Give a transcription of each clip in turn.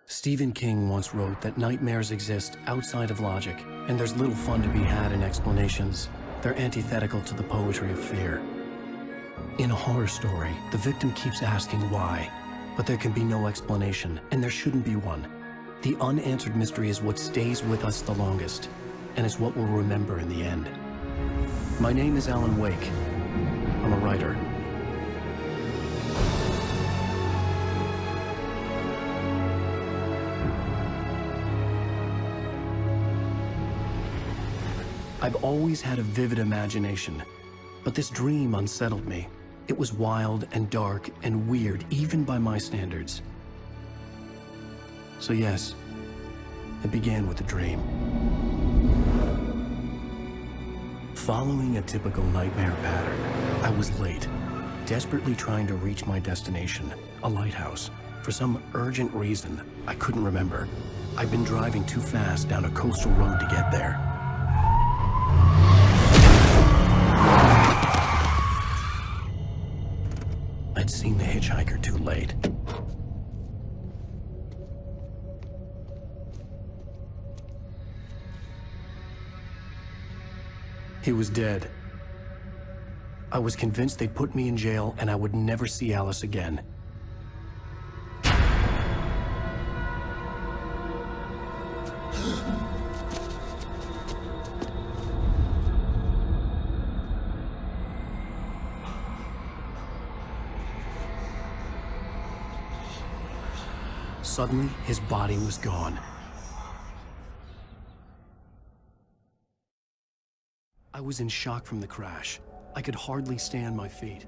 Stephen King once wrote that nightmares exist outside of logic, and there's little fun to be had in explanations. They're antithetical to the poetry of fear. In a horror story, the victim keeps asking why, but there can be no explanation, and there shouldn't be one. The unanswered mystery is what stays with us the longest, and is what we'll remember in the end. My name is Alan Wake. I'm a writer. I've always had a vivid imagination, but this dream unsettled me. It was wild and dark and weird, even by my standards. So yes, it began with a dream. Following a typical nightmare pattern, I was late, desperately trying to reach my destination, a lighthouse. For some urgent reason, I couldn't remember. I'd been driving too fast down a coastal road to get there. I'd seen the hitchhiker too late. He was dead. I was convinced they'd put me in jail and I would never see Alice again. Suddenly, his body was gone. I was in shock from the crash. I could hardly stay on my feet.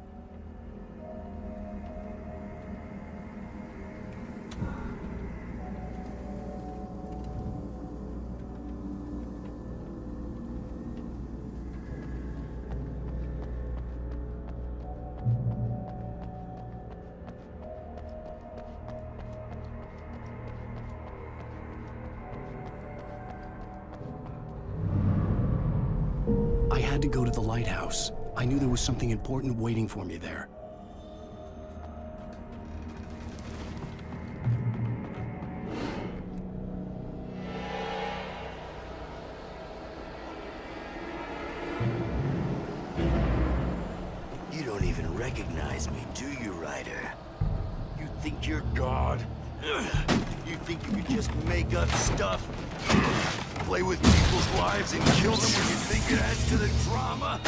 I had to go to the lighthouse. I knew there was something important waiting for me there. You don't even recognize me, do you, Ryder? You think you're God? You think you could just make up stuff? Play with people's lives and kill them when you think it adds to the drama?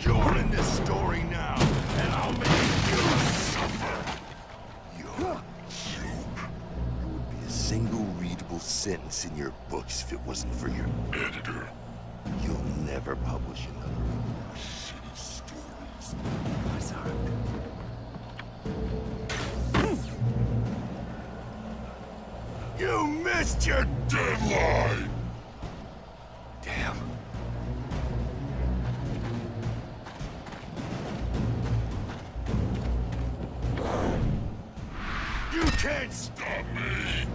You're in this story now, and I'll make you suffer. You're a joke. There would be a single readable sentence in your books if it wasn't for your editor. You'll never publish another one of your shitty stories. Sorry. You missed your deadline! Damn. You can't stop me!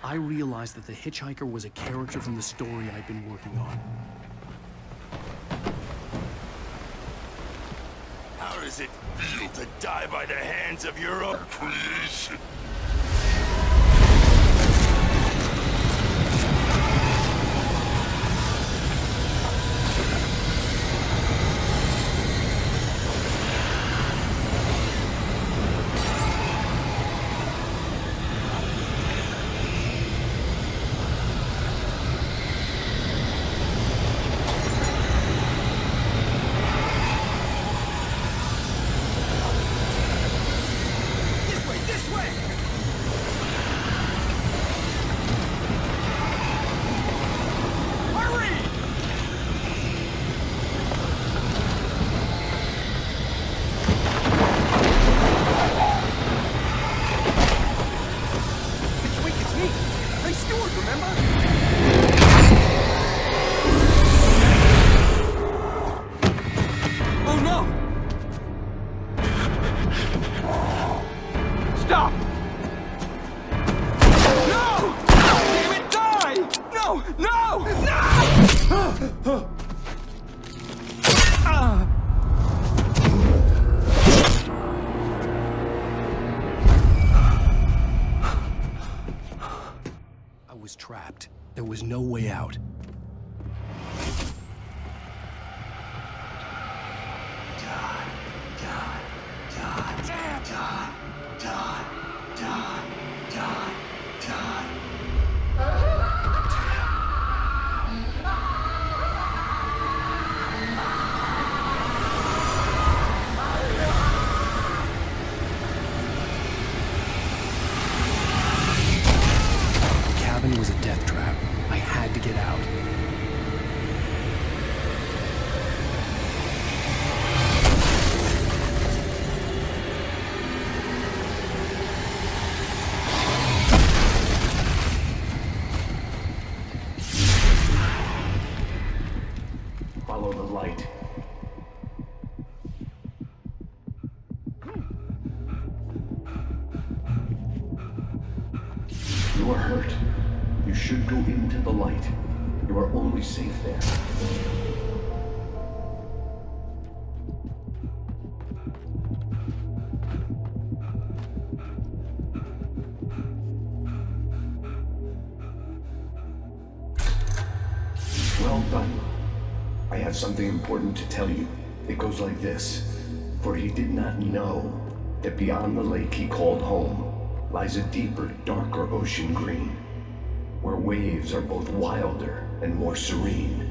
I realized that the hitchhiker was a character from the story I'd been working on. How does it feel to die by the hands of your own creation? I was trapped. There was no way out. The cabin was a death trap. I had to get out. Follow the light. You are hurt. You should go into the light. You are only safe there. Well done. I have something important to tell you. It goes like this. For he did not know that beyond the lake he called home lies a deeper, darker ocean green, where waves are both wilder and more serene.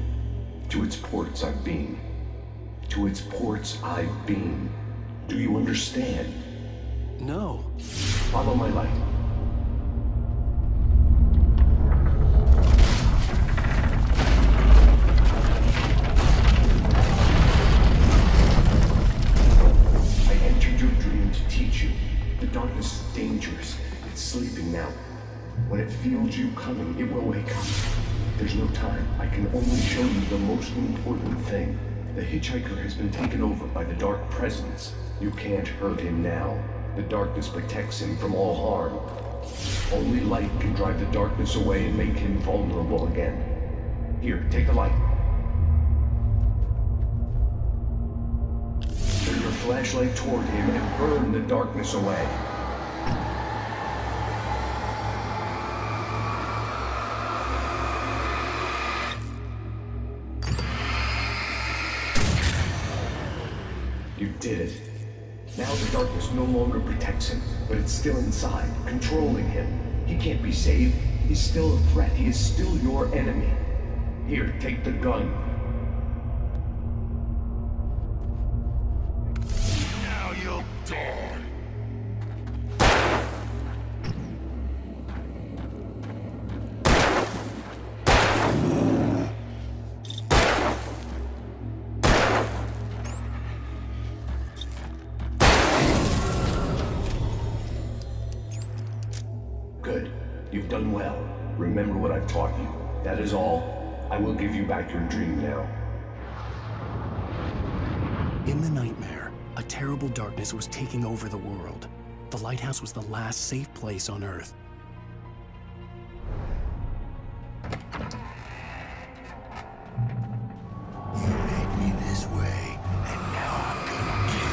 To its ports I've been. To its ports I've been. Do you understand? No. Follow my light. I entered your dream to teach you. The darkness is dangerous. It's sleeping now. When it feels you coming, it will wake up. There's no time. I can only show you the most important thing. The hitchhiker has been taken over by the dark presence. You can't hurt him now. The darkness protects him from all harm. Only light can drive the darkness away and make him vulnerable again. Here, take the light. Turn your flashlight toward him and burn the darkness away. You did it. Now the darkness no longer protects him, but it's still inside, controlling him. He can't be saved. He's still a threat. He is still your enemy. Here, take the gun. Now you'll die. Good. You've done well. Remember what I've taught you. That is all. I will give you back your dream now. In the nightmare, a terrible darkness was taking over the world. The lighthouse was the last safe place on Earth. You made me this way, and now I'm gonna kill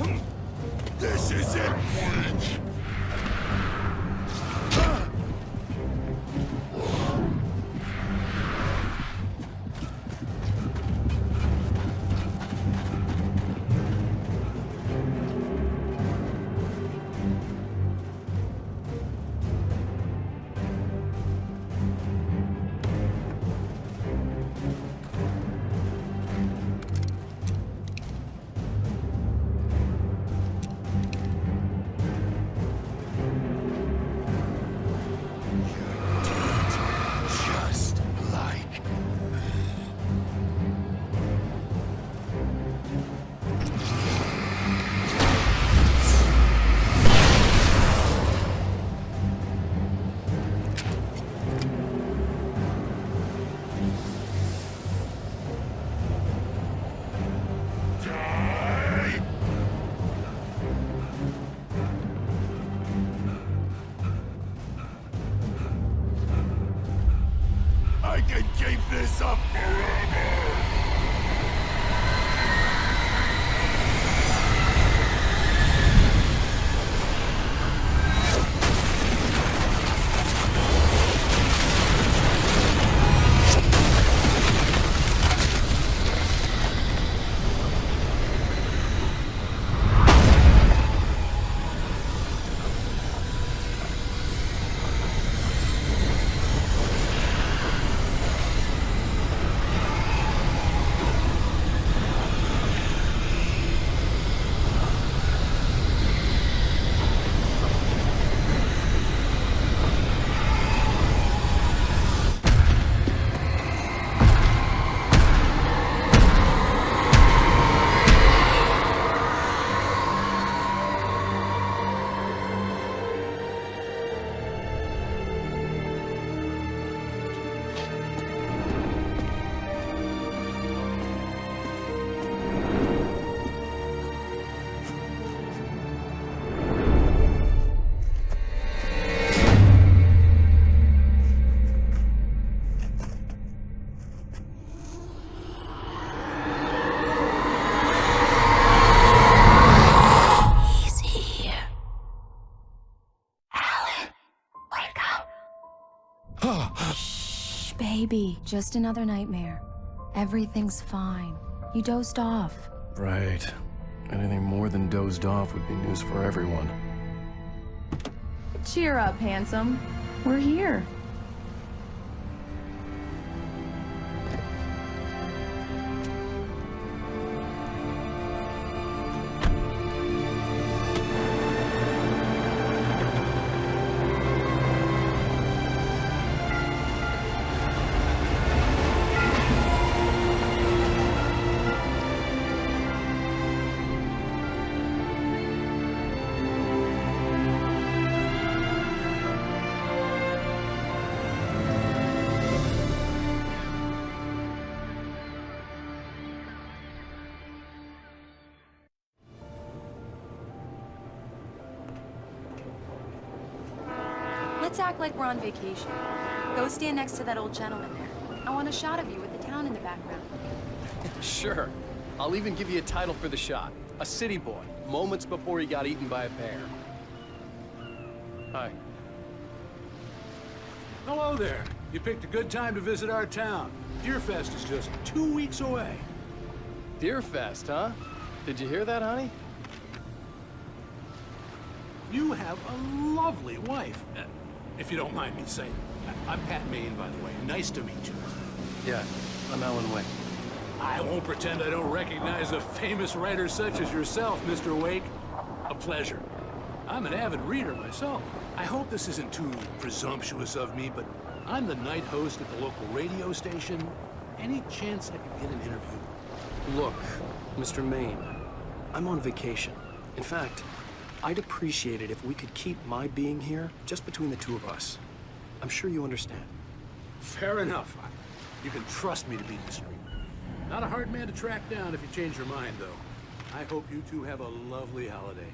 you. This is it, Witch! can keep this up forever! Shh, baby. Just another nightmare. Everything's fine. You dozed off. Right. Anything more than dozed off would be news for everyone. Cheer up, handsome. We're here. Let's act like we're on vacation. Go stand next to that old gentleman there. I want a shot of you with the town in the background. Sure. I'll even give you a title for the shot. A city boy, moments before he got eaten by a bear. Hi. Hello there. You picked a good time to visit our town. Deerfest is just 2 weeks away. Deerfest, huh? Did you hear that, honey? You have a lovely wife. If you don't mind me saying. I'm Pat Maine, by the way. Nice to meet you. Yeah, I'm Alan Wake. I won't pretend I don't recognize a famous writer such as yourself, Mr. Wake. A pleasure. I'm an avid reader myself. I hope this isn't too presumptuous of me, but I'm the night host at the local radio station. Any chance I could get an interview? Look, Mr. Maine, I'm on vacation. In fact, I'd appreciate it if we could keep my being here just between the two of us. I'm sure you understand. Fair enough. You can trust me to be discreet. Not a hard man to track down if you change your mind, though. I hope you two have a lovely holiday.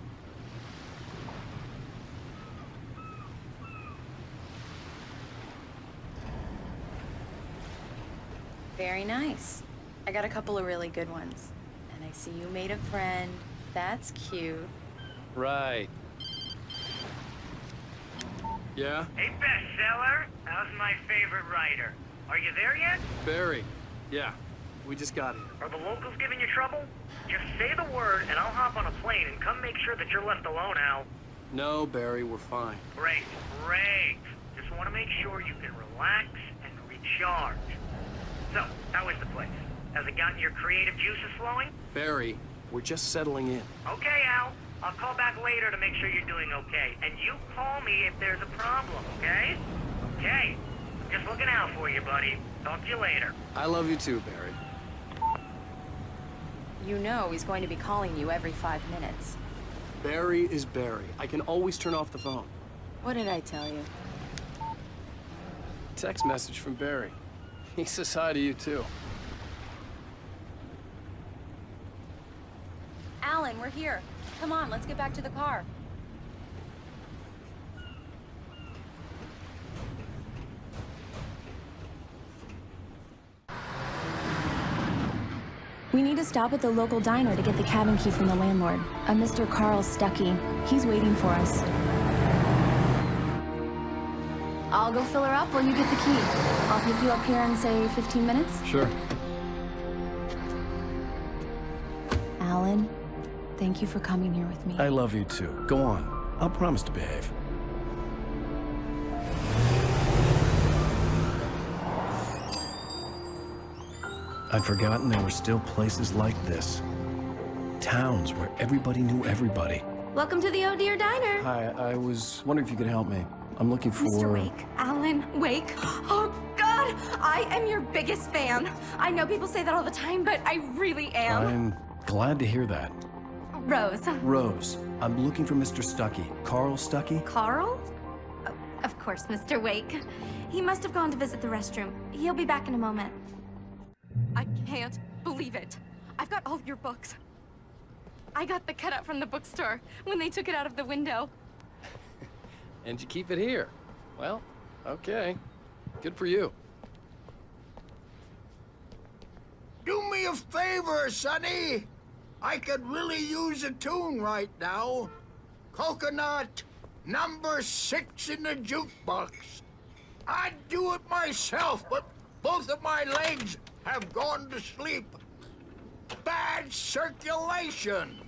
Very nice. I got a couple of really good ones. And I see you made a friend. That's cute. Right. Yeah? Hey, bestseller. How's my favorite writer? Are you there yet? Barry. Yeah. We just got here. Are the locals giving you trouble? Just say the word and I'll hop on a plane and come make sure that you're left alone, Al. No, Barry, we're fine. Great, great. Just want to make sure you can relax and recharge. So, how is the place? Has it gotten your creative juices flowing? Barry, we're just settling in. Okay, Al. I'll call back later to make sure you're doing okay. And you call me if there's a problem, okay? Okay. Just looking out for you, buddy. Talk to you later. I love you too, Barry. You know he's going to be calling you every 5 minutes. Barry is Barry. I can always turn off the phone. What did I tell you? Text message from Barry. He says hi to you too. Alan, we're here. Come on, let's get back to the car. We need to stop at the local diner to get the cabin key from the landlord, a Mr. Carl Stuckey. He's waiting for us. I'll go fill her up while you get the key. I'll pick you up here in, say, 15 minutes? Sure. Alan, thank you for coming here with me. I love you too. Go on. I'll promise to behave. I'd forgotten there were still places like this. Towns where everybody knew everybody. Welcome to the Oh Dear Diner. Hi, I was wondering if you could help me. I'm looking for... Mr. Wake. Alan Wake. Oh, God! I am your biggest fan. I know people say that all the time, but I really am. I'm glad to hear that. Rose. Rose, I'm looking for Mr. Stuckey. Carl Stuckey? Carl? Oh, of course, Mr. Wake. He must have gone to visit the restroom. He'll be back in a moment. I can't believe it. I've got all your books. I got the cutout from the bookstore when they took it out of the window. And you keep it here. Well, okay. Good for you. Do me a favor, Sonny. I could really use a tune right now. Coconut, number 6 in the jukebox. I'd do it myself, but both of my legs have gone to sleep. Bad circulation.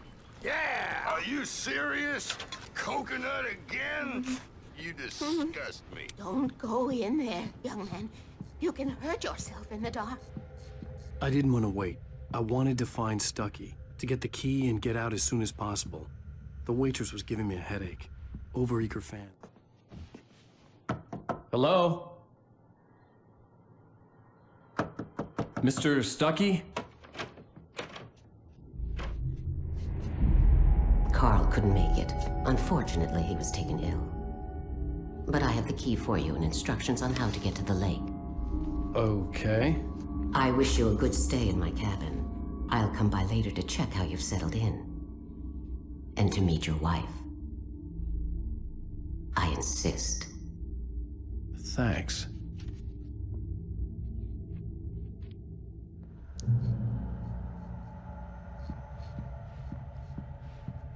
Yeah. Are you serious? Coconut again? You disgust me. Don't go in there, young man. You can hurt yourself in the dark. I didn't want to wait. I wanted to find Stuckey, to get the key and get out as soon as possible. The waitress was giving me a headache. Overeager fan. Hello? Mr. Stuckey? Carl couldn't make it. Unfortunately, he was taken ill. But I have the key for you and instructions on how to get to the lake. Okay. I wish you a good stay in my cabin. I'll come by later to check how you've settled in. And to meet your wife. I insist. Thanks.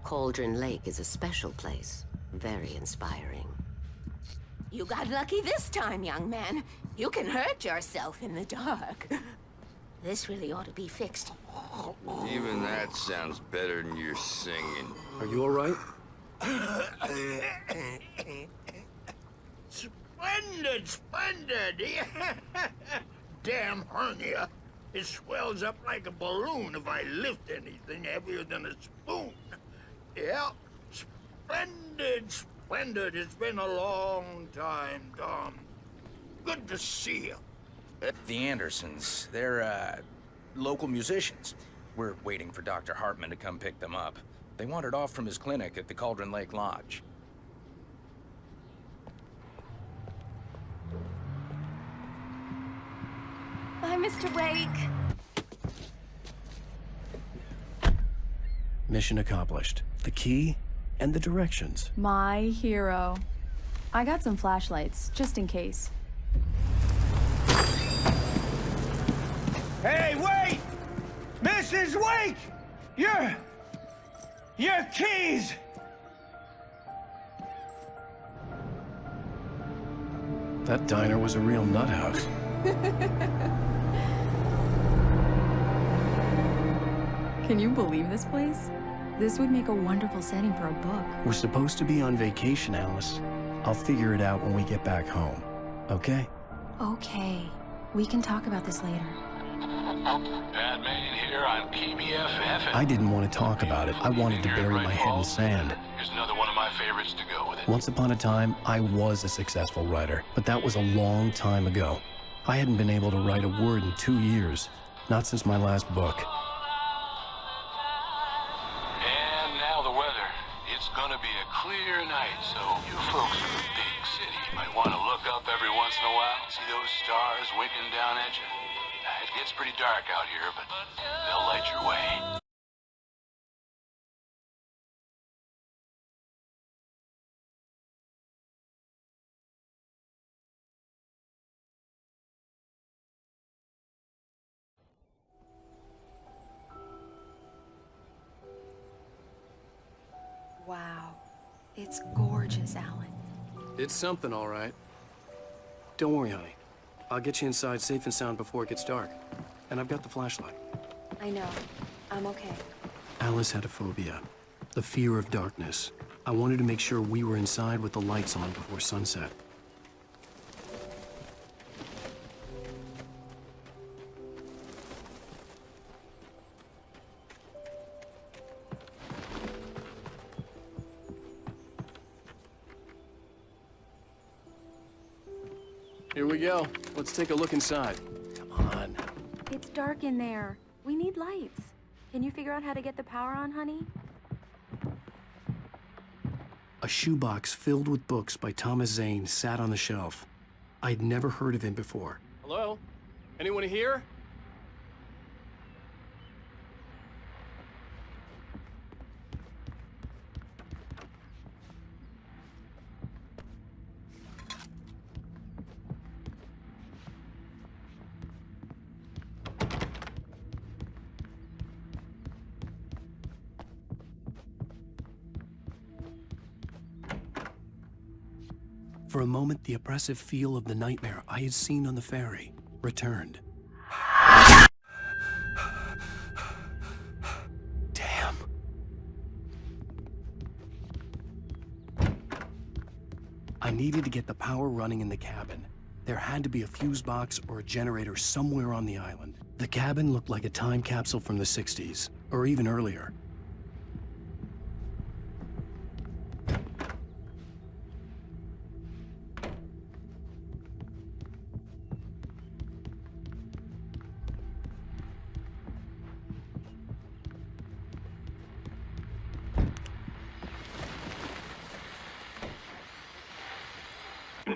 Cauldron Lake is a special place. Very inspiring. You got lucky this time, young man. You can hurt yourself in the dark. This really ought to be fixed. Even that sounds better than your singing. Are you all right? Splendid, splendid. Damn hernia. It swells up like a balloon if I lift anything heavier than a spoon. Yeah, splendid, splendid. It's been a long time, Tom. Good to see you. The Andersons, they're, local musicians. We're waiting for Dr. Hartman to come pick them up. They wandered off from his clinic at the Cauldron Lake Lodge. Bye, Mr. Wake. Mission accomplished. The key and the directions. My hero. I got some flashlights, just in case. Hey, wait! Mrs. Wake! Your keys! That diner was a real nut house. Can you believe this place? This would make a wonderful setting for a book. We're supposed to be on vacation, Alice. I'll figure it out when we get back home. Okay? Okay. We can talk about this later. Bad man here on PBFF. I didn't want to talk about it. I wanted to bury my head in sand. Here's another one of my favorites to go with it. Once upon a time, I was a successful writer, but that was a long time ago. I hadn't been able to write a word in 2 years, not since my last book. And now the weather. It's gonna be a clear night, so you folks in the big city might want to look up every once in a while, see those stars winking down at you. It gets pretty dark out here, but they'll light your way. It's gorgeous, Alan. It's something, all right. Don't worry, honey. I'll get you inside safe and sound before it gets dark. And I've got the flashlight. I know. I'm okay. Alice had a phobia, the fear of darkness. I wanted to make sure we were inside with the lights on before sunset. Here we go. Let's take a look inside. Come on. It's dark in there. We need lights. Can you figure out how to get the power on, honey? A shoebox filled with books by Thomas Zane sat on the shelf. I'd never heard of him before. Hello? Anyone here? For a moment, the oppressive feel of the nightmare I had seen on the ferry returned. Damn. I needed to get the power running in the cabin. There had to be a fuse box or a generator somewhere on the island. The cabin looked like a time capsule from the 60s, or even earlier.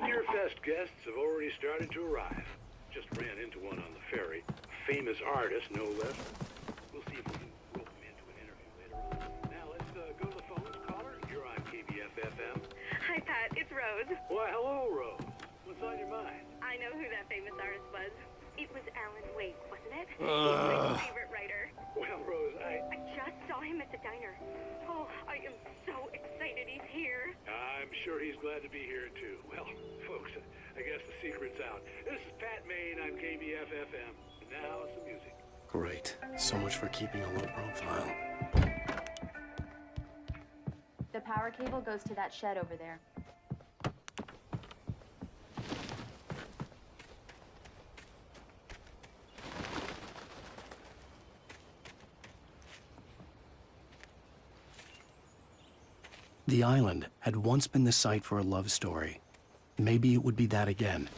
Your fest guests have already started to arrive. Just ran into one on the ferry. A famous artist, no less. We'll see if we can rope him into an interview later on. Now let's go to the phones. Caller, you're on KBF-FM. Hi, Pat. It's Rose. Why, hello, Rose. What's on your mind? I know who that famous artist was. It was Alan Wake, wasn't it? He's my favorite writer. Well, Rose, I just saw him at the diner. Oh, I am so excited he's here. I'm sure he's glad to be here, too. Well, folks, I guess the secret's out. This is Pat Maine on KBF-FM. And now, some music. Great. So much for keeping a low profile. The power cable goes to that shed over there. The island had once been the site for a love story. Maybe it would be that again.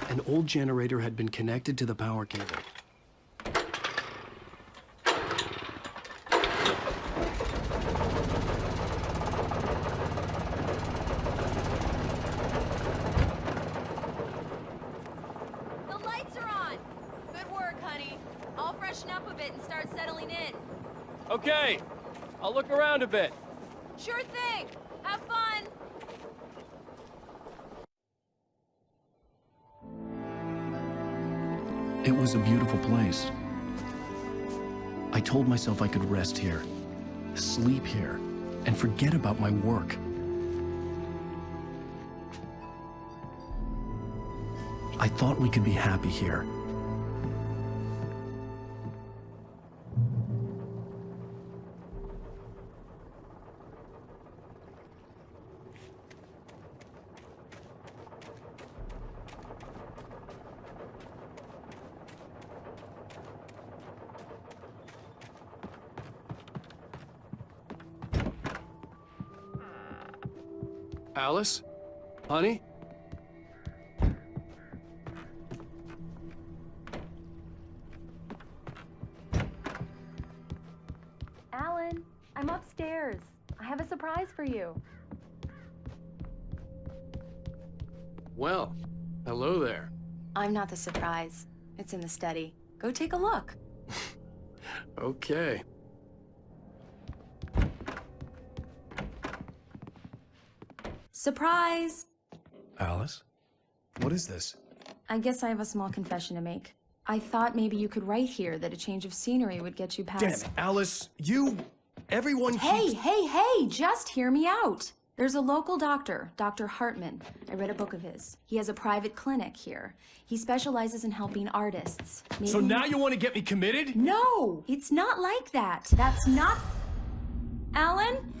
An old generator had been connected to the power cable. The lights are on! Good work, honey. I'll freshen up a bit and start settling in. Okay. I'll look around a bit. Sure thing! Have fun! It was a beautiful place. I told myself I could rest here, sleep here, and forget about my work. I thought we could be happy here. Alice? Honey? Alan, I'm upstairs. I have a surprise for you. Well, hello there. I'm not the surprise. It's in the study. Go take a look. Okay. Surprise! Alice? What is this? I guess I have a small confession to make. I thought maybe you could write here that a change of scenery would get you past... Damn it, Alice, everyone Hey, keeps... hey, just hear me out. There's a local doctor, Dr. Hartman. I read a book of his. He has a private clinic here. He specializes in helping artists. Maybe... So now you want to get me committed? No, it's not like that. That's not... Alan?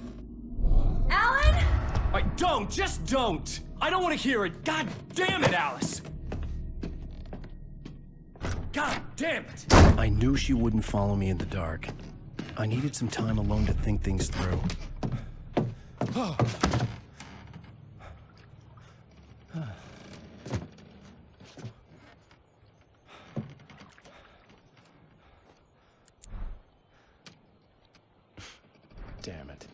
Alan? Just don't! I don't want to hear it! God damn it, Alice! God damn it! I knew she wouldn't follow me in the dark. I needed some time alone to think things through. Damn it.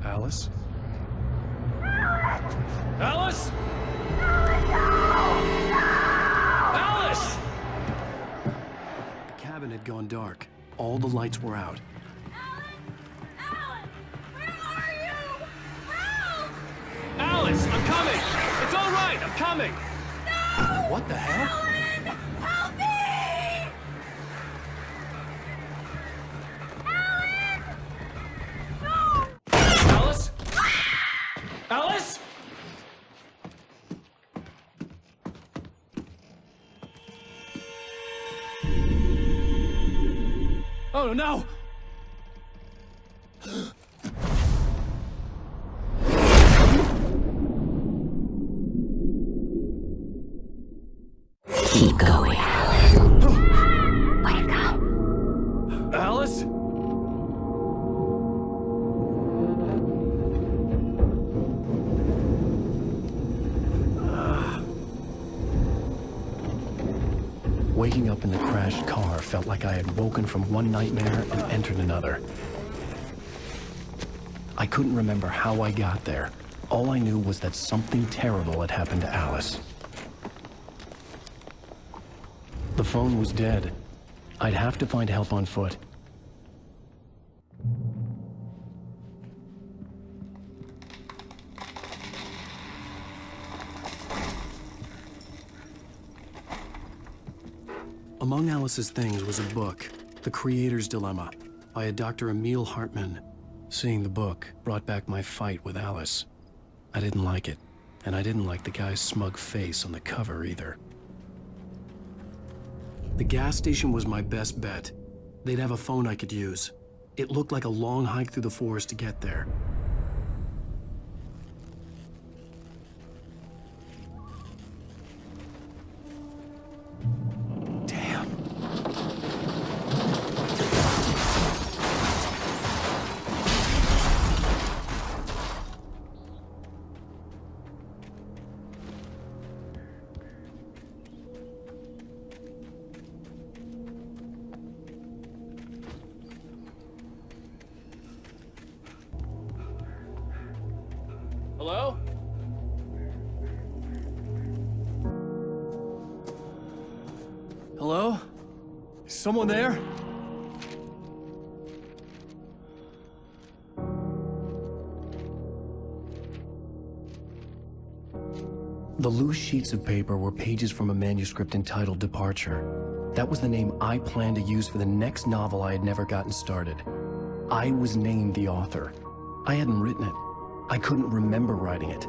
Alice? Alice? Alice! The cabin had gone dark. All the lights were out. Alan, where are you? Help! Alice, I'm coming! It's all right, I'm coming! No! What the hell? Alan, help me! Alan! No! Alice? Alice? Oh no! Keep going. Wake up. Alice? Waking up in the crashed car felt like I had woken from one nightmare and entered another. I couldn't remember how I got there. All I knew was that something terrible had happened to Alice. The phone was dead. I'd have to find help on foot. Among Alice's things was a book, The Creator's Dilemma, by a Dr. Emil Hartman. Seeing the book brought back my fight with Alice. I didn't like it, and I didn't like the guy's smug face on the cover either. The gas station was my best bet. They'd have a phone I could use. It looked like a long hike through the forest to get there. Hello? Hello? Is someone there? The loose sheets of paper were pages from a manuscript entitled Departure. That was the name I planned to use for the next novel I had never gotten started. I was named the author. I hadn't written it. I couldn't remember writing it.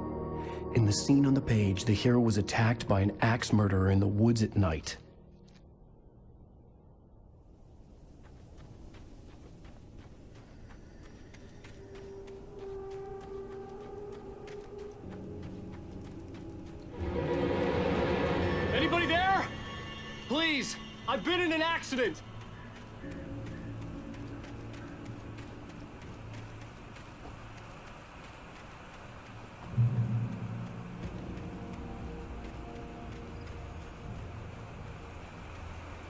In the scene on the page, the hero was attacked by an axe murderer in the woods at night. Anybody there? Please, I've been in an accident.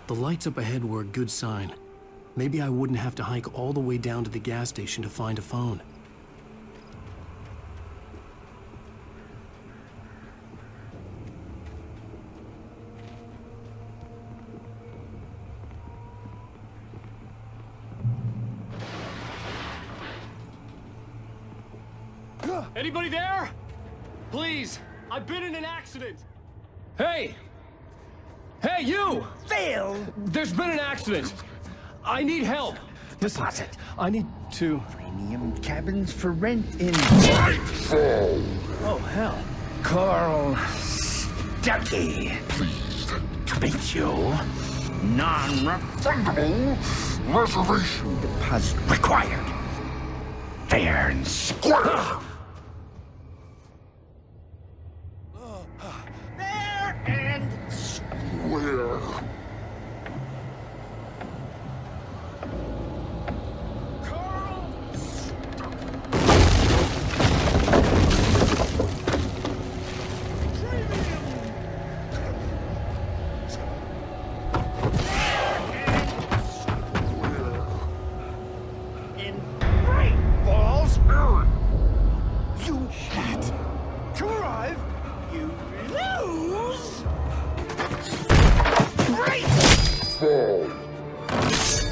The lights up ahead were a good sign. Maybe I wouldn't have to hike all the way down to the gas station to find a phone. Anybody there? Please, I've been in an accident. Hey! Hey, you! Phil! There's been an accident. I need help. Listen, I need to... Premium cabins for rent in... Oh, hell. Carl Stucky. Pleased to meet you. Non-refundable reservation deposit required. Fair and square. Fair and square.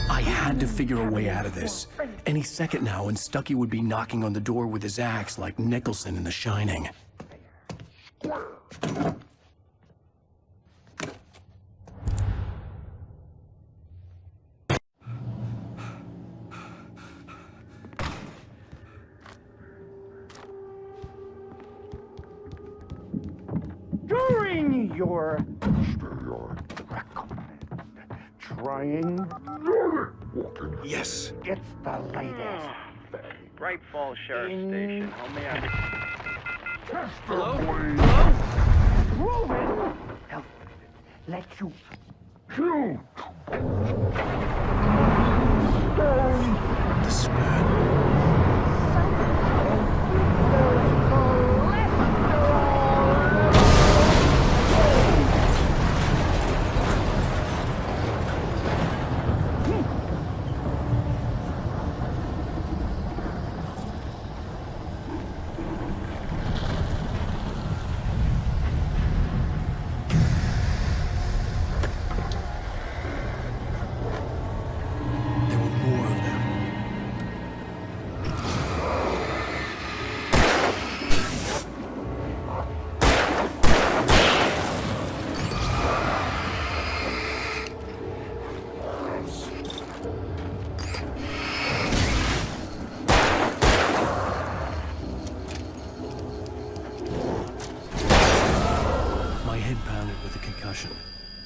I had to figure a way out of this. Any second now, and Stucky would be knocking on the door with his axe like Nicholson in The Shining. During your trying. Yes. It's the latest. Great Falls Sheriff Station. Homie, Hello? Roman! Now, let you shoot. This is bad.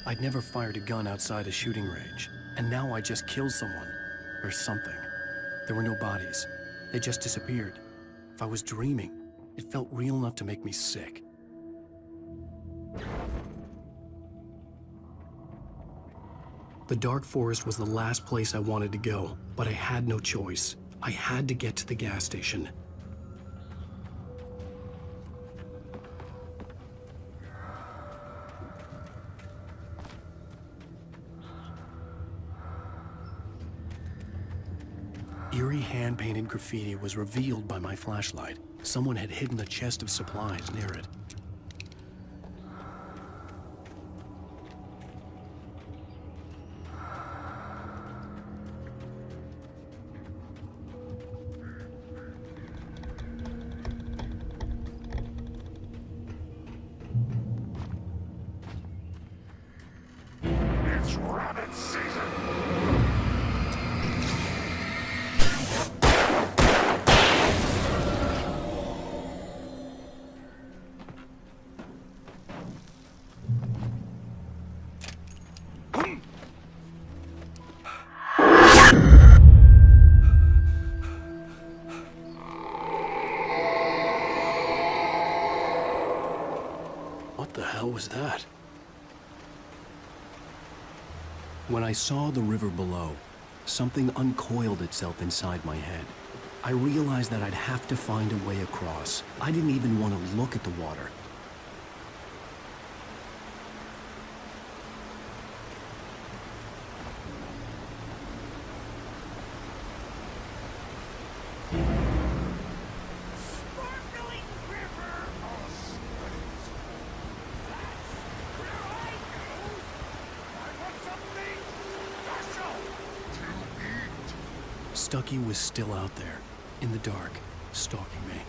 I'd never fired a gun outside a shooting range, and now I just killed someone. Or something. There were no bodies. They just disappeared. If I was dreaming, it felt real enough to make me sick. The dark forest was the last place I wanted to go, but I had no choice. I had to get to the gas station. Eerie hand-painted graffiti was revealed by my flashlight. Someone had hidden a chest of supplies near it. It's rabbit season. What the hell was that? When I saw the river below, something uncoiled itself inside my head. I realized that I'd have to find a way across. I didn't even want to look at the water. Stucky was still out there, in the dark, stalking me.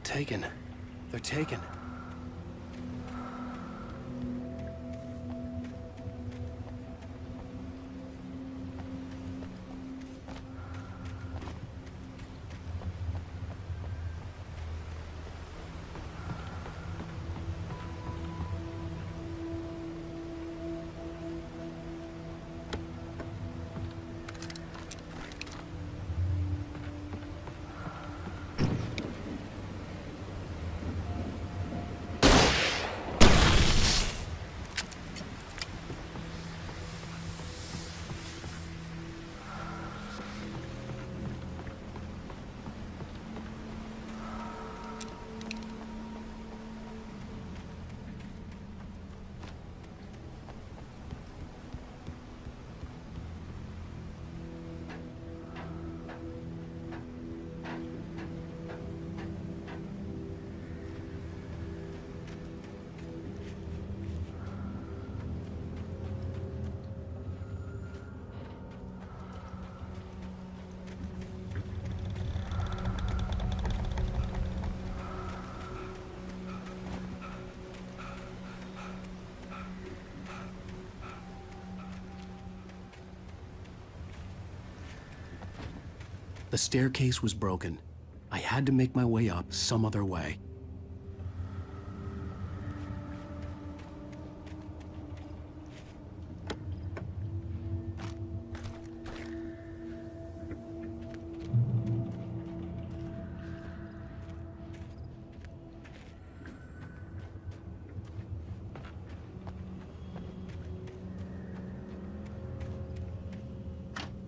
Taken. They're taken. The staircase was broken. I had to make my way up some other way.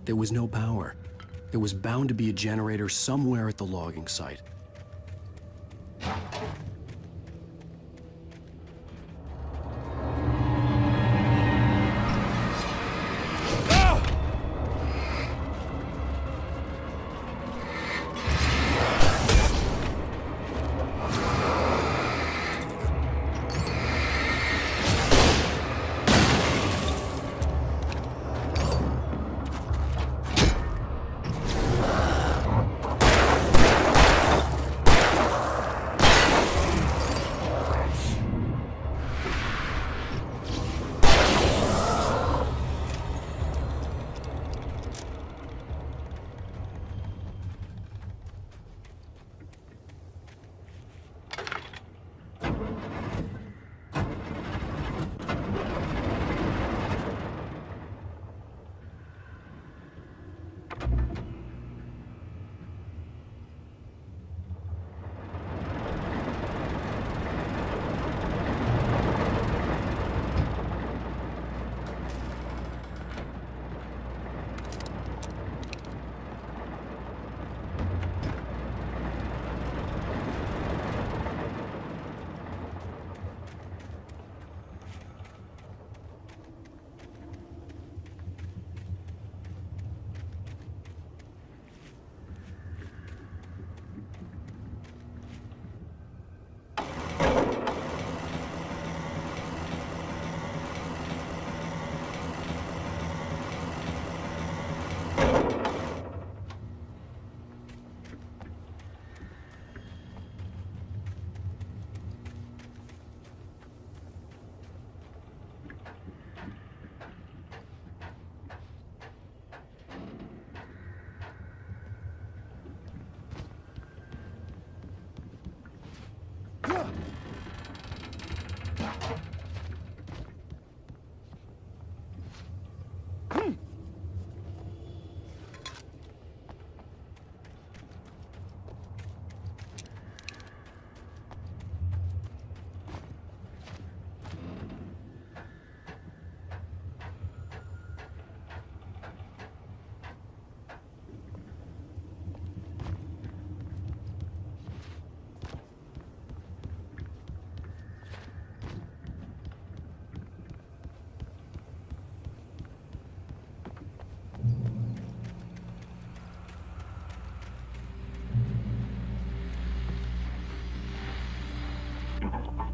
There was no power. There was bound to be a generator somewhere at the logging site.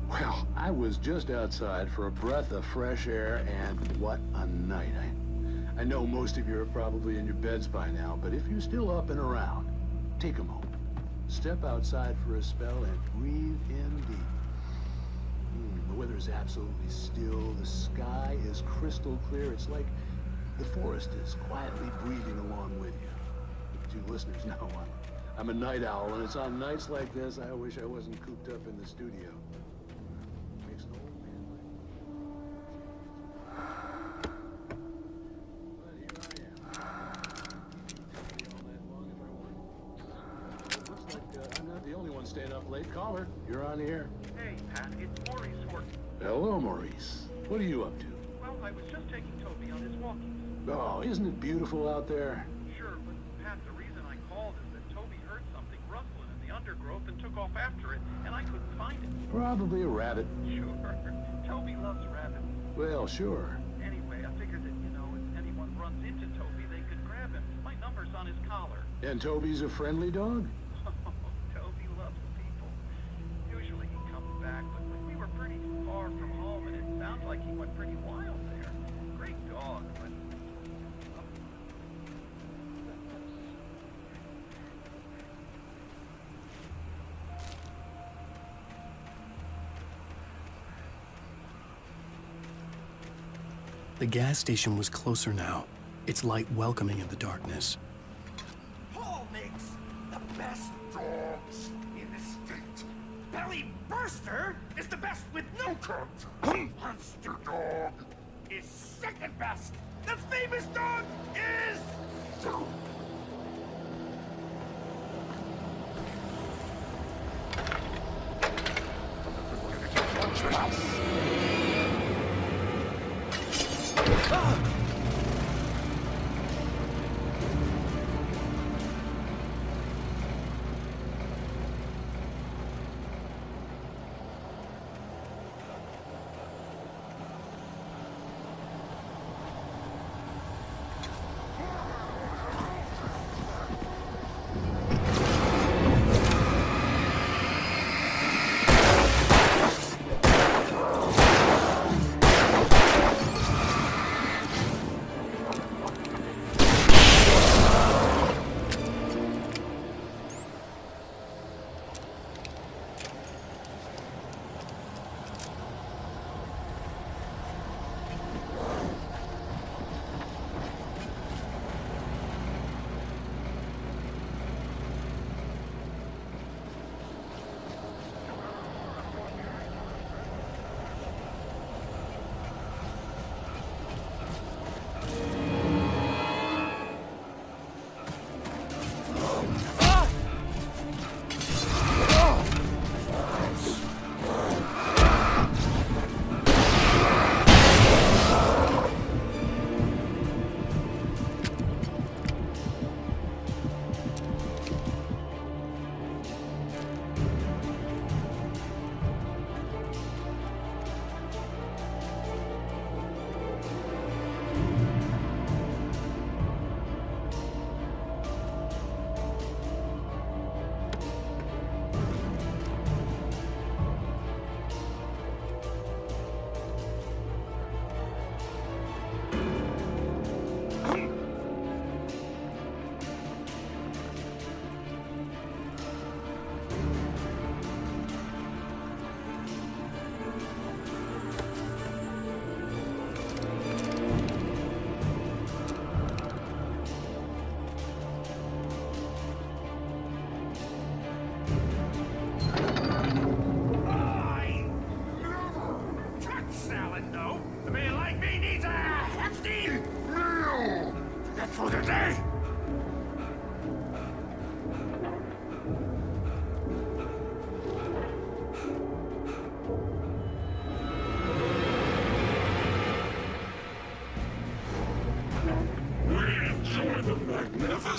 Well, I was just outside for a breath of fresh air, and what a night. I know most of you are probably in your beds by now, but if you're still up and around, take a moment. Step outside for a spell and breathe in deep. The weather is absolutely still. The sky is crystal clear. It's like the forest is quietly breathing along with you. But you listeners know I'm a night owl, and it's on nights like this I wish I wasn't cooped up in the studio. Makes an old man But here I am. All night long if I want. Looks like I'm not the only one staying up late. Caller, you're on the air. Hey, Pat, it's Maurice Horton. Hello, Maurice. What are you up to? Well, I was just taking Toby on his walkies. Oh, isn't it beautiful out there? Sure, but Pat, the reason I called is that Toby heard something rustling in the undergrowth and took off after it, and I couldn't find it. Probably a rabbit. Sure. Toby loves rabbits. Well, sure. Anyway, I figured that, if anyone runs into Toby, they could grab him. My number's on his collar. And Toby's a friendly dog? Toby loves people. Usually he comes back, but we were pretty far from home, and it sounds like he went pretty wild there. Great dog, but... The gas station was closer now, its light welcoming in the darkness. Paul makes the best dogs in the state. Belly Burster is the best with no cut. Monster Dog is second best. The famous dog is...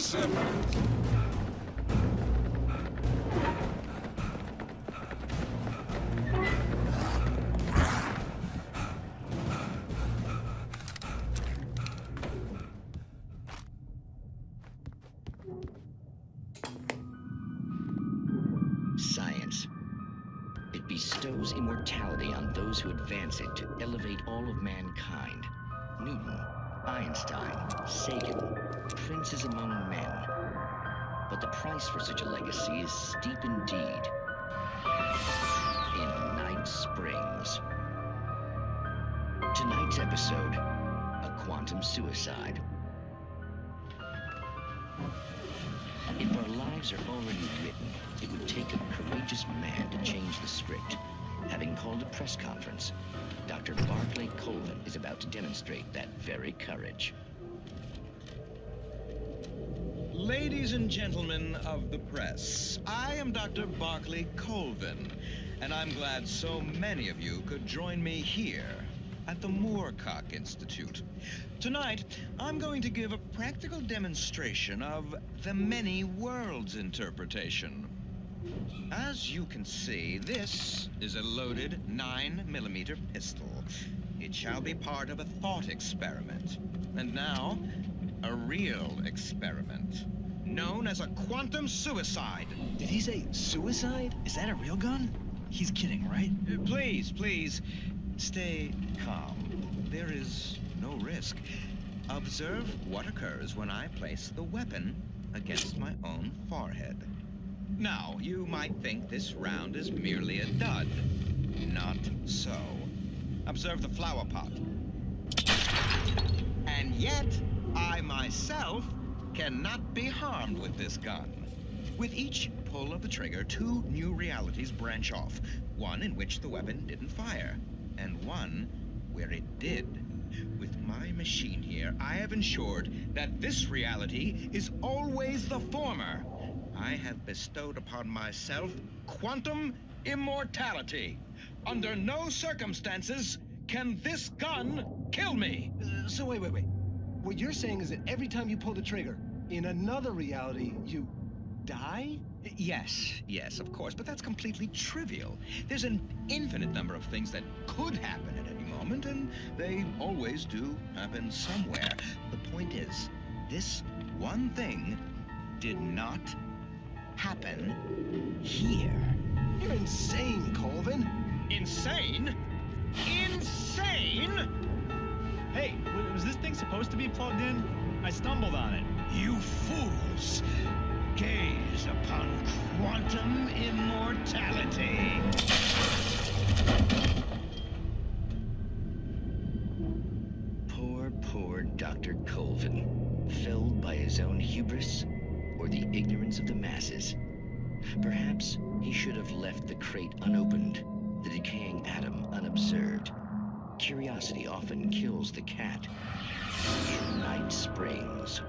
specifics! Science. It bestows immortality on those who advance it to elevate all of mankind. Newton, Einstein, Sagan, princes among men. But the price for such a legacy is steep indeed. In Night Springs. Tonight's episode, a quantum suicide. If our lives are already written, it would take a courageous man to change the script. Having called a press conference, Dr. Barclay Colvin is about to demonstrate that very courage. Ladies and gentlemen of the press, I am Dr. Barclay Colvin, and I'm glad so many of you could join me here at the Moorcock Institute. Tonight, I'm going to give a practical demonstration of the many worlds interpretation. As you can see, this is a loaded 9mm pistol. It shall be part of a thought experiment. And now, a real experiment, known as a quantum suicide. Did he say suicide? Is that a real gun? He's kidding, right? Please, please, stay calm. There is no risk. Observe what occurs when I place the weapon against my own forehead. Now, you might think this round is merely a dud. Not so. Observe the flower pot. And yet, I myself cannot be harmed with this gun. With each pull of the trigger, two new realities branch off. One in which the weapon didn't fire, and one where it did. With my machine here, I have ensured that this reality is always the former. I have bestowed upon myself quantum immortality. Under no circumstances can this gun kill me. So wait. What you're saying is that every time you pull the trigger, in another reality, you die? Yes, of course, but that's completely trivial. There's an infinite number of things that could happen at any moment, and they always do happen somewhere. The point is, this one thing did not happen here. You're insane, Colvin. Insane? Insane? Hey, was this thing supposed to be plugged in? I stumbled on it. You fools! Gaze upon quantum immortality. Poor Dr. Colvin, felled by his own hubris or the ignorance of the masses. Perhaps he should have left the crate unopened, the decaying atom unobserved. Curiosity often kills the cat. In Night Springs.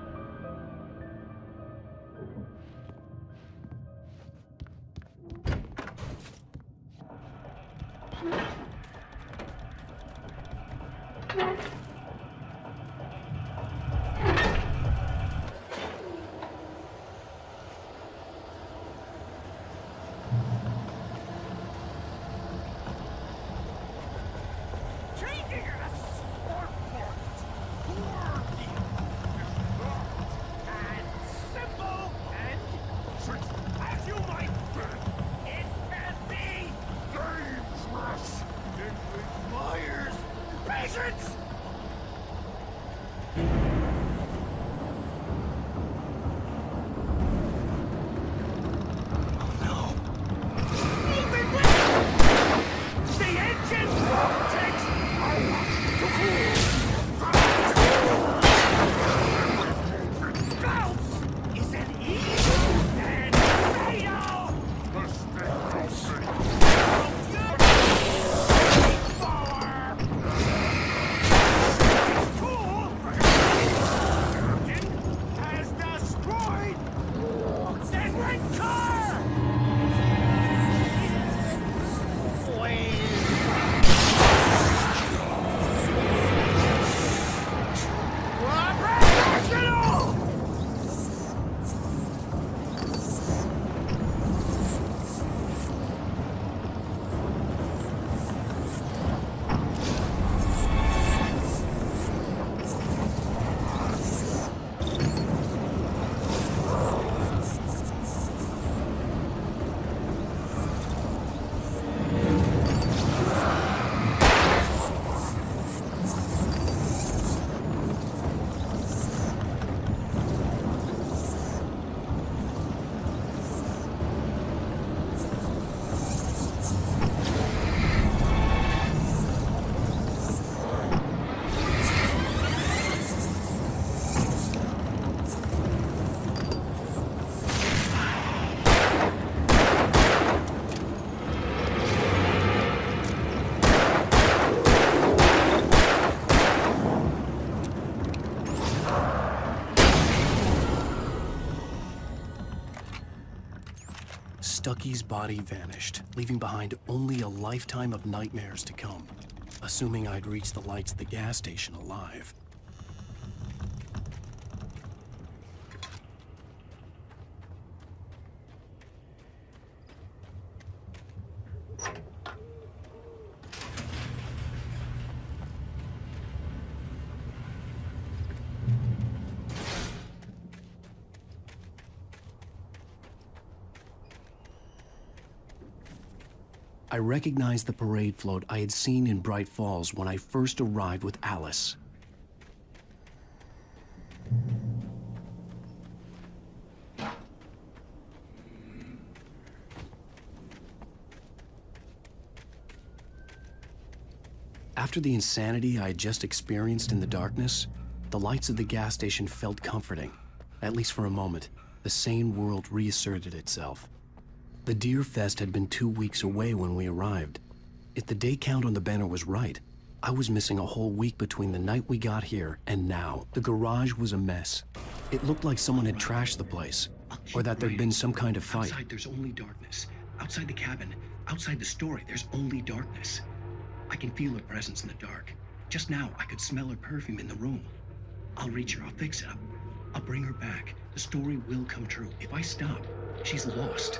Bucky's body vanished, leaving behind only a lifetime of nightmares to come, assuming I'd reach the lights of the gas station alive. I recognized the parade float I had seen in Bright Falls when I first arrived with Alice. After the insanity I had just experienced in the darkness, the lights of the gas station felt comforting. At least for a moment, the sane world reasserted itself. The Deer Fest had been 2 weeks away when we arrived. If the day count on the banner was right, I was missing a whole week between the night we got here and now. The garage was a mess. It looked like someone had trashed the place, or that there'd been some kind of fight. Outside, there's only darkness. Outside the cabin, outside the story, there's only darkness. I can feel her presence in the dark. Just now, I could smell her perfume in the room. I'll reach her, I'll fix it up. I'll bring her back. The story will come true. If I stop, she's lost.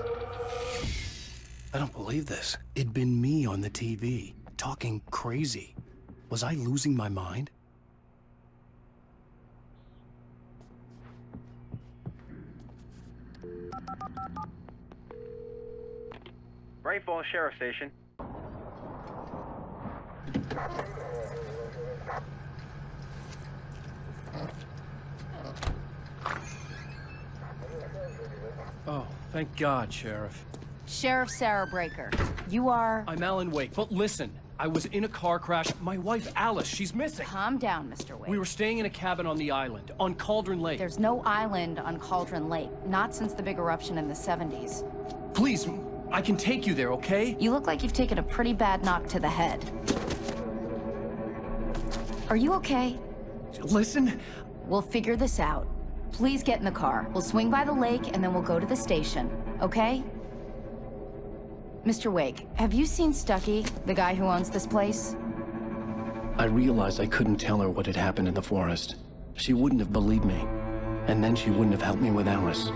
I don't believe this. It'd been me on the TV, talking crazy. Was I losing my mind? Bright Falls Sheriff Station. Oh, thank God, Sheriff. Sheriff Sarah Breaker. You are... I'm Alan Wake, but listen. I was in a car crash. My wife, Alice, she's missing. Calm down, Mr. Wake. We were staying in a cabin on the island, on Cauldron Lake. There's no island on Cauldron Lake. Not since the big eruption in the 70s. Please, I can take you there, okay? You look like you've taken a pretty bad knock to the head. Are you okay? Listen. We'll figure this out. Please get in the car. We'll swing by the lake and then we'll go to the station, okay? Mr. Wake, have you seen Stucky, the guy who owns this place? I realized I couldn't tell her what had happened in the forest. She wouldn't have believed me. And then she wouldn't have helped me with Alice.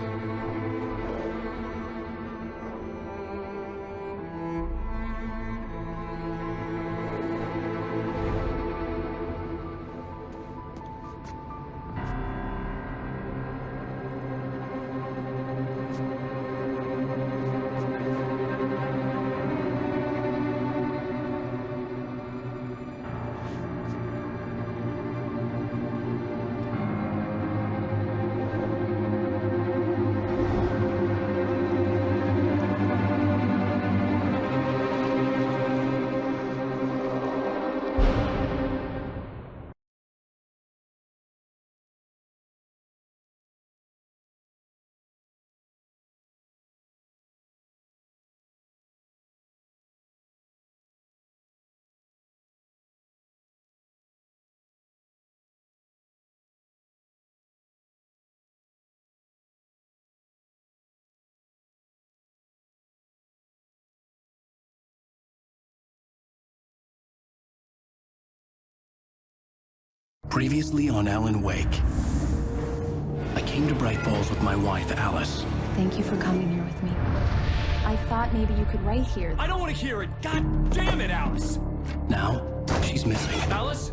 Previously on Alan Wake. I came to Bright Falls with my wife, Alice. Thank you for coming here with me. I thought maybe you could write here. I don't want to hear it! God damn it, Alice! Now, she's missing. Alice?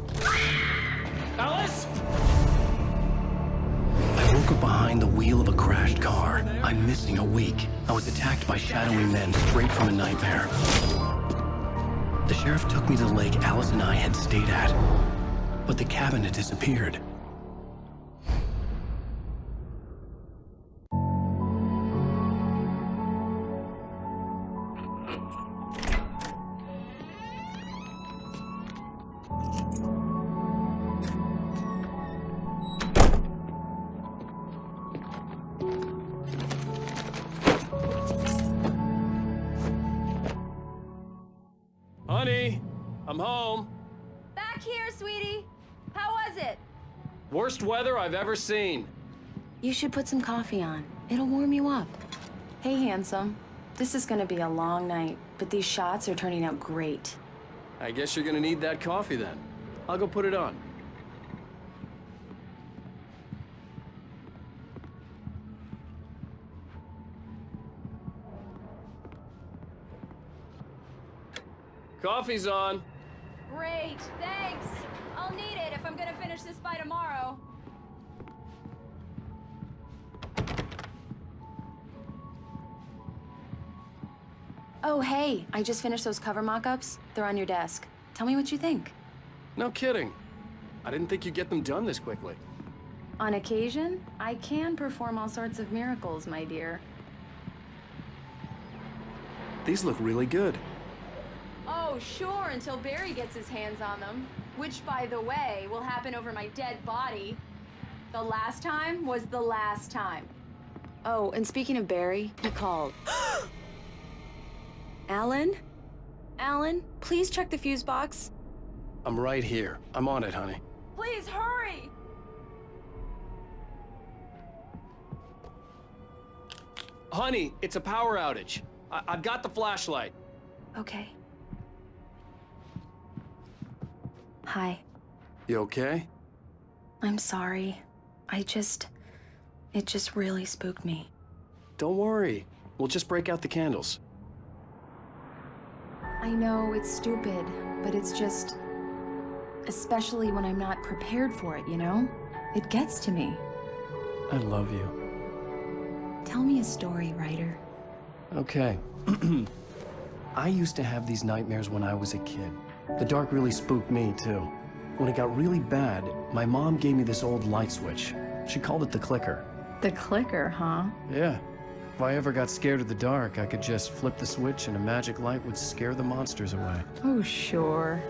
Alice? I woke up behind the wheel of a crashed car. I'm missing a week. I was attacked by shadowy men straight from a nightmare. The sheriff took me to the lake Alice and I had stayed at. But the cabin had disappeared. Honey, I'm home. Back here, sweetie. How was it? Worst weather I've ever seen. You should put some coffee on. It'll warm you up. Hey, handsome. This is gonna be a long night, but these shots are turning out great. I guess you're gonna need that coffee then. I'll go put it on. Coffee's on. Great, thanks. I'll need it if I'm gonna finish this by tomorrow. Oh, hey, I just finished those cover mock-ups. They're on your desk. Tell me what you think. No kidding. I didn't think you'd get them done this quickly. On occasion, I can perform all sorts of miracles, my dear. These look really good. Oh, sure, until Barry gets his hands on them. Which, by the way, will happen over my dead body. The last time was the last time. Oh, and speaking of Barry, he called. Alan? Alan, please check the fuse box. I'm right here. I'm on it, honey. Please hurry! Honey, it's a power outage. I've got the flashlight. Okay. Hi. You okay? I'm sorry. It just really spooked me. Don't worry. We'll just break out the candles. I know it's stupid, but it's just... especially when I'm not prepared for it, you know? It gets to me. I love you. Tell me a story, writer. Okay. I used to have these nightmares when I was a kid. The dark really spooked me, too. When it got really bad, my mom gave me this old light switch. She called it the clicker. The clicker, huh? Yeah. If I ever got scared of the dark, I could just flip the switch and a magic light would scare the monsters away. Oh, sure.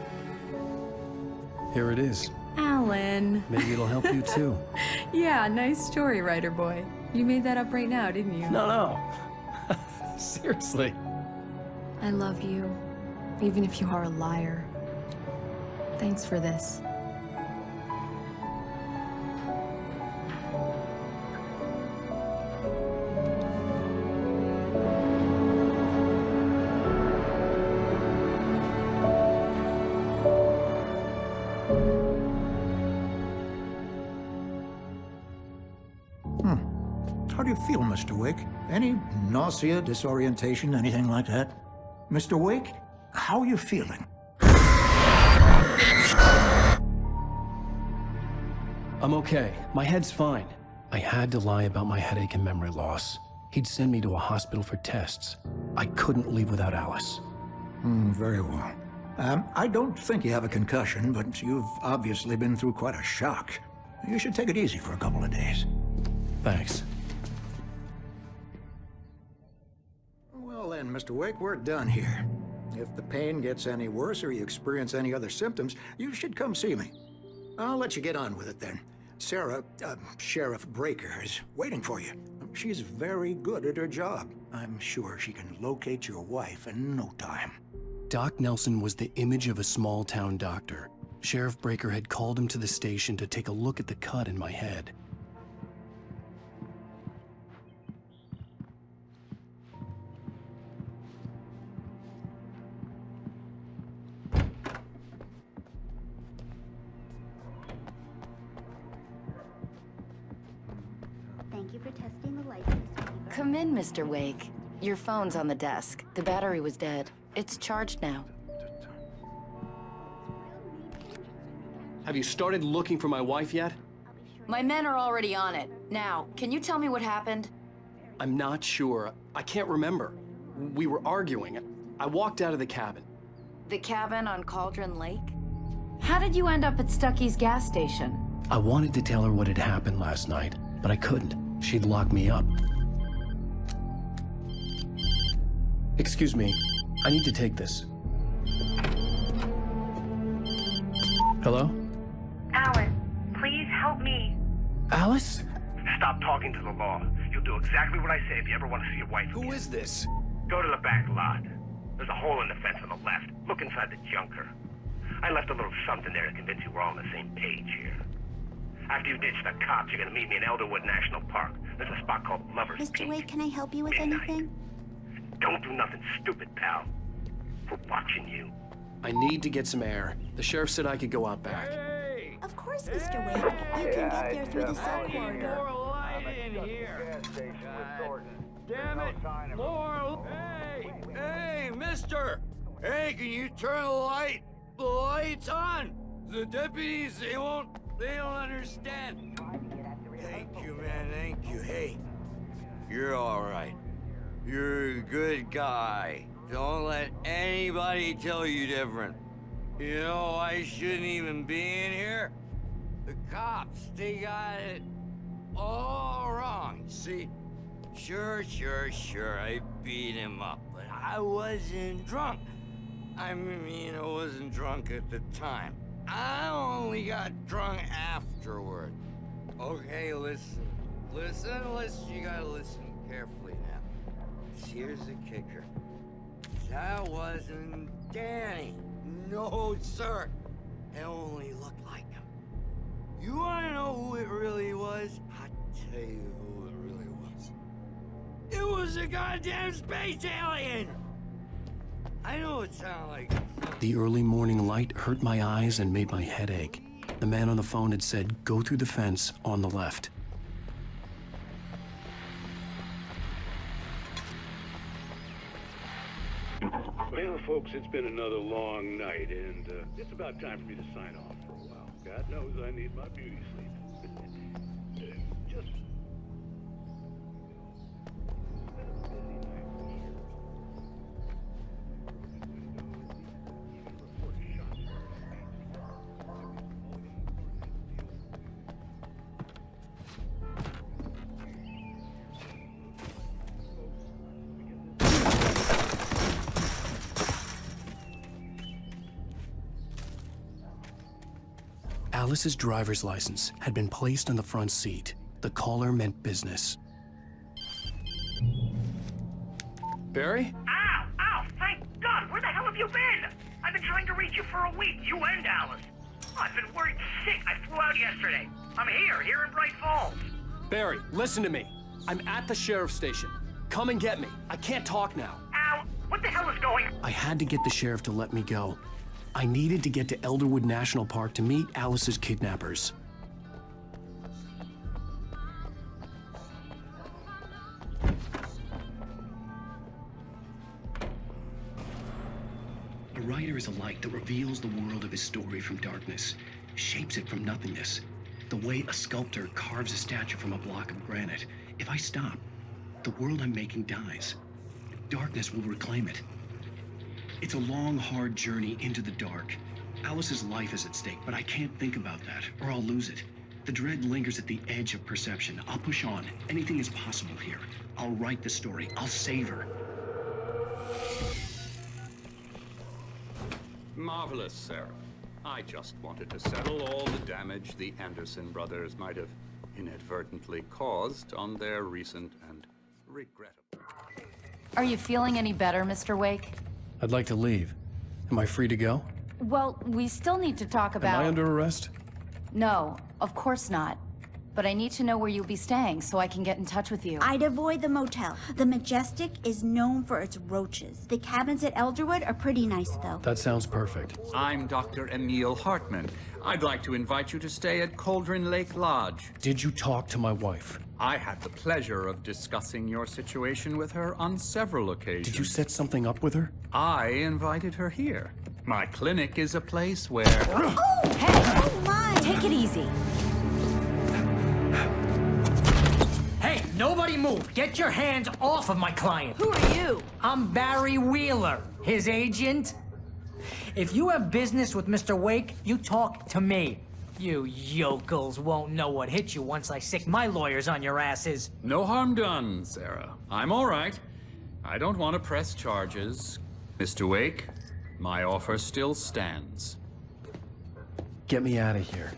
Here it is. Alan. Maybe it'll help you, too. Yeah, nice story, writer boy. You made that up right now, didn't you? No. Seriously. I love you, even if you are a liar. Thanks for this. How do you feel, Mr. Wake? Any nausea, disorientation, anything like that? Mr. Wake, how are you feeling? I'm okay. My head's fine. I had to lie about my headache and memory loss. He'd send me to a hospital for tests. I couldn't leave without Alice. Very well. I don't think you have a concussion, but you've obviously been through quite a shock. You should take it easy for a couple of days. Thanks. Well then, Mr. Wake, we're done here. If the pain gets any worse or you experience any other symptoms, you should come see me. I'll let you get on with it then. Sarah, Sheriff Breaker, is waiting for you. She's very good at her job. I'm sure she can locate your wife in no time. Doc Nelson was the image of a small-town doctor. Sheriff Breaker had called him to the station to take a look at the cut in my head. Thank you for testing the lights, Mr. Weaver. Come in, Mr. Wake. Your phone's on the desk. The battery was dead. It's charged now. Have you started looking for my wife yet? My men are already on it. Now, can you tell me what happened? I'm not sure. I can't remember. We were arguing. I walked out of the cabin. The cabin on Cauldron Lake? How did you end up at Stucky's gas station? I wanted to tell her what had happened last night, but I couldn't. She'd lock me up. Excuse me. I need to take this. Hello? Alan, please help me. Alice? Stop talking to the law. You'll do exactly what I say if you ever want to see your wife again. Who is this? Go to the back lot. There's a hole in the fence on the left. Look inside the junker. I left a little something there to convince you we're all on the same page here. After you ditch the cops, you're gonna meet me in Elderwood National Park. There's a spot called Lover's Mr. Peak. Wake, can I help you with Midnight. anything? Don't do nothing stupid, pal. We're watching you. I need to get some air. The sheriff said I could go out back. Of course, Mr. Wake. You can get there through the cell corridor. More light in here. Damn it! More! Hey, mister! Hey, can you turn the lights on? The deputies, they don't understand. Thank you, man, thank you. Hey, you're all right. You're a good guy. Don't let anybody tell you different. You know, I shouldn't even be in here. The cops, they got it all wrong. See, sure, I beat him up, but I wasn't drunk. I mean, I wasn't drunk at the time. I only got drunk afterward. Okay, listen, you gotta listen carefully now. Here's the kicker. That wasn't Danny. No, sir. It only looked like him. You wanna know who it really was? I'll tell you who it really was. It was a goddamn space alien! I know it sounds like... The early morning light hurt my eyes and made my head ache. The man on the phone had said, go through the fence on the left. Well, folks, it's been another long night, and it's about time for me to sign off for a while. God knows I need my beauty sleep. Just... Alice's driver's license had been placed on the front seat. The caller meant business. Barry? Ow! Ow! Thank God! Where the hell have you been? I've been trying to reach you for a week, you and Alice. I've been worried sick. I flew out yesterday. I'm here in Bright Falls. Barry, listen to me. I'm at the sheriff's station. Come and get me. I can't talk now. Ow! What the hell is going on? I had to get the sheriff to let me go. I needed to get to Elderwood National Park to meet Alice's kidnappers. A writer is a light that reveals the world of his story from darkness, shapes it from nothingness. The way a sculptor carves a statue from a block of granite. If I stop, the world I'm making dies. Darkness will reclaim it. It's a long, hard journey into the dark. Alice's life is at stake, but I can't think about that, or I'll lose it. The dread lingers at the edge of perception. I'll push on. Anything is possible here. I'll write the story. I'll save her. Marvelous, Sarah. I just wanted to settle all the damage the Anderson brothers might have inadvertently caused on their recent and regrettable... Are you feeling any better, Mr. Wake? I'd like to leave. Am I free to go? Well, we still need to talk about... Am I under arrest? No, of course not. But I need to know where you'll be staying so I can get in touch with you. I'd avoid the motel. The Majestic is known for its roaches. The cabins at Elderwood are pretty nice, though. That sounds perfect. I'm Dr. Emil Hartman. I'd like to invite you to stay at Cauldron Lake Lodge. Did you talk to my wife? I had the pleasure of discussing your situation with her on several occasions. Did you set something up with her? I invited her here. My clinic is a place where... Oh, hey! Oh, my! Take it easy. Hey, nobody move! Get your hands off of my client! Who are you? I'm Barry Wheeler, his agent. If you have business with Mr. Wake, you talk to me. You yokels won't know what hit you once I sick my lawyers on your asses. No harm done, Sarah. I'm all right. I don't want to press charges. Mr. Wake, my offer still stands. Get me out of here.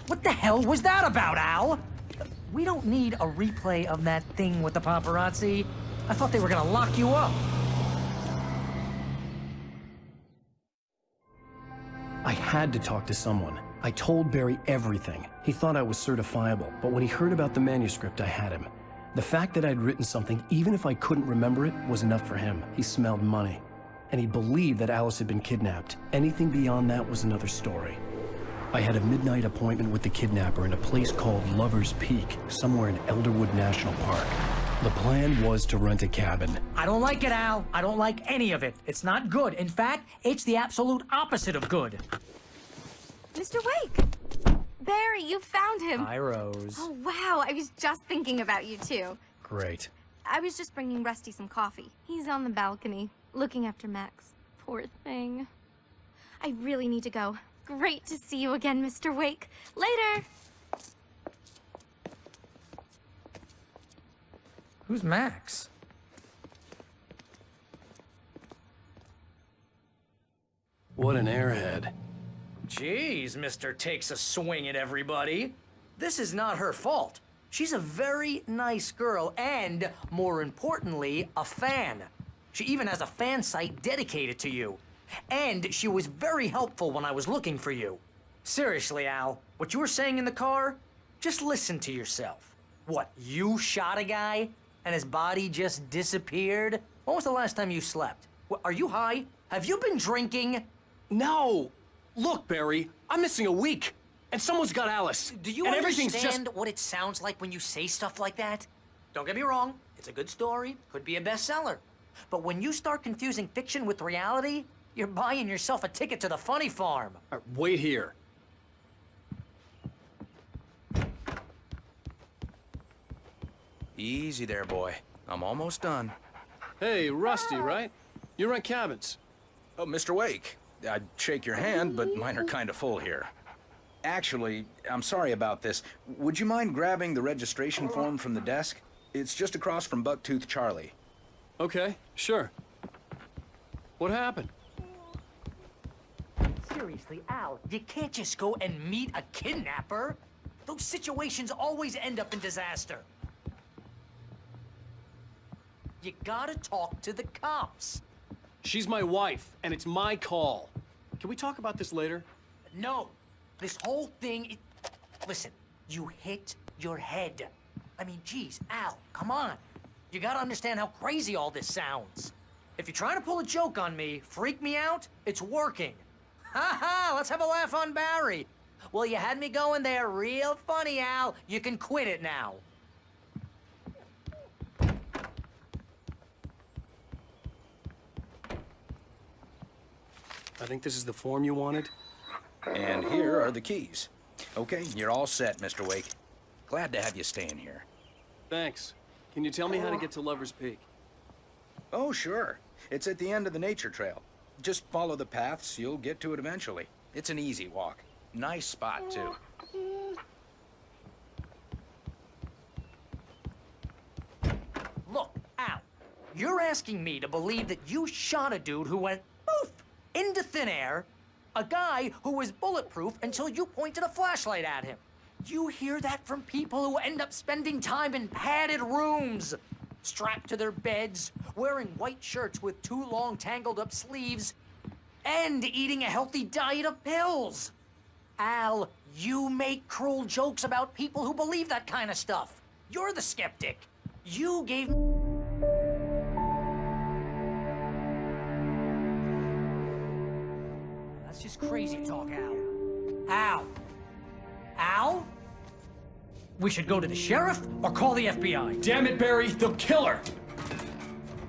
What the hell was that about, Al? We don't need a replay of that thing with the paparazzi. I thought they were gonna lock you up. I had to talk to someone. I told Barry everything. He thought I was certifiable, but when he heard about the manuscript, I had him. The fact that I'd written something, even if I couldn't remember it, was enough for him. He smelled money. And he believed that Alice had been kidnapped. Anything beyond that was another story. I had a midnight appointment with the kidnapper in a place called Lover's Peak, somewhere in Elderwood National Park. The plan was to rent a cabin. I don't like it, Al. I don't like any of it. It's not good. In fact, it's the absolute opposite of good. Mr. Wake! Barry, you found him. Hi, Rose. Oh, wow. I was just thinking about you, too. Great. I was just bringing Rusty some coffee. He's on the balcony, looking after Max. Poor thing. I really need to go. Great to see you again, Mr. Wake. Later! Who's Max? What an airhead. Jeez, Mr. Takes a swing at everybody. This is not her fault. She's a very nice girl and, more importantly, a fan. She even has a fan site dedicated to you. And she was very helpful when I was looking for you. Seriously, Al, what you were saying in the car, just listen to yourself. What, you shot a guy and his body just disappeared? When was the last time you slept? What, are you high? Have you been drinking? No! Look, Barry, I'm missing a week, and someone's got Alice. Do you understand what it sounds like when you say stuff like that? Don't get me wrong, it's a good story, could be a bestseller. But when you start confusing fiction with reality, you're buying yourself a ticket to the funny farm. Wait here. Easy there, boy. I'm almost done. Hey, Rusty, right? You rent cabins. Oh, Mr. Wake. I'd shake your hand, but mine are kind of full here. Actually, I'm sorry about this. Would you mind grabbing the registration form from the desk? It's just across from Bucktooth Charlie. Okay, sure. What happened? Seriously, Al, you can't just go and meet a kidnapper. Those situations always end up in disaster. You gotta talk to the cops. She's my wife, and it's my call. Can we talk about this later? No, this whole thing, listen, you hit your head. I mean, geez, Al, come on. You gotta understand how crazy all this sounds. If you're trying to pull a joke on me, freak me out, it's working. Ha ha, let's have a laugh on Barry. Well, you had me going there real funny, Al. You can quit it now. I think this is the form you wanted. And here are the keys. Okay, you're all set, Mr. Wake. Glad to have you staying here. Thanks. Can you tell me how to get to Lover's Peak? Oh, sure. It's at the end of the nature trail. Just follow the paths, you'll get to it eventually. It's an easy walk. Nice spot, too. Look, Al, you're asking me to believe that you shot a dude who went poof into thin air, a guy who was bulletproof until you pointed a flashlight at him. You hear that from people who end up spending time in padded rooms, strapped to their beds, wearing white shirts with too long tangled up sleeves, and eating a healthy diet of pills. Al, you make cruel jokes about people who believe that kind of stuff. You're the skeptic. You gave... That's just crazy talk, Al. Al? Al? We should go to the sheriff or call the FBI. Damn it, Barry, they'll kill her!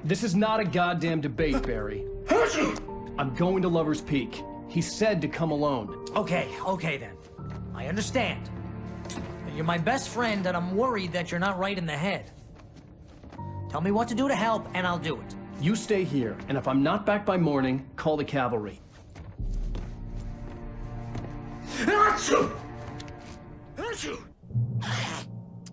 This is not a goddamn debate, Barry. I'm going to Lover's Peak. He said to come alone. Okay then. I understand. You're my best friend, and I'm worried that you're not right in the head. Tell me what to do to help, and I'll do it. You stay here, and if I'm not back by morning, call the cavalry.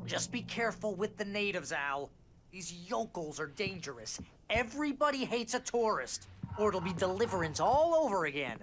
Just be careful with the natives, Al. These yokels are dangerous. Everybody hates a tourist, or it'll be Deliverance all over again.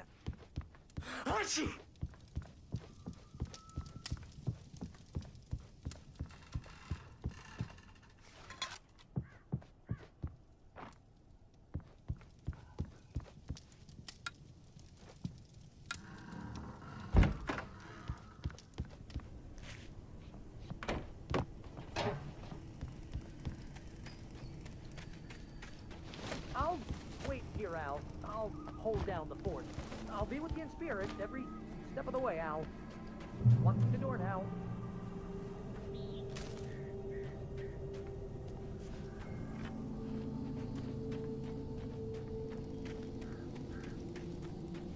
Al. I'll hold down the fort. I'll be with you in spirit every step of the way, Al. Walk through the door now.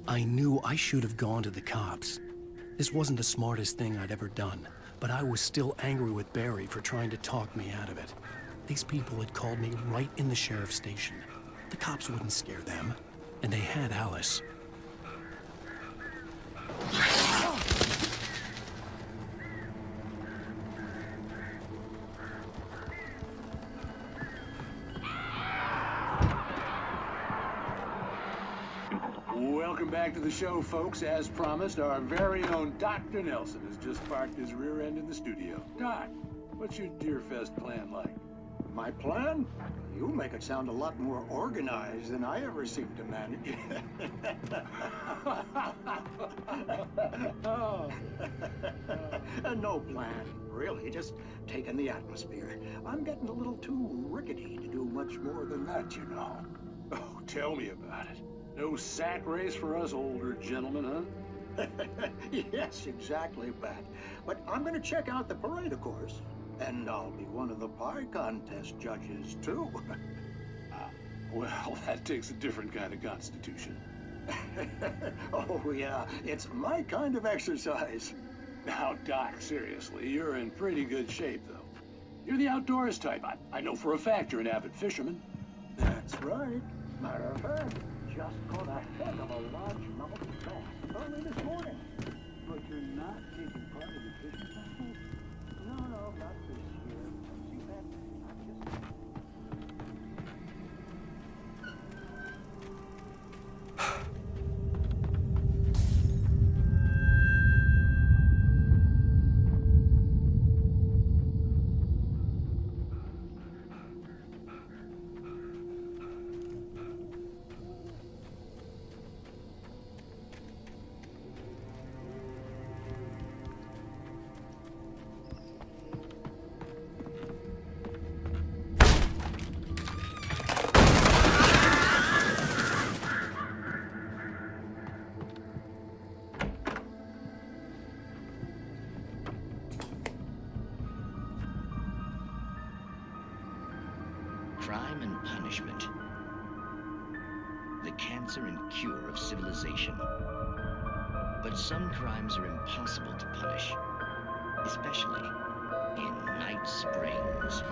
I knew I should have gone to the cops. This wasn't the smartest thing I'd ever done, but I was still angry with Barry for trying to talk me out of it. These people had called me right in the sheriff's station. The cops wouldn't scare them, and they had Alice. Welcome back to the show, folks. As promised, our very own Dr. Nelson has just parked his rear end in the studio. Doc, what's your Deerfest plan like? My plan? You make it sound a lot more organized than I ever seem to manage. No plan, really, just taking the atmosphere. I'm getting a little too rickety to do much more than that, you know. Oh, tell me about it. No sack race for us older gentlemen, huh? Yes, exactly, Bat. But I'm gonna check out the parade, of course. And I'll be one of the pie contest judges, too. Well, that takes a different kind of constitution. Oh, yeah, it's my kind of exercise. Now, Doc, seriously, you're in pretty good shape, though. You're the outdoors type. I know for a fact you're an avid fisherman. That's right. Matter of fact, just caught a heck of a largemouth bass early this morning. But you're not taking part in the fishing festival? No, not this year. See, that, I just... Crime and punishment. The cancer and cure of civilization. But some crimes are impossible to punish, especially in Night Springs.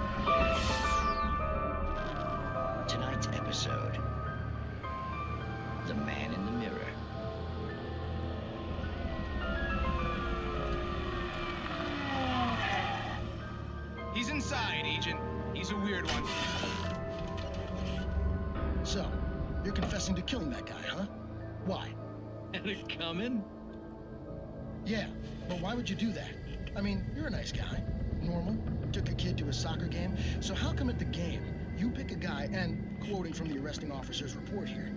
Tonight's episode, The Man in the Mirror. He's inside, Agent. He's a weird one. So, you're confessing to killing that guy, huh? Why? Had it coming? Yeah, but why would you do that? I mean, you're a nice guy. Normal. Took a kid to a soccer game. So how come at the game, you pick a guy and, quoting from the arresting officer's report here,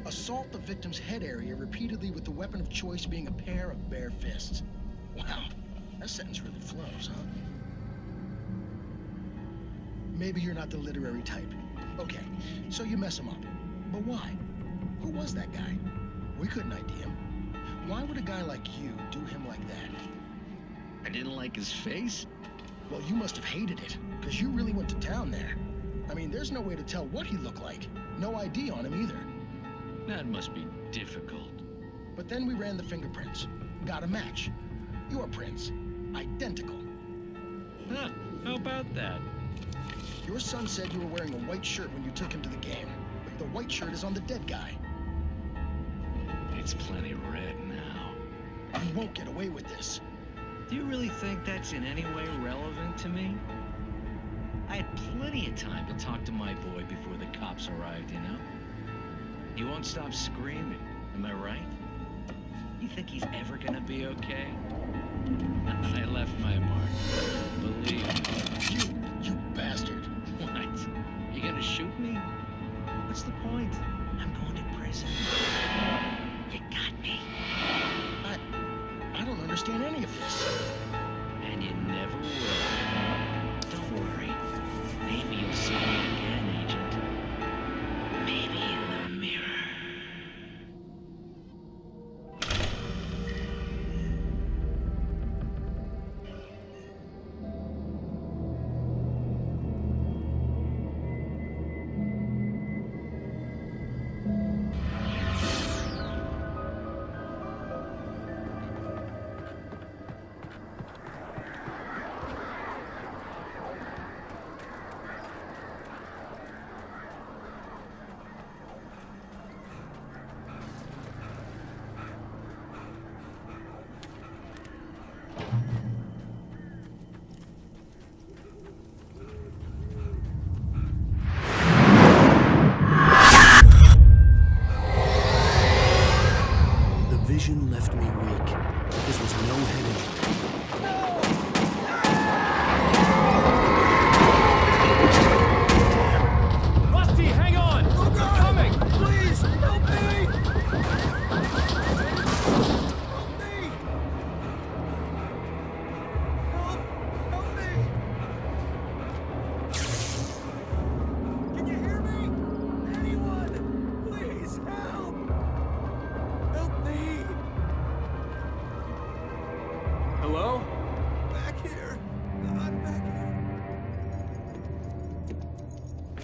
assault the victim's head area repeatedly with the weapon of choice being a pair of bare fists? Wow, that sentence really flows, huh? Maybe you're not the literary type. Okay, so you mess him up. But why? Who was that guy? We couldn't ID him. Why would a guy like you do him like that? I didn't like his face? Well, you must have hated it, because you really went to town there. I mean, there's no way to tell what he looked like. No ID on him either. That must be difficult. But then we ran the fingerprints. Got a match. Your prints. Identical. Huh, how about that? Your son said you were wearing a white shirt when you took him to the game. But the white shirt is on the dead guy. It's plenty red now. You won't get away with this. Do you really think that's in any way relevant to me? I had plenty of time to talk to my boy before the cops arrived, you know? He won't stop screaming, am I right? You think he's ever gonna be okay? I left my mark. Believe me. You bastard. What? You gonna shoot me? What's the point? I'm going to prison. You got me. I don't understand any of this. And you never will. Don't worry. Maybe you'll see me again, Agent. Maybe in the mirror.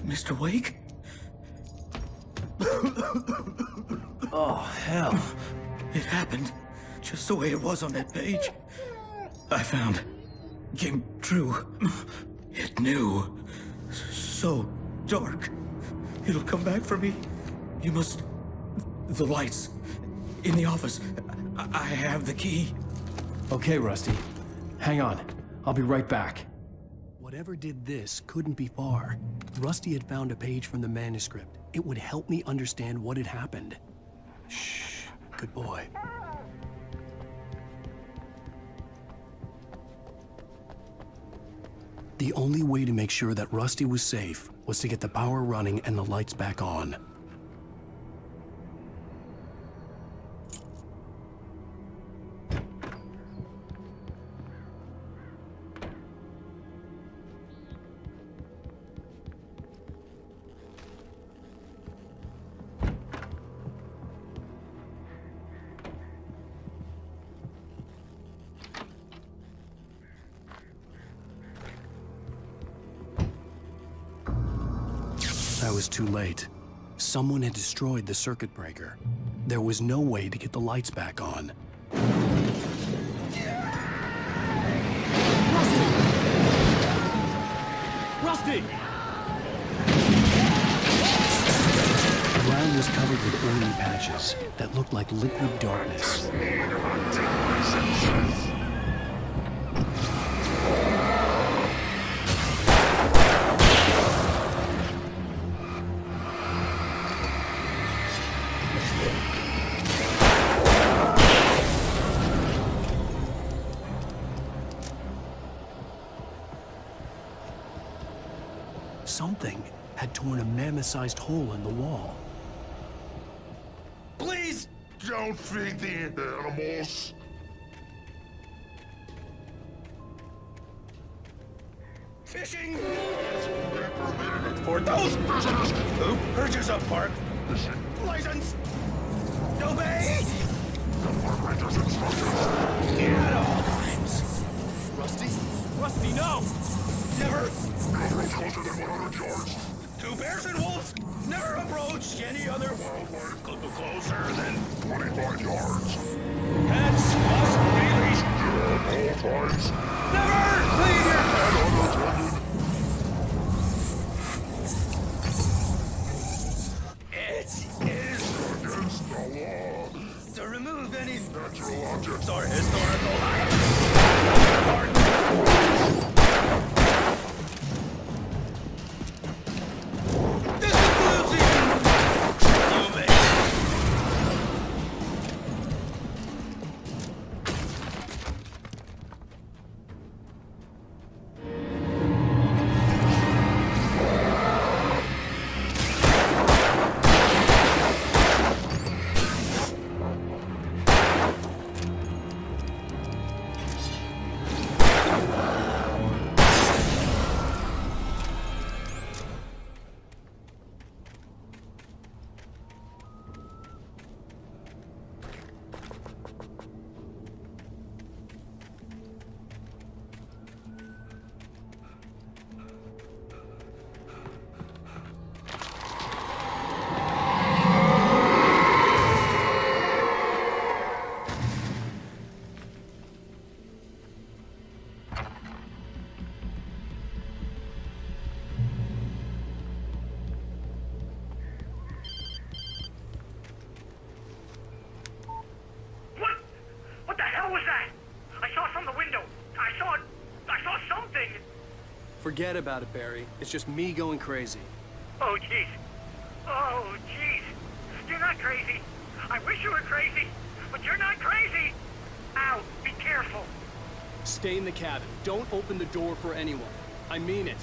Mr. Wake? Oh, hell. It happened just the way it was on that page. I found. Came true. It knew. So dark. It'll come back for me. You must... The lights. In the office. I have the key. Okay, Rusty. Hang on. I'll be right back. Whatever did this couldn't be far. Rusty had found a page from the manuscript. It would help me understand what had happened. Shh. Good boy. The only way to make sure that Rusty was safe was to get the power running and the lights back on. I was too late. Someone had destroyed the circuit breaker. There was no way to get the lights back on. Rusty! The ground was covered with oily patches that looked like liquid darkness. Something had torn a mammoth-sized hole in the wall. Please! Don't feed the animals. Fishing! For those who purchase a park license, obey! The park ranger's instructions. At all times. Rusty? Rusty, no! Never No approach closer than 100 yards. to bears and wolves. Never approach any other Wildlife closer than 25 yards. pets must be leashed. All times. Never leave your pet Unattended. It is Against the law. to remove any Natural objects. or historical items. This includes even human. What the hell was that? I saw it from the window. I saw something. Forget about it, Barry. It's just me going crazy. Oh, jeez. Oh, jeez. You're not crazy. I wish you were crazy, but you're not crazy. Ow, be careful. Stay in the cabin. Don't open the door for anyone. I mean it.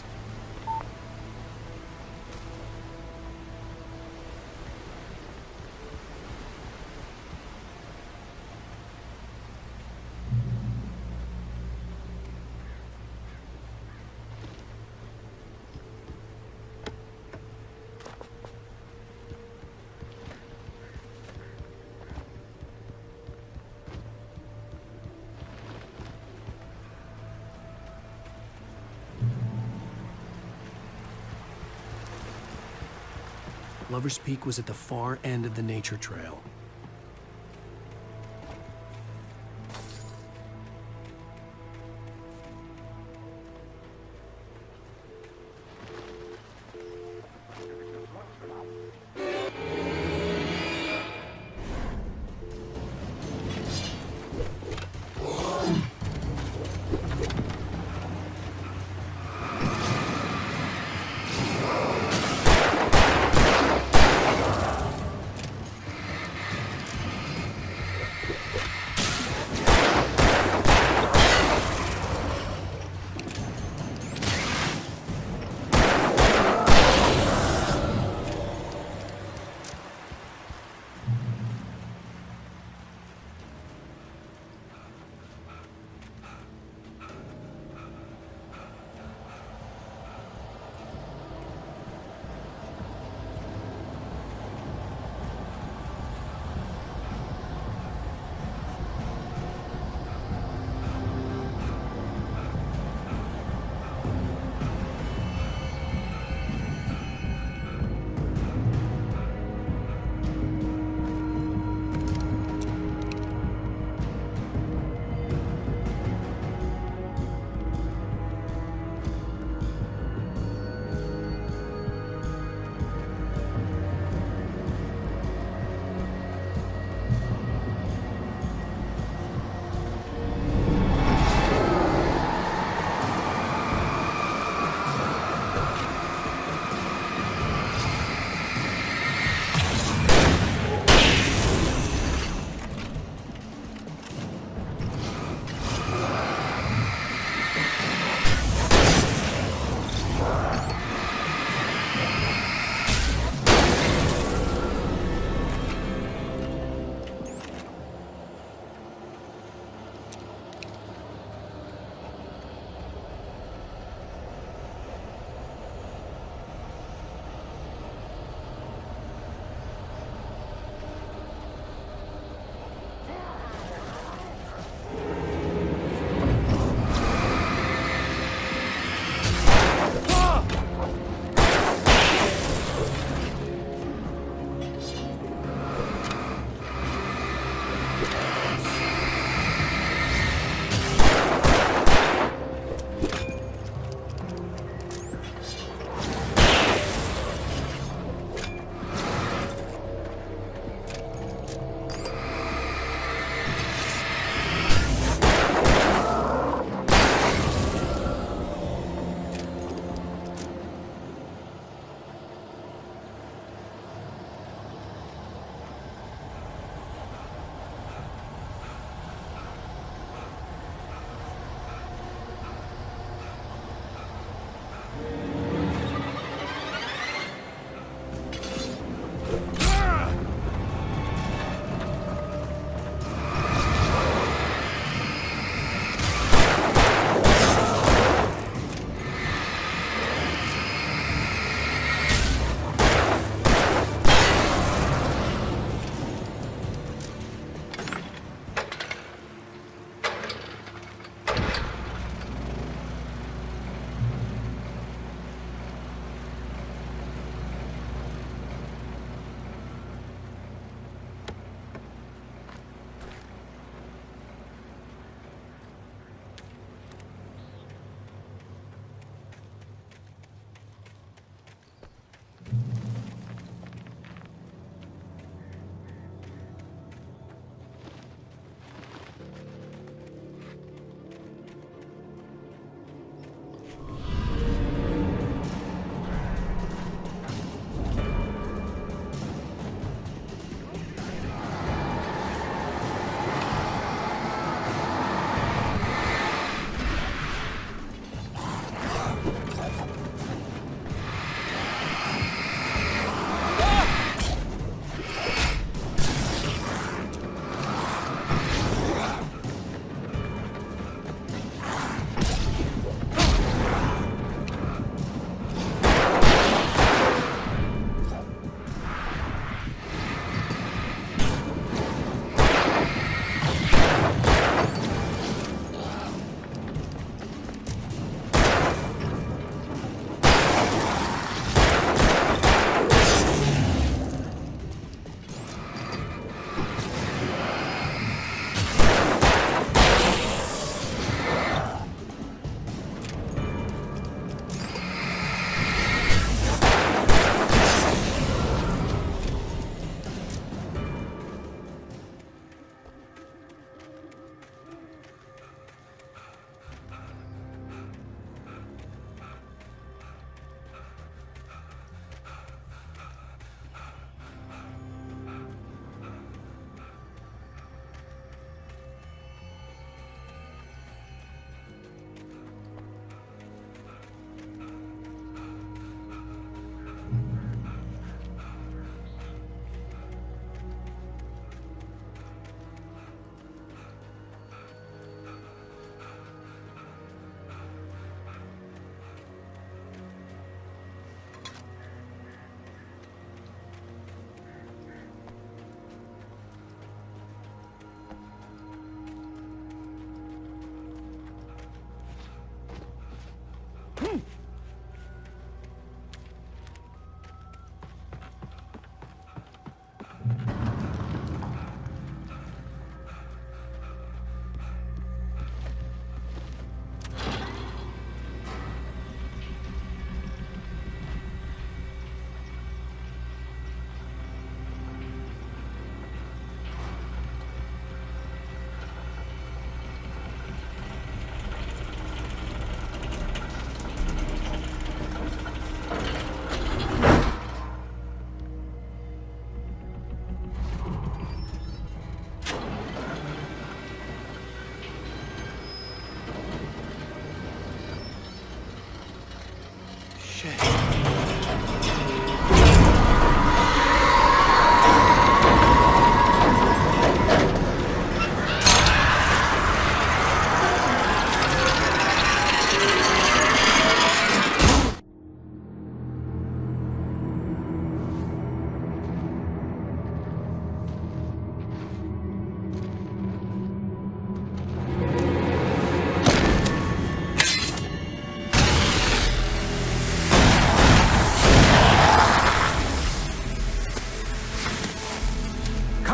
Lover's Peak was at the far end of the nature trail.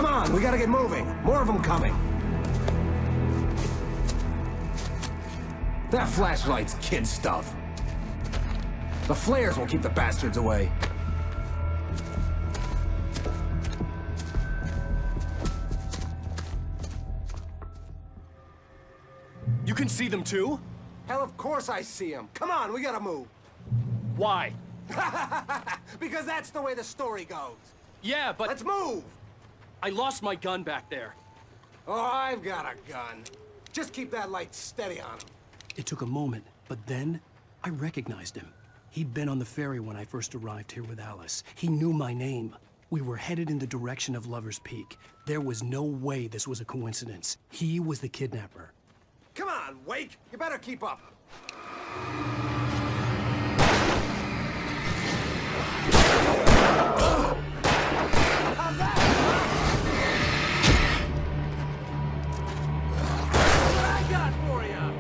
Come on, we gotta get moving. More of them coming. That flashlight's kid stuff. The flares will keep the bastards away. You can see them too? Hell, of course I see them. Come on, we gotta move. Why? Because that's the way the story goes. Yeah, but... Let's move! I lost my gun back there. Oh, I've got a gun. Just keep that light steady on him. It took a moment, but then I recognized him. He'd been on the ferry when I first arrived here with Alice. He knew my name. We were headed in the direction of Lover's Peak. There was no way this was a coincidence. He was the kidnapper. Come on, Wake! You better keep up. How's that? What I got for you?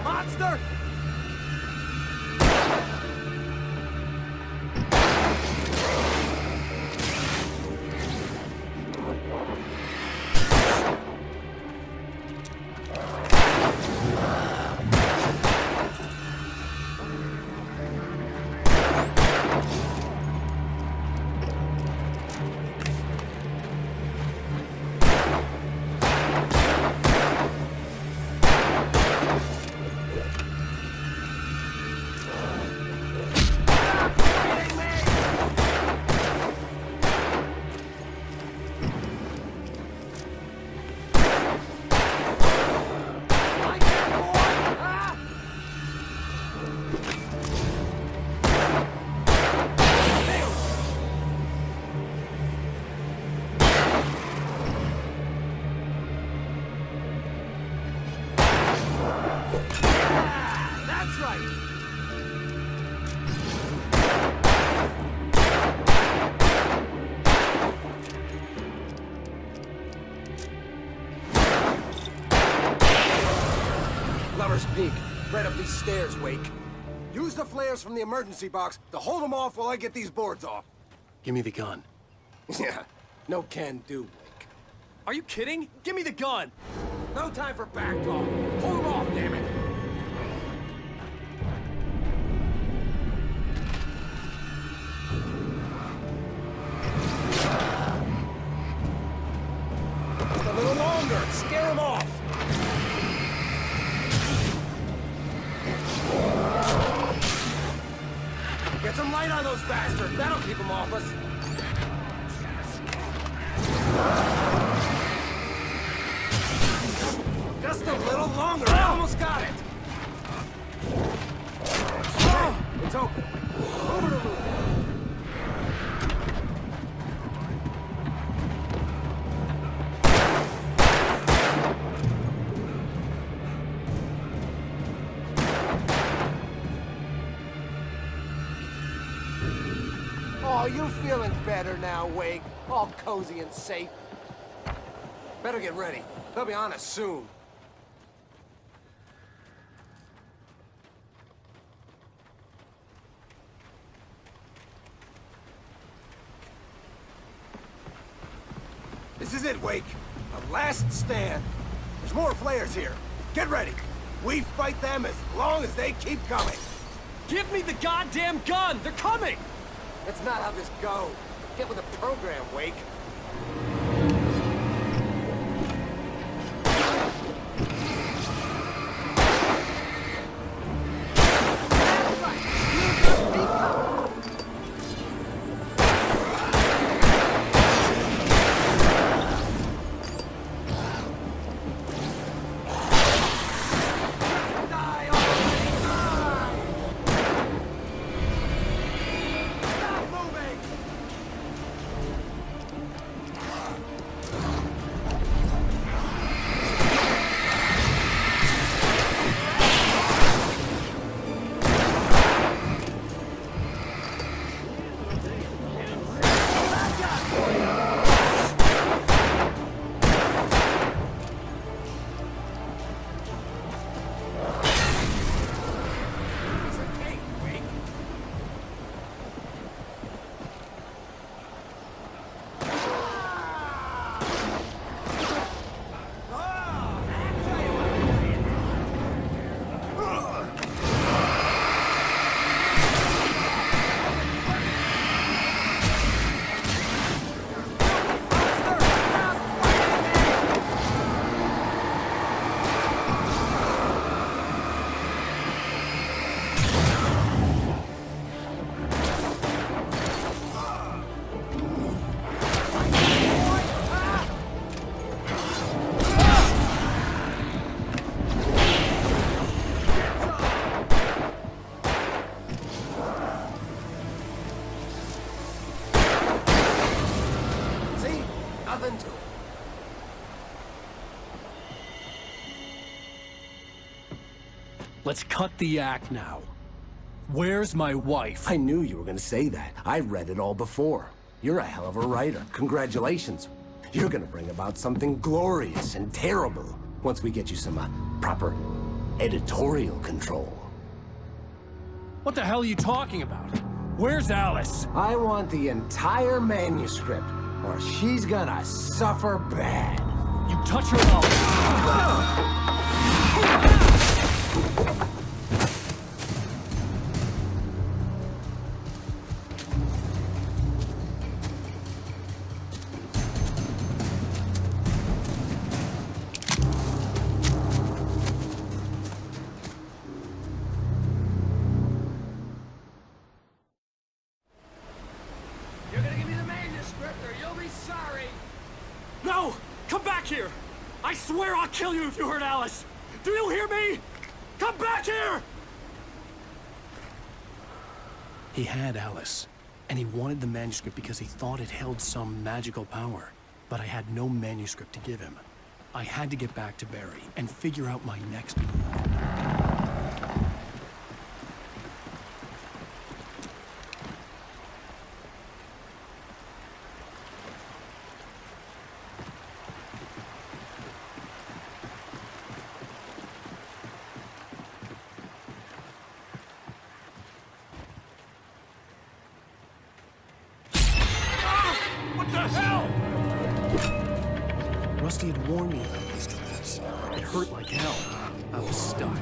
Monster! That's right! Lover's Peak, right up these stairs, Wake. Use the flares from the emergency box to hold them off while I get these boards off. Give me the gun. Yeah, no can do, Wake. Are you kidding? Give me the gun! No time for back talk. Hold them off, damn it! Just a little longer. Scare them off. Get some light on those bastards. That'll keep them off us. Just a little longer. I almost got it. Oh, it's open. Move it a little. Oh, you feeling better now, Wake? All cozy and safe. Better get ready. They'll be on us soon. This is it, Wake. The last stand. There's more flares here. Get ready. We fight them as long as they keep coming. Give me the goddamn gun! They're coming! That's not how this goes. Get with the program, Wake. let's cut the act now. Where's my wife? I knew you were gonna say that. I read it all before. You're a hell of a writer. Congratulations. You're gonna bring about something glorious and terrible once we get you some proper editorial control. What the hell are you talking about? Where's Alice? I want the entire manuscript, or she's gonna suffer bad. You touch her mouth. You're gonna give me the manuscript or you'll be sorry. No! Come back here! I swear I'll kill you if you hurt Alice! Do you hear me? Come back here! He had Alice, and he wanted the manuscript because he thought it held some magical power. But I had no manuscript to give him. I had to get back to Barry and figure out my next move. Rusty had warned me about these traps. It hurt like hell. I was stuck.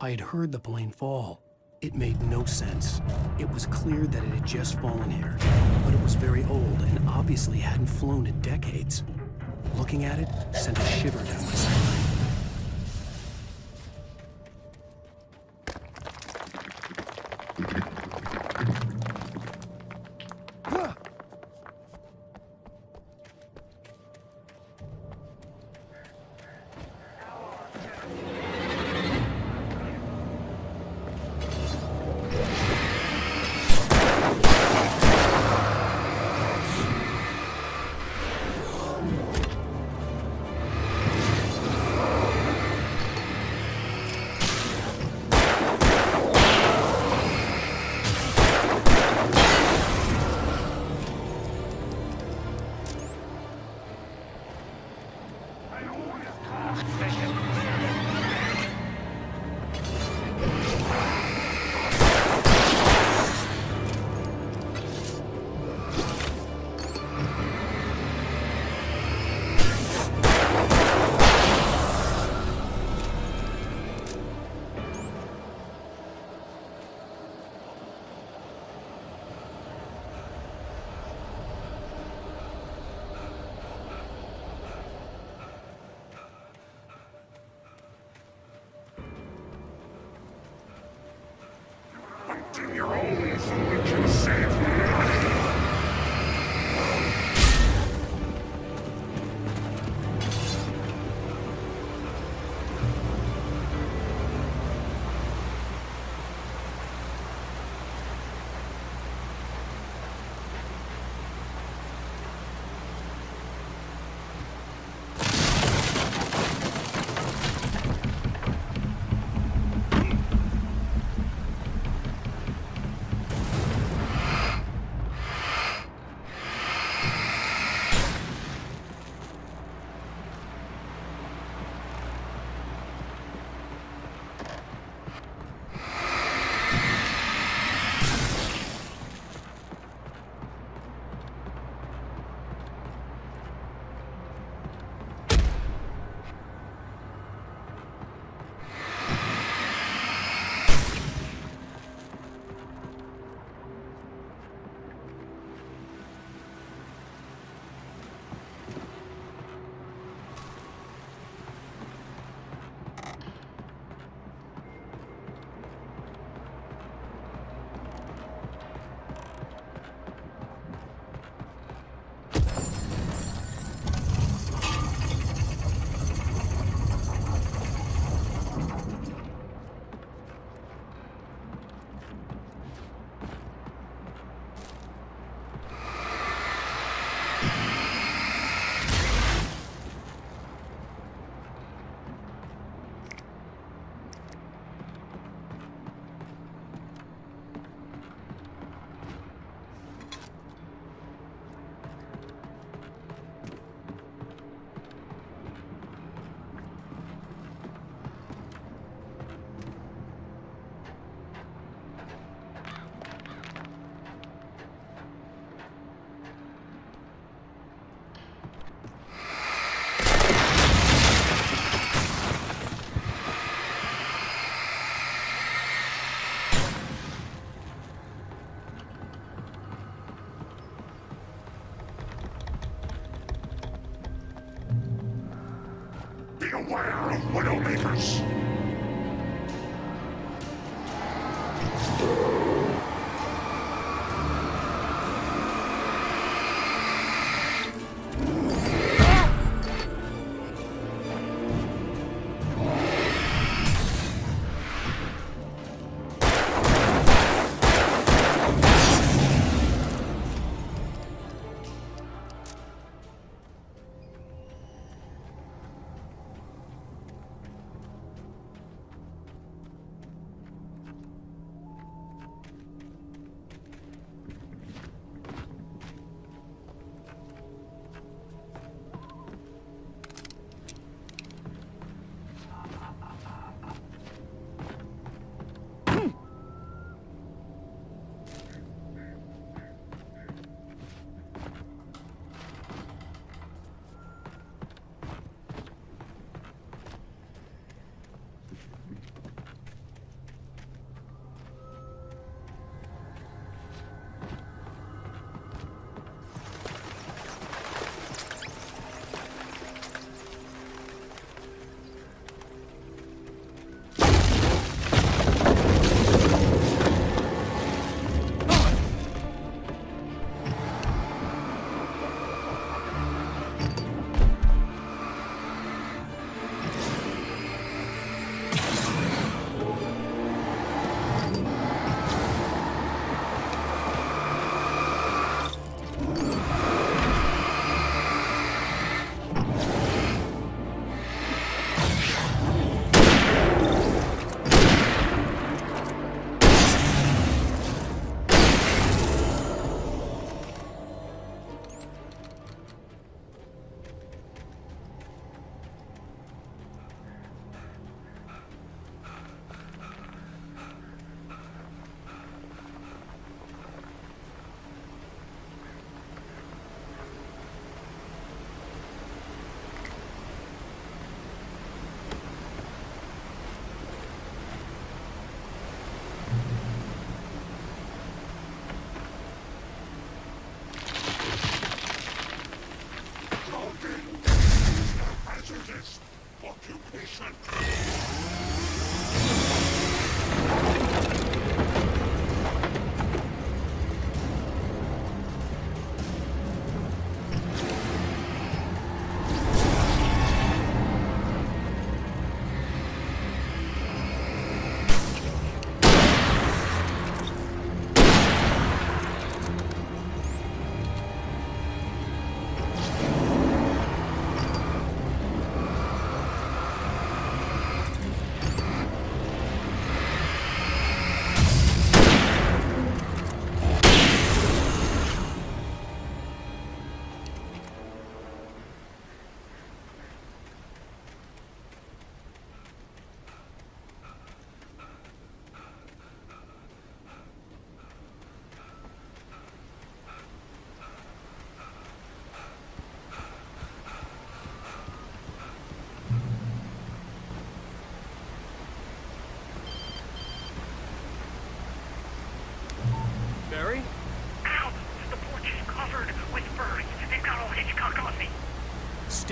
I had heard the plane fall. It made no sense. It was clear that it had just fallen here, but it was very old and obviously hadn't flown in decades. Looking at it sent a shiver down my spine. Imagine you're only so we can save me. Beware of Widowmakers!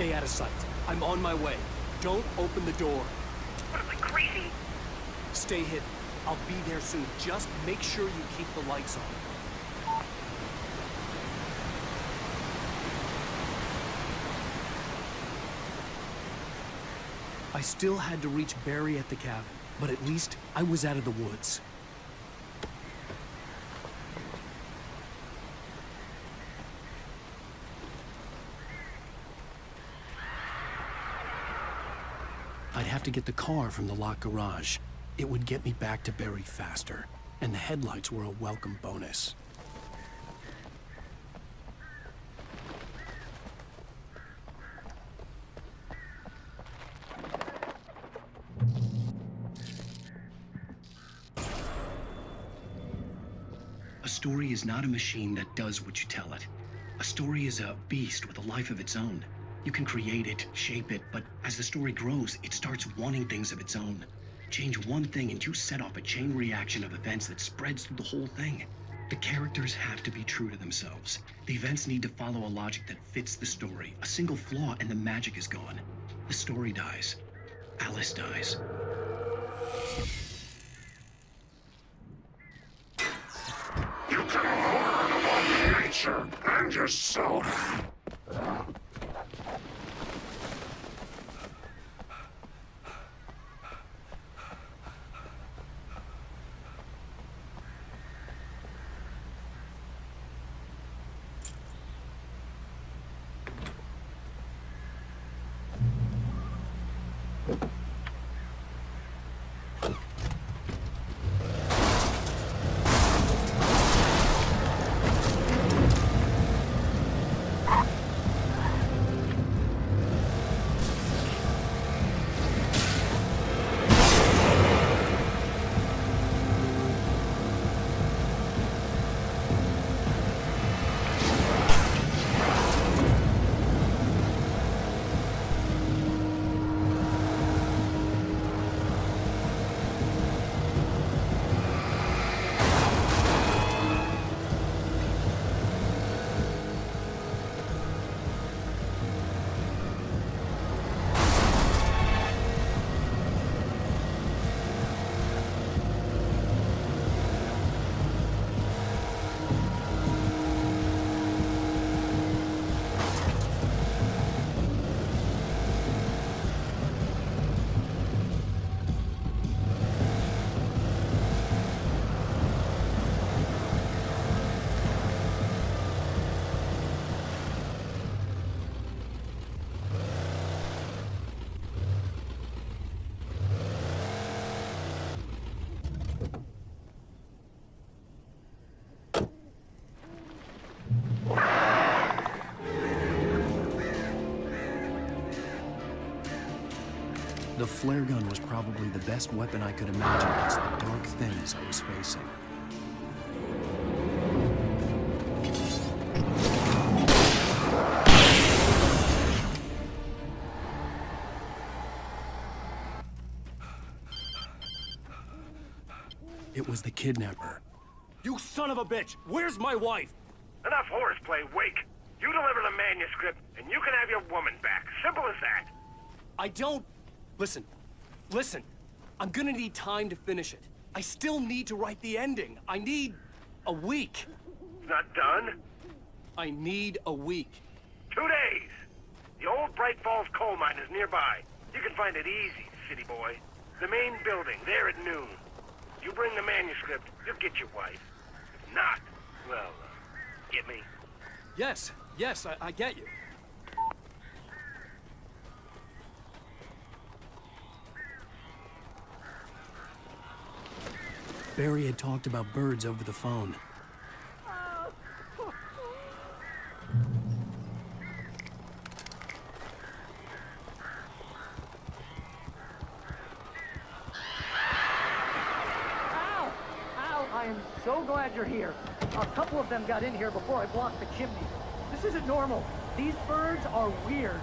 Stay out of sight. I'm on my way. Don't open the door. What am I, crazy? Stay hidden. I'll be there soon. Just make sure you keep the lights on. I still had to reach Barry at the cabin, but at least I was out of the woods. I'd have to get the car from the locked garage. It would get me back to Barry faster, and the headlights were a welcome bonus. A story is not a machine that does what you tell it. A story is a beast with a life of its own. You can create it, shape it, but as the story grows, it starts wanting things of its own. Change one thing and you set off a chain reaction of events that spreads through the whole thing. The characters have to be true to themselves. The events need to follow a logic that fits the story. A single flaw and the magic is gone. The story dies. Alice dies. You can learn about nature and yourself. The flare gun was probably the best weapon I could imagine against the dark things I was facing. It was the kidnapper. You son of a bitch! Where's my wife? Enough horseplay, Wake. You deliver the manuscript, and you can have your woman back. Simple as that. I don't... Listen. I'm gonna need time to finish it. I still need to write the ending. I need a week. Not done? I need a week. 2 days. The old Bright Falls coal mine is nearby. You can find it easy, city boy. The main building, there at noon. You bring the manuscript, you'll get your wife. If not, well, get me? Yes, I get you. Barry had talked about birds over the phone. I am so glad you're here. A couple of them got in here before I blocked the chimney. This isn't normal. These birds are weird.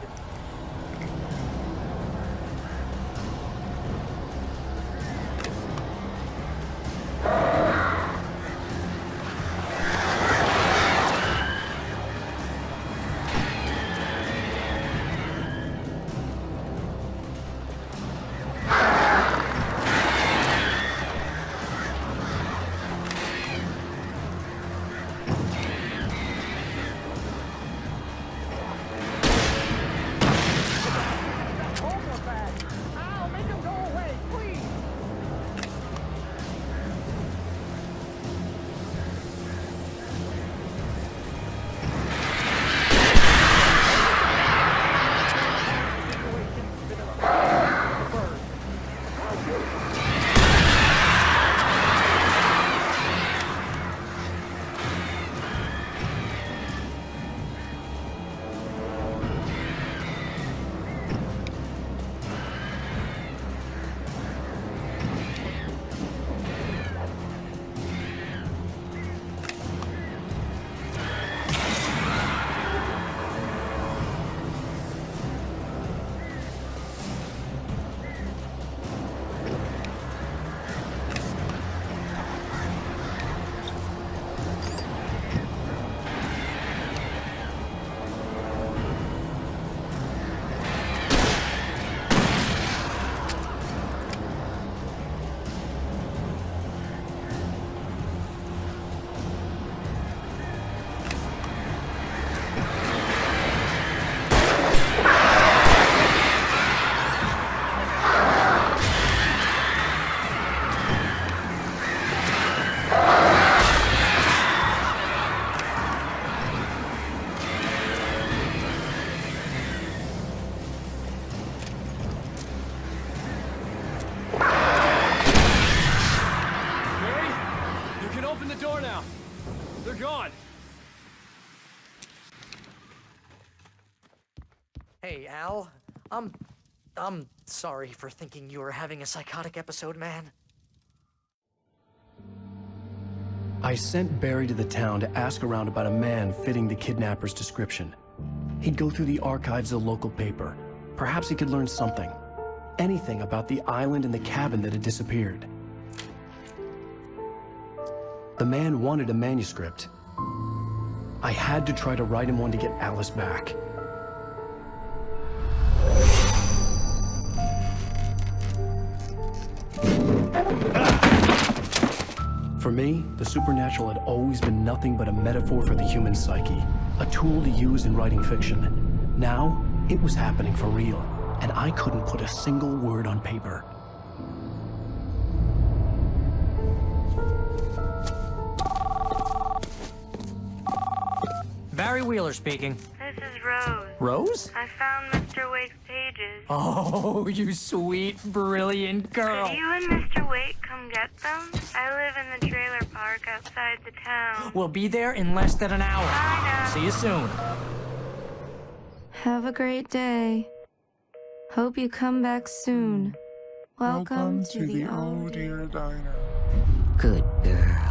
gone. Hey, Al. I'm sorry for thinking you were having a psychotic episode, man. I sent Barry to the town to ask around about a man fitting the kidnapper's description. He'd go through the archives of the local paper. Perhaps he could learn something. Anything about the island and the cabin that had disappeared. The man wanted a manuscript. I had to try to write him one to get Alice back. For me, the supernatural had always been nothing but a metaphor for the human psyche, a tool to use in writing fiction. Now, it was happening for real, and I couldn't put a single word on paper. Barry Wheeler speaking. This is Rose. Rose? I found Mr. Wake's pages. Oh, you sweet, brilliant girl. Could you and Mr. Wake come get them? I live in the trailer park outside the town. We'll be there in less than an hour. Bye now. See you soon. Have a great day. Hope you come back soon. Welcome to the Oh Dear Diner. Good girl.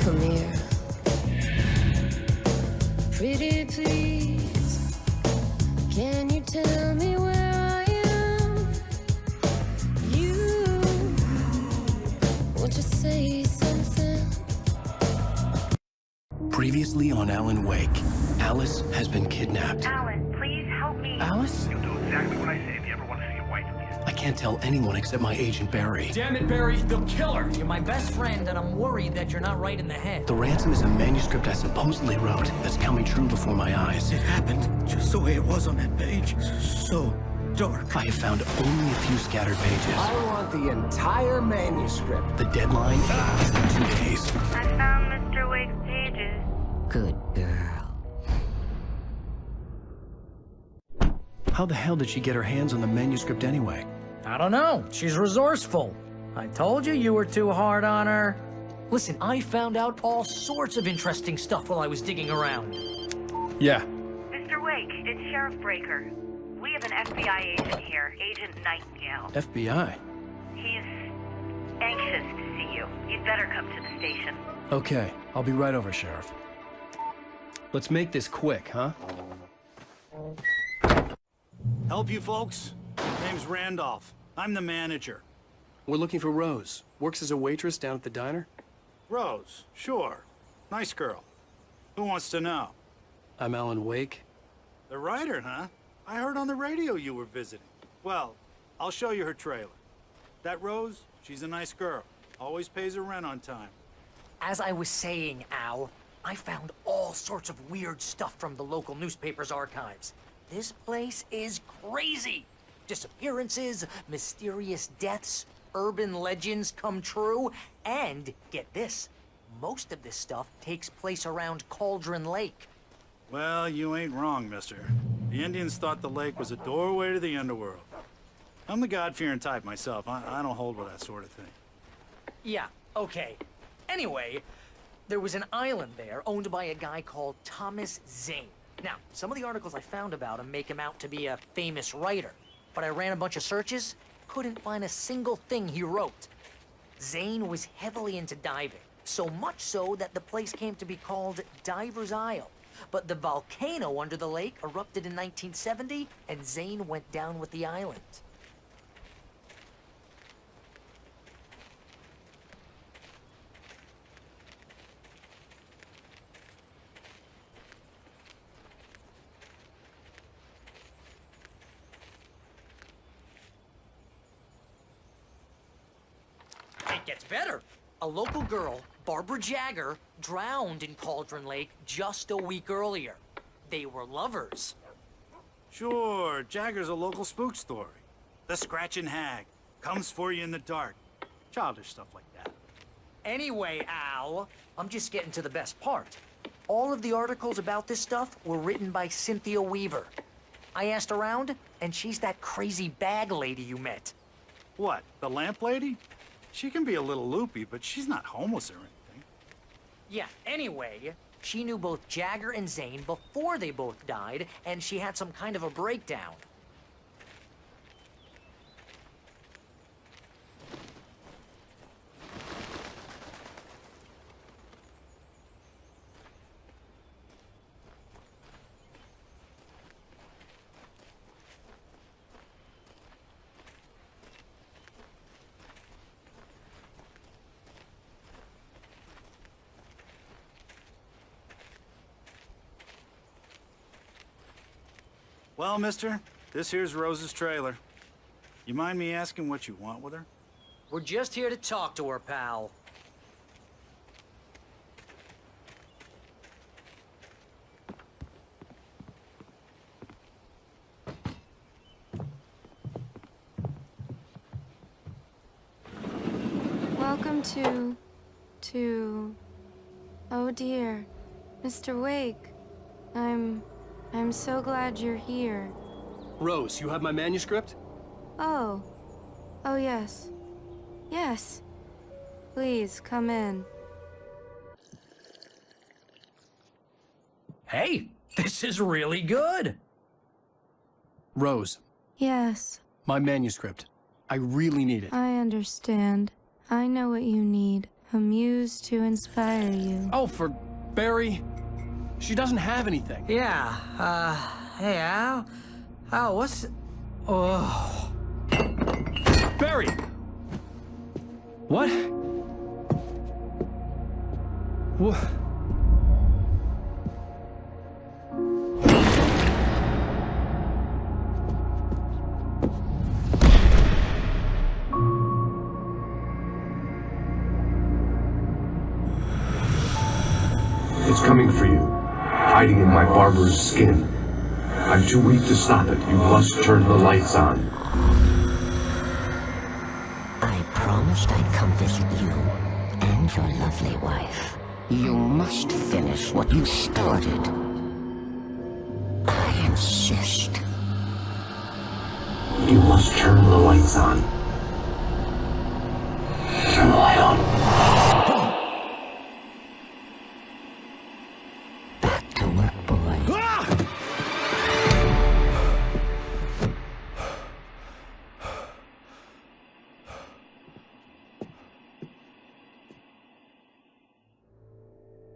Come here. Pretty please, can you tell me where I am? You, won't you say something? Previously on Alan Wake, Alice has been kidnapped. Alan, please help me. Alice? You'll do exactly what I say if you ever want to see your wife again. I can't tell anyone except my agent Barry. Damn it, Barry, they'll kill her. You're my best friend, and I'm worried that you're not right in the head. The ransom is a manuscript I supposedly wrote that's coming true before my eyes. It happened just the way it was on that page. So dark. I have found only a few scattered pages. I want the entire manuscript. The deadline is in 2 days. I found Mr. Wake's pages. Good girl. How the hell did she get her hands on the manuscript anyway? I don't know. She's resourceful. I told you were too hard on her. Listen, I found out all sorts of interesting stuff while I was digging around. Yeah. Mr. Wake, it's Sheriff Breaker. We have an FBI agent here, Agent Nightingale. FBI? He's anxious to see you. You'd better come to the station. Okay, I'll be right over, Sheriff. Let's make this quick, huh? Help you folks? Name's Randolph. I'm the manager. We're looking for Rose. Works as a waitress down at the diner. Rose, sure. Nice girl. Who wants to know? I'm Alan Wake. The writer, huh? I heard on the radio you were visiting. Well, I'll show you her trailer. That Rose, she's a nice girl. Always pays her rent on time. As I was saying, Al, I found all sorts of weird stuff from the local newspaper's archives. This place is crazy. Disappearances, mysterious deaths, urban legends come true, and get this, most of this stuff takes place around Cauldron Lake. Well, you ain't wrong, mister. The Indians thought the lake was a doorway to the underworld. I'm the God-fearing type myself. I don't hold with that sort of thing. Yeah, okay. Anyway, there was an island there owned by a guy called Thomas Zane. Now, some of the articles I found about him make him out to be a famous writer, but I ran a bunch of searches, couldn't find a single thing he wrote. Zane was heavily into diving, so much so that the place came to be called Diver's Isle. But the volcano under the lake erupted in 1970, and Zane went down with the island. It gets better. A local girl, Barbara Jagger, drowned in Cauldron Lake just a week earlier. they were lovers. Sure, Jagger's a local spook story. The Scratching Hag comes for you in the dark. Childish stuff like that. Anyway, Al, I'm just getting to the best part. All of the articles about this stuff were written by Cynthia Weaver. I asked around, and she's that crazy bag lady you met. What, the lamp lady? She can be a little loopy, but she's not homeless or anything. Yeah, anyway, she knew both Jagger and Zane before they both died, and she had some kind of a breakdown. Well, mister, this here's Rose's trailer. You mind me asking what you want with her? We're just here to talk to her, pal. Welcome to... Oh dear, Mr. Wake. I'm so glad you're here. Rose, you have my manuscript? Oh. Oh, yes. Yes. Please, come in. Hey, this is really good. Rose. Yes. My manuscript. I really need it. I understand. I know what you need. A muse to inspire you. Oh, for Barry. She doesn't have anything. Yeah, hey, Al? Al, what's... Oh... Barry! What? What? It's coming for you. Hiding in my barber's skin. I'm too weak to stop it. You must turn the lights on. I promised I'd come visit you and your lovely wife. You must finish what you started. I insist. You must turn the lights on. Turn the light on. Back to work, boy.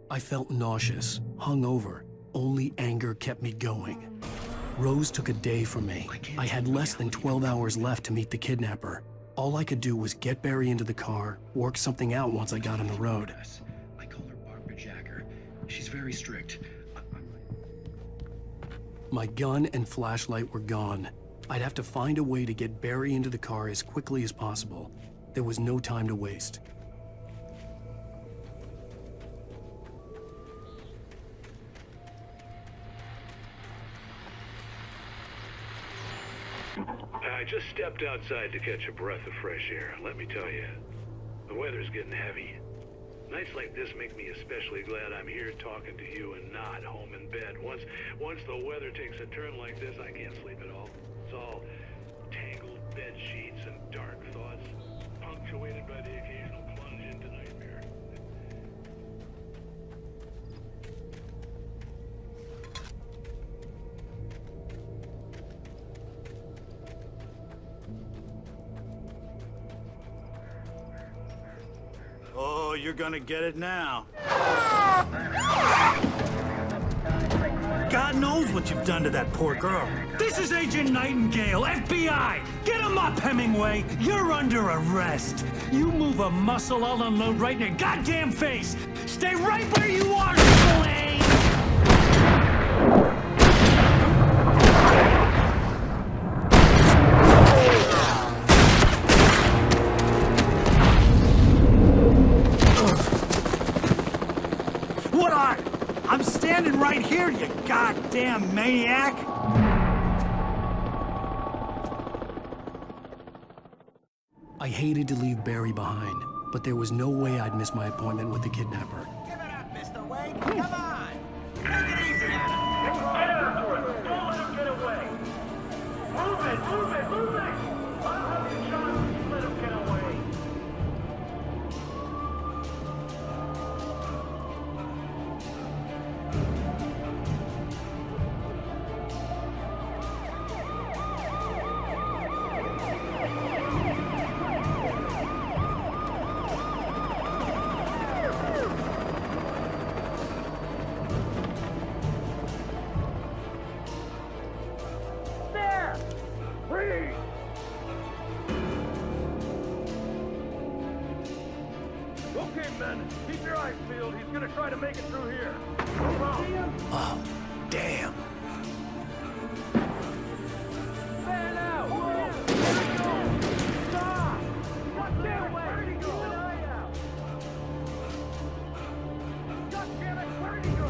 I felt nauseous, hungover. Only anger kept me going. Rose took a day from me. I had less than 12 hours left to meet the kidnapper. All I could do was get Barry into the car, work something out once I got on the road. I call her Barbara Jagger. She's very strict. My gun and flashlight were gone. I'd have to find a way to get Barry into the car as quickly as possible. There was no time to waste. I just stepped outside to catch a breath of fresh air. Let me tell you, the weather's getting heavy. Nights like this make me especially glad I'm here talking to you and not home in bed. Once the weather takes a turn like this, I can't sleep at all. It's all tangled bed sheets and dark thoughts, punctuated by the occasional plunge into nightmare. Oh, you're gonna get it now. God knows what you've done to that poor girl. This is Agent Nightingale, FBI! Get him up, Hemingway! You're under arrest! You move a muscle, I'll unload right in your goddamn face! Stay right where you are, Slane! What are? I'm standing right here, you goddamn maniac! I hated to leave Barry behind, but there was no way I'd miss my appointment with the kidnapper. Give it up, Mr. Wake. Come on. Take it easy on him. Get after him. Don't let him get away. Move it, move it, move it. I'll have you shot if you let him get away. Okay, men, keep your eyes peeled. He's gonna try to make it through here. Oh, damn. Man out! Stop! God damn it! Where'd he go? Keep an eye out! God damn it! Where'd he go?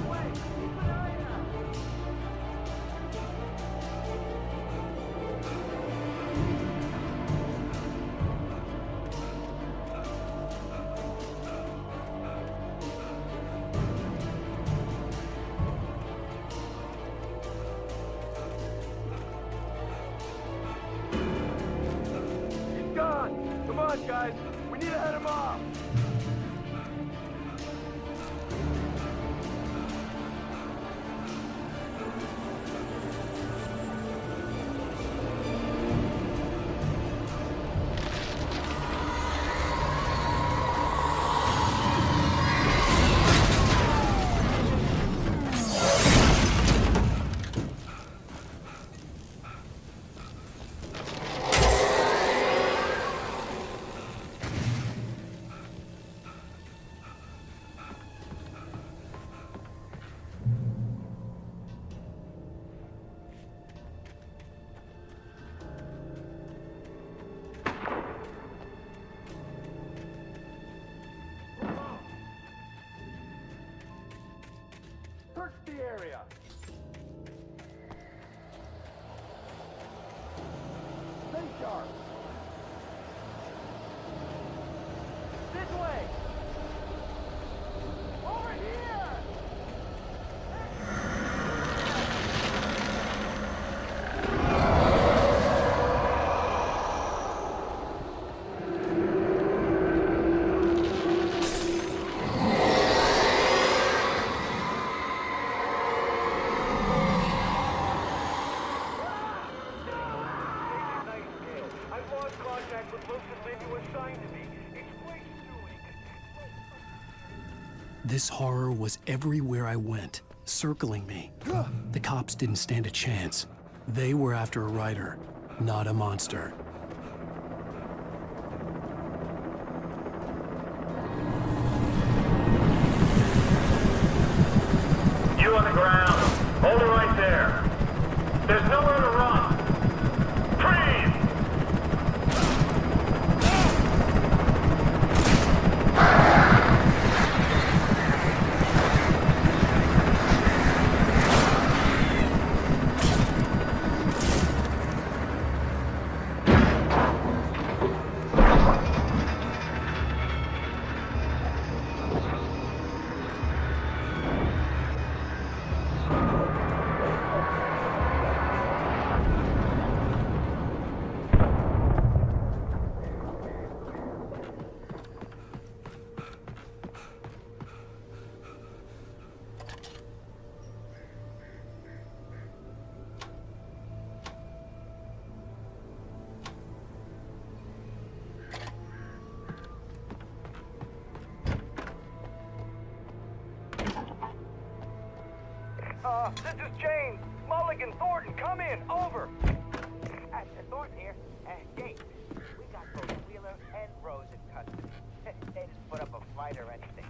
Away! Keep an eye out! Come on, guys. We need to head him off. Search the area. Stay sharp. This way. Over here. This horror was everywhere I went, circling me. The cops didn't stand a chance. They were after a writer, not a monster. You on the ground. Hold it right there. There's nowhere to run. Freeze! This is James. Mulligan, Thornton, come in. Over. Thornton here. Dave, we got both Wheeler and Rose in custody. They didn't put up a fight or anything.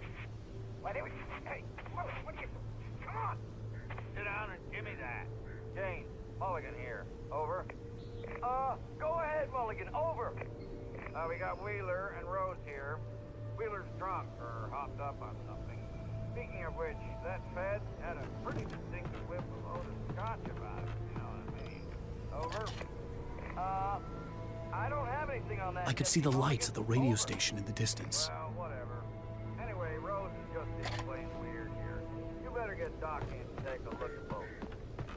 Why didn't we... Hey, what you... Come on. Sit down and give me that. James, Mulligan here. Over. Go ahead, Mulligan. Over. We got Wheeler and Rose here. Wheeler's drunk or hopped up on something. Speaking of of which, that Fed had a pretty distinctive whip of load of scotch about it, you know what I mean? Over. I don't have anything on that. I could see the lights of the radio station in the distance. Well, whatever. Anyway, Rose is just being plain weird here. You better get Doc in to take a look at both.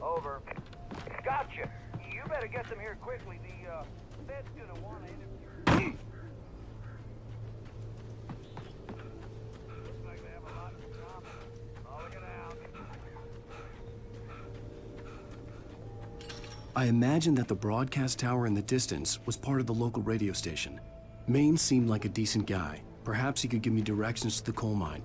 Over. Gotcha. You better get them here quickly. The Fed's gonna want to interview. Looks like they have a lot in common. I'll look it out. I imagined that the broadcast tower in the distance was part of the local radio station. Maine seemed like a decent guy. Perhaps he could give me directions to the coal mine.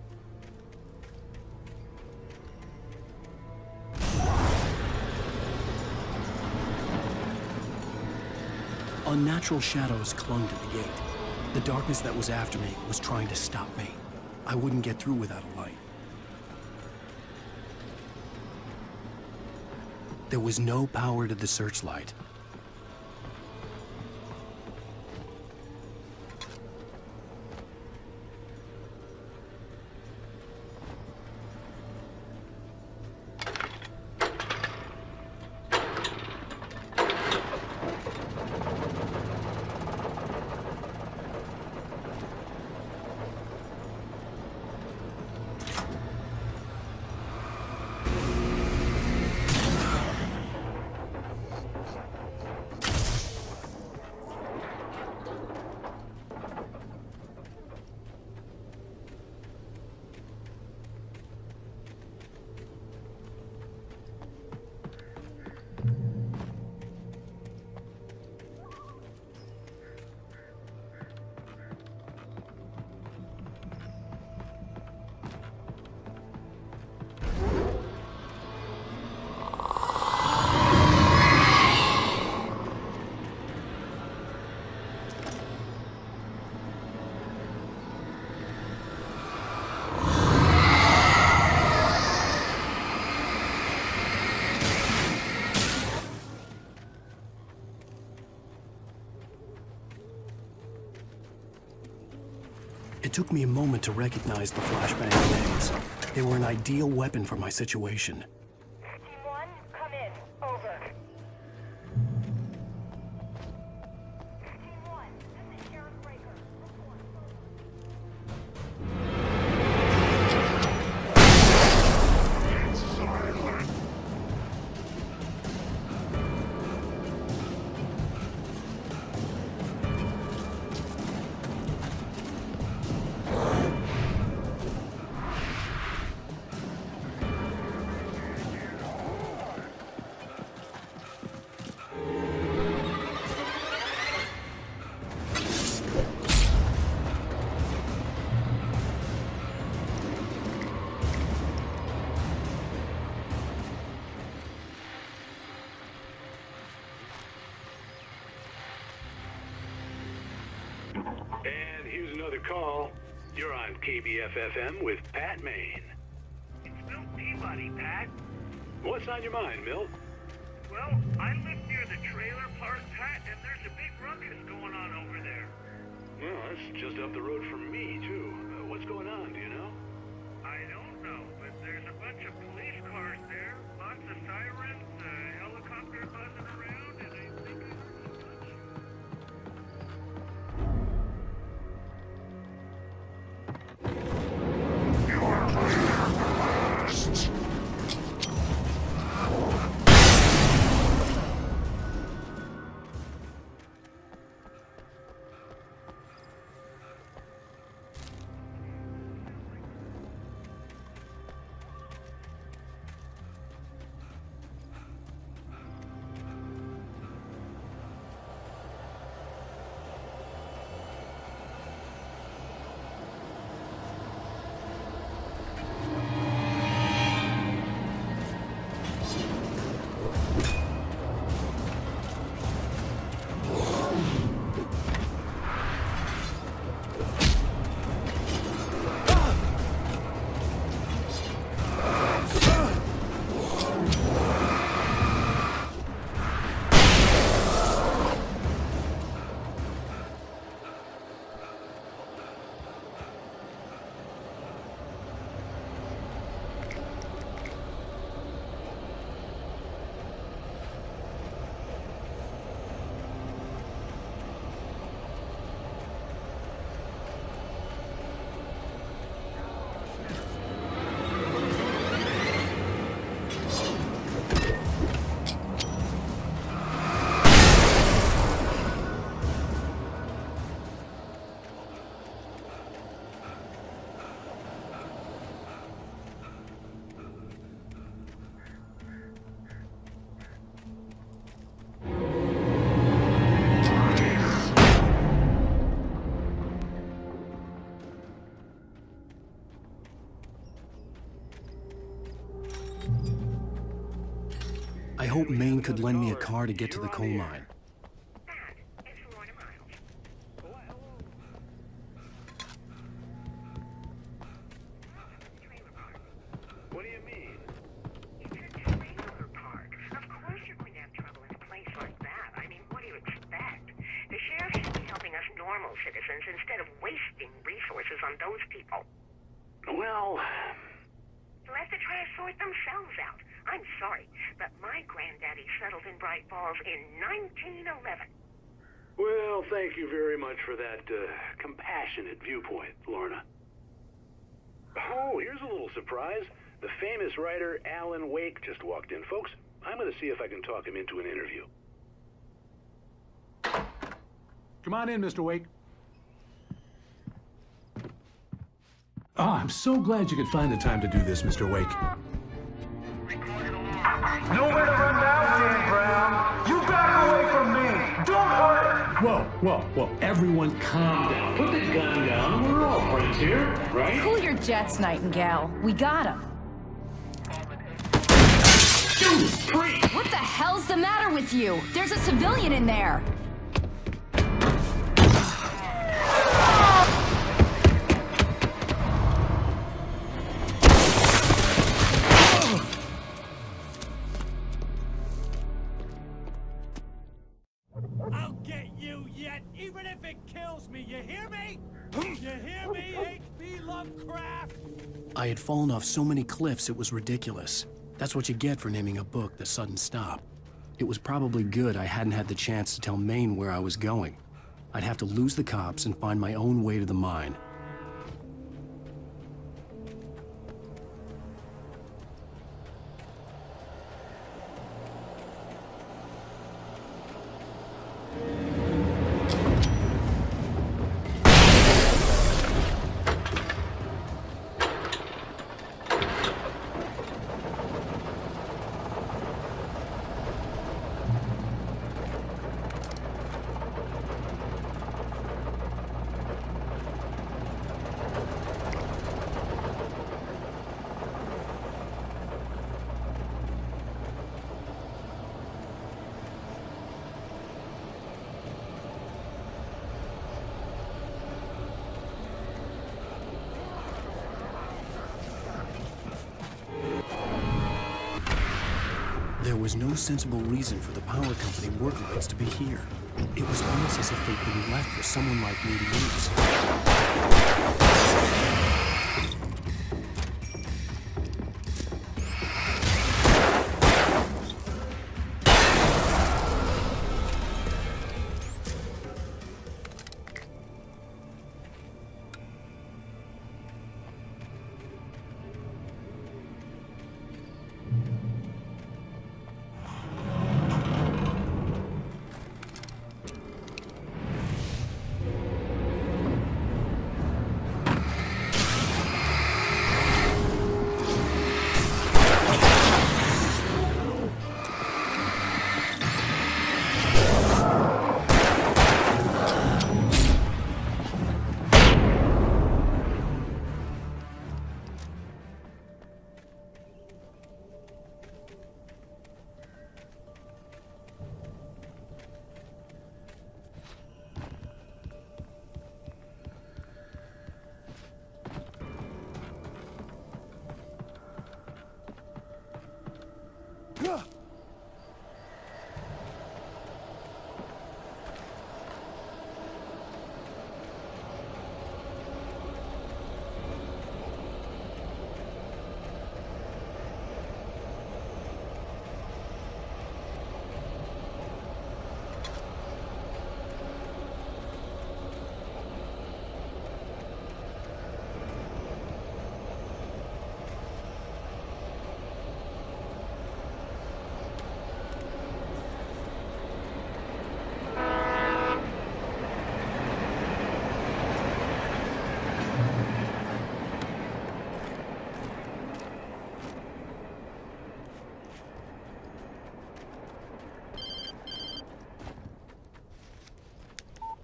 Unnatural shadows clung to the gate. The darkness that was after me was trying to stop me. I wouldn't get through without a light. There was no power to the searchlight. It took me a moment to recognize the flashbang grenades. They were an ideal weapon for my situation. Team 1, come in. Over. Team 1, this is Sheriff Breaker. And here's another call. You're on KBF-FM with Pat Maine. It's Milt Peabody, Pat. What's on your mind, Milt? Well, I live near the trailer park, Pat, and there's a big ruckus going on over there. Well, that's just up the road from me, too. What's going on, do you know? I don't know, but there's a bunch of police cars there, lots of sirens, a helicopter buzzing around, and I think I heard a bunch. You are playing the last. I hope Maine could lend me a car to get to the coal mine. What do you mean? It's a trailer park. Of course you're going to have trouble in a place like that. I mean, what do you expect? The sheriff should be helping us normal citizens instead of wasting resources on those people. Well... Let the trash sort themselves out. I'm sorry, but my granddaddy settled in Bright Falls in 1911. Well, thank you very much for that compassionate viewpoint, Lorna. Oh, here's a little surprise. The famous writer Alan Wake just walked in. Folks, I'm going to see if I can talk him into an interview. Come on in, Mr. Wake. Oh, I'm so glad you could find the time to do this, Mr. Wake. Nowhere to run now, Dan Brown. You back away from me. Don't hurt. Whoa. Everyone calm down. Put the gun down. We're all friends here, right? Cool your jets, Nightingale. We got him. What the hell's the matter with you? There's a civilian in there. I'll get you yet, even if it kills me. You hear me? You hear me, H.P. Lovecraft? I had fallen off so many cliffs it was ridiculous. That's what you get for naming a book The Sudden Stop. It was probably good I hadn't had the chance to tell Maine where I was going. I'd have to lose the cops and find my own way to the mine. There was no sensible reason for the power company workloads to be here. It was almost as if they'd been left for someone like me to use.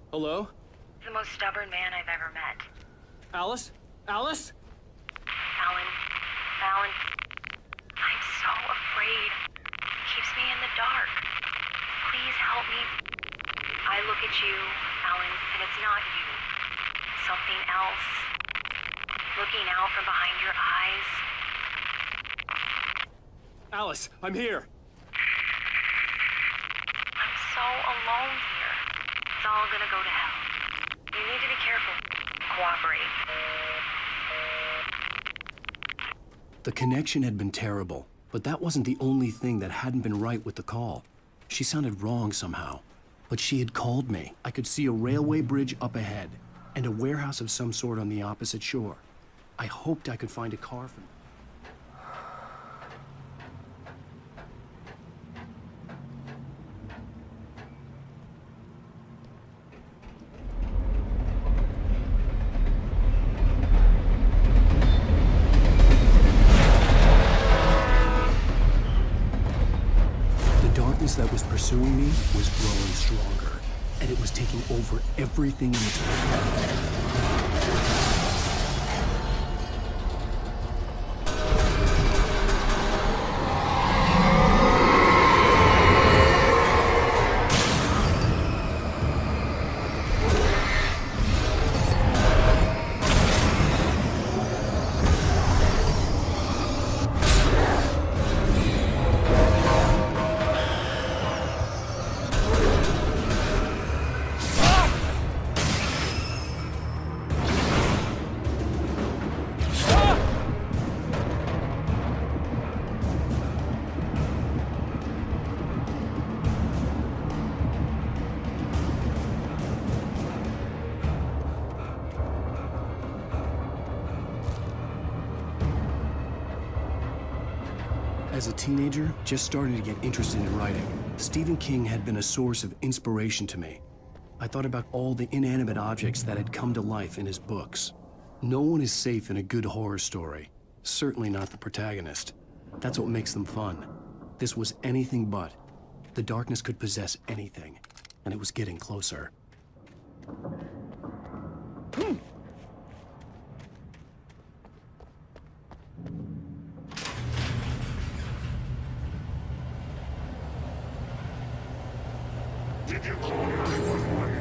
Hello? The most stubborn man I've ever met. Alice? Alice? Alan. I'm so afraid. Keeps me in Alice, I'm here. I'm so alone here. It's all gonna go to hell. You need to be careful. Cooperate. The connection had been terrible, but that wasn't the only thing that hadn't been right with the call. She sounded wrong somehow, but she had called me. I could see a railway bridge up ahead and a warehouse of some sort on the opposite shore. I hoped I could find a car for me. That was pursuing me was growing stronger, and it was taking over everything in its path. As a teenager, just starting to get interested in writing, Stephen King had been a source of inspiration to me. I thought about all the inanimate objects that had come to life in his books. No one is safe in a good horror story. Certainly not the protagonist. That's what makes them fun. This was anything but. The darkness could possess anything, and it was getting closer. Did you call 911?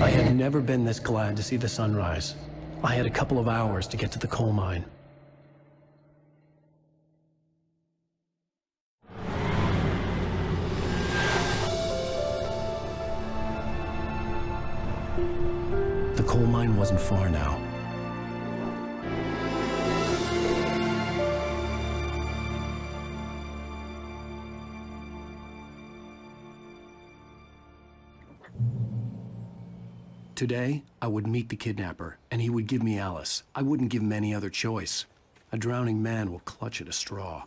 I had never been this glad to see the sunrise. I had a couple of hours to get to the coal mine. The coal mine wasn't far now. Today, I would meet the kidnapper, and he would give me Alice. I wouldn't give him any other choice. A drowning man will clutch at a straw.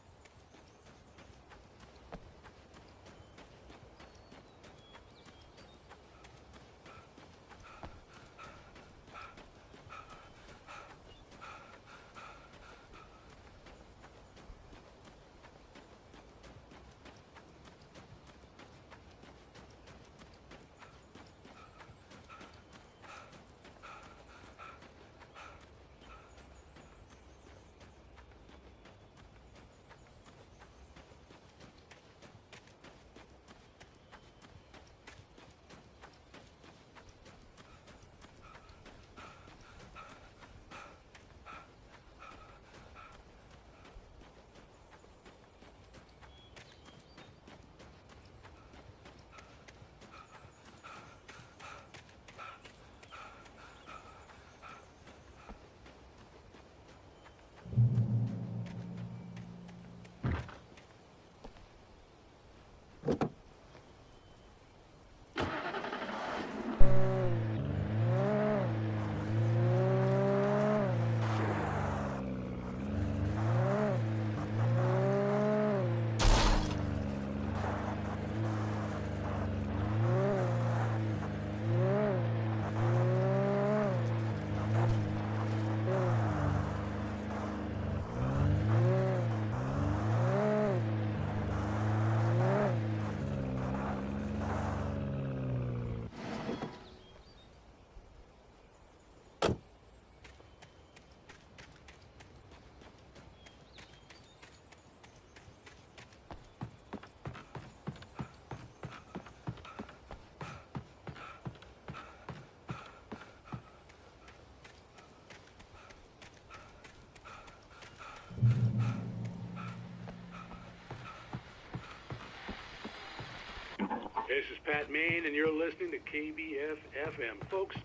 This is Pat Main, and you're listening to KBF-FM. Folks,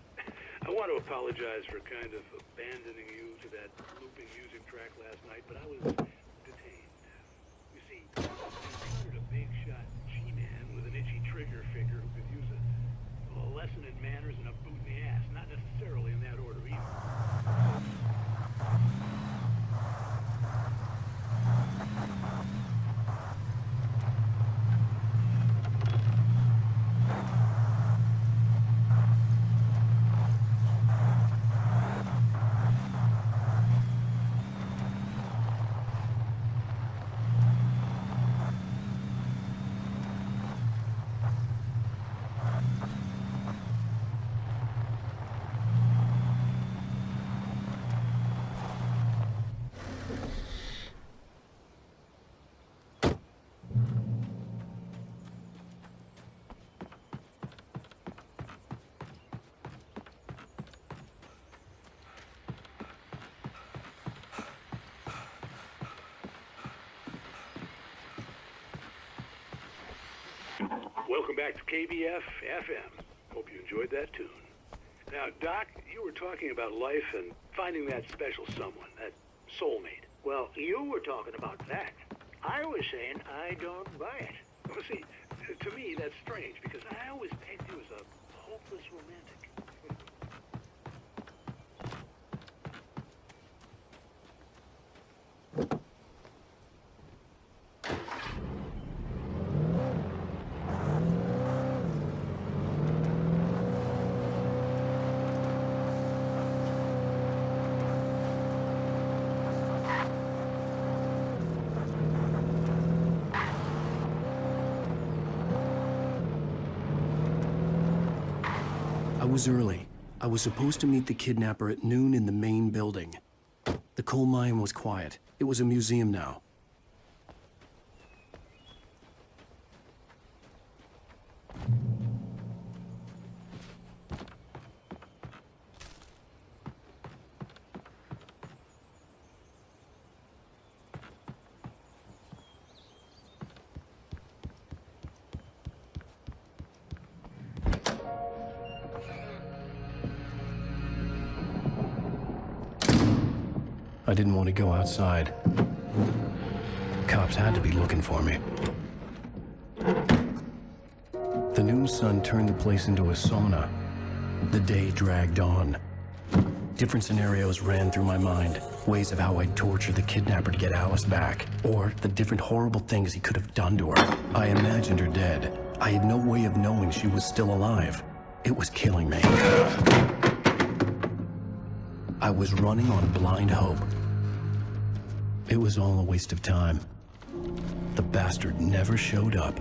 I want to apologize for kind of abandoning you to that looping music track last night, but I was detained. You see, I encountered a big-shot G-man with an itchy trigger finger who could use a lesson in manners and a boot in the ass. Not necessarily in that order either. Welcome back to KBF-FM. Hope you enjoyed that tune. Now, Doc, you were talking about life and finding that special someone, that soulmate. Well, you were talking about that. I was saying I don't buy it. Well, see, to me, that's strange, because I always pegged you as a hopeless romantic. I was early. I was supposed to meet the kidnapper at noon in the main building. The coal mine was quiet. It was a museum now. I didn't want to go outside. Cops had to be looking for me. The noon sun turned the place into a sauna. The day dragged on. Different scenarios ran through my mind. Ways of how I'd torture the kidnapper to get Alice back. Or the different horrible things he could have done to her. I imagined her dead. I had no way of knowing she was still alive. It was killing me. I was running on blind hope. It was all a waste of time. The bastard never showed up.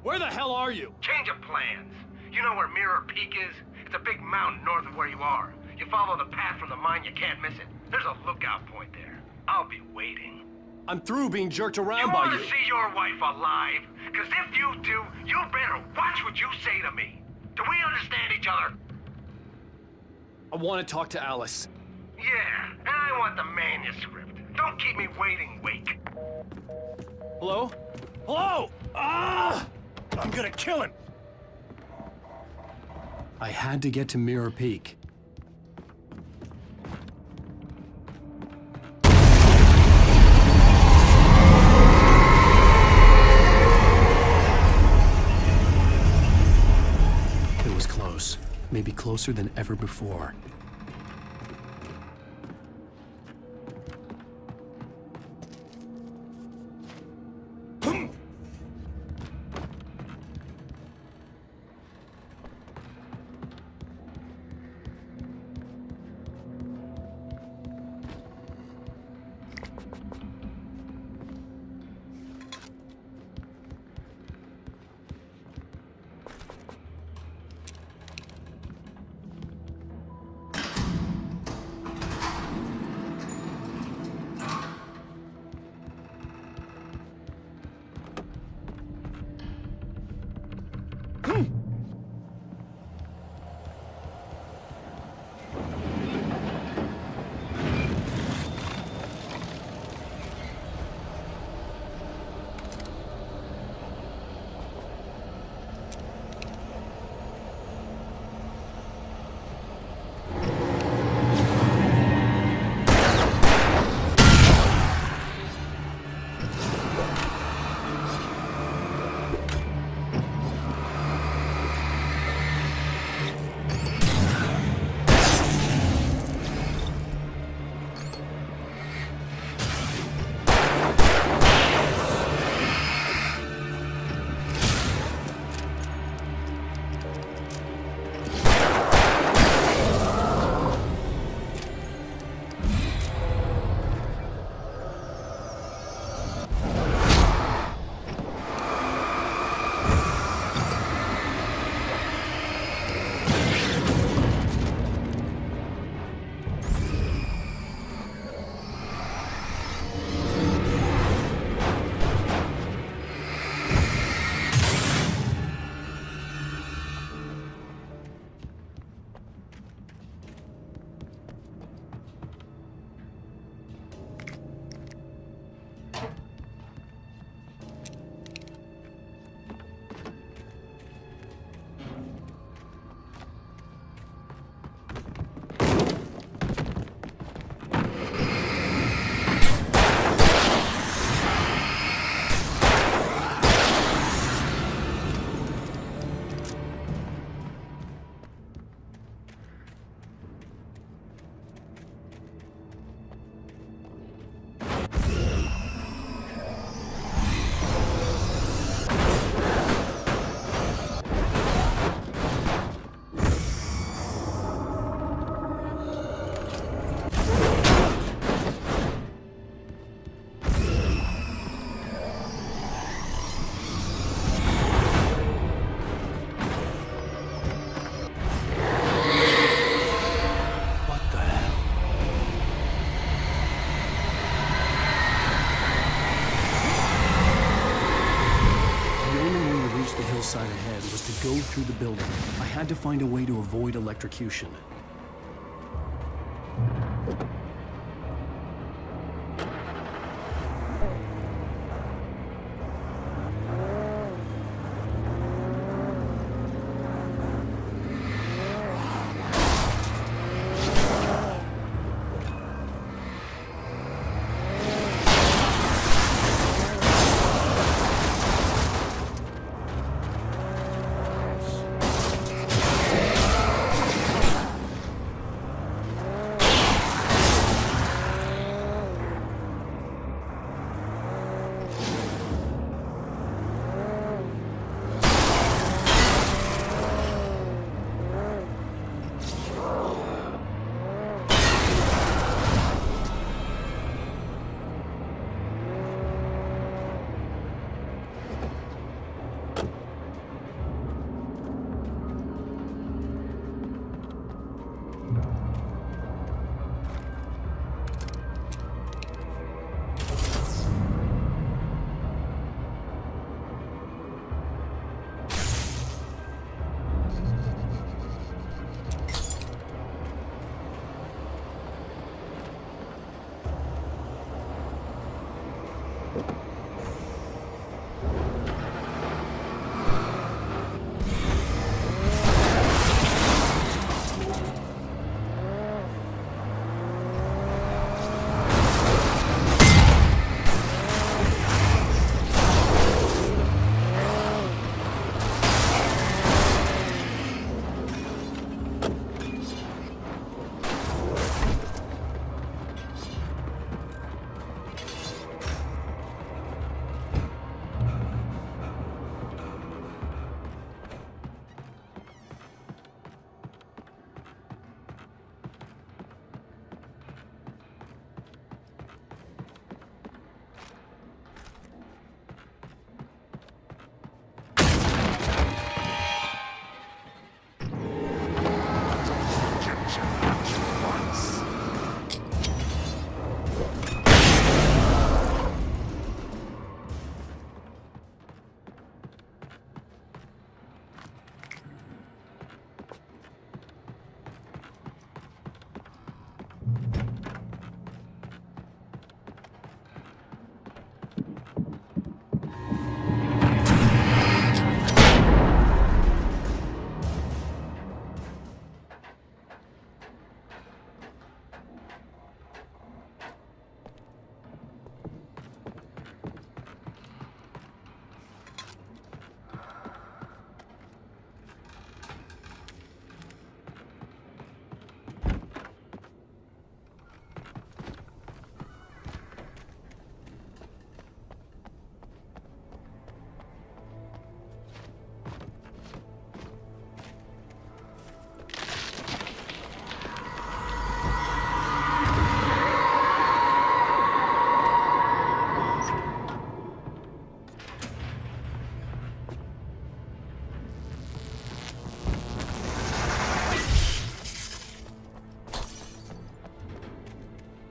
Where the hell are you? Change of plans. You know where Mirror Peak is? It's a big mountain north of where you are. You follow the path from the mine, you can't miss it. There's a lookout point there. I'll be waiting. I'm through being jerked around by you. You want to see your wife alive? Because if you do, you better watch what you say to me. Do we understand each other? I want to talk to Alice. Yeah, and I want the manuscript. Don't keep me waiting, Wake. Hello? Hello? Ah! I'm gonna kill him! I had to get to Mirror Peak. It was close. Maybe closer than ever before. hillside ahead was to go through the building. I had to find a way to avoid electrocution.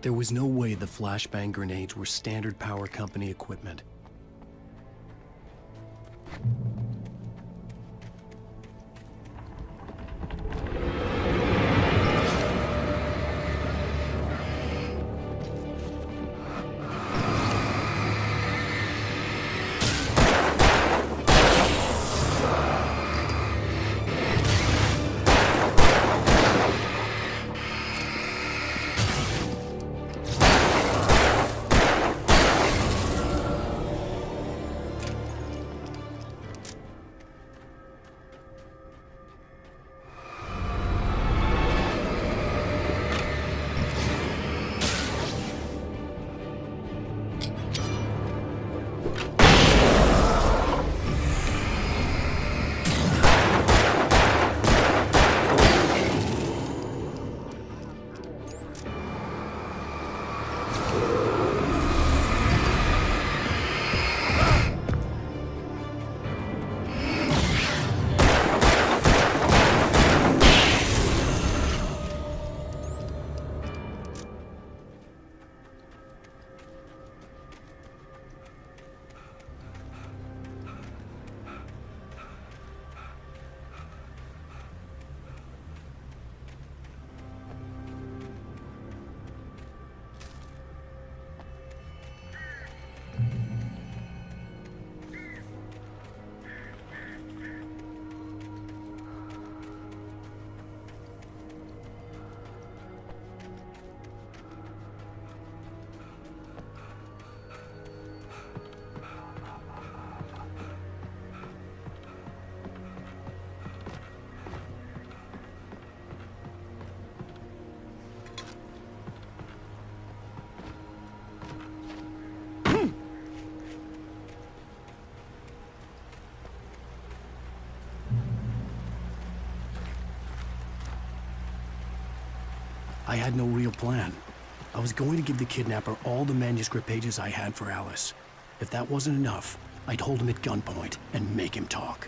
There was no way the flashbang grenades were standard power company equipment. I had no real plan. I was going to give the kidnapper all the manuscript pages I had for Alice. If that wasn't enough, I'd hold him at gunpoint and make him talk.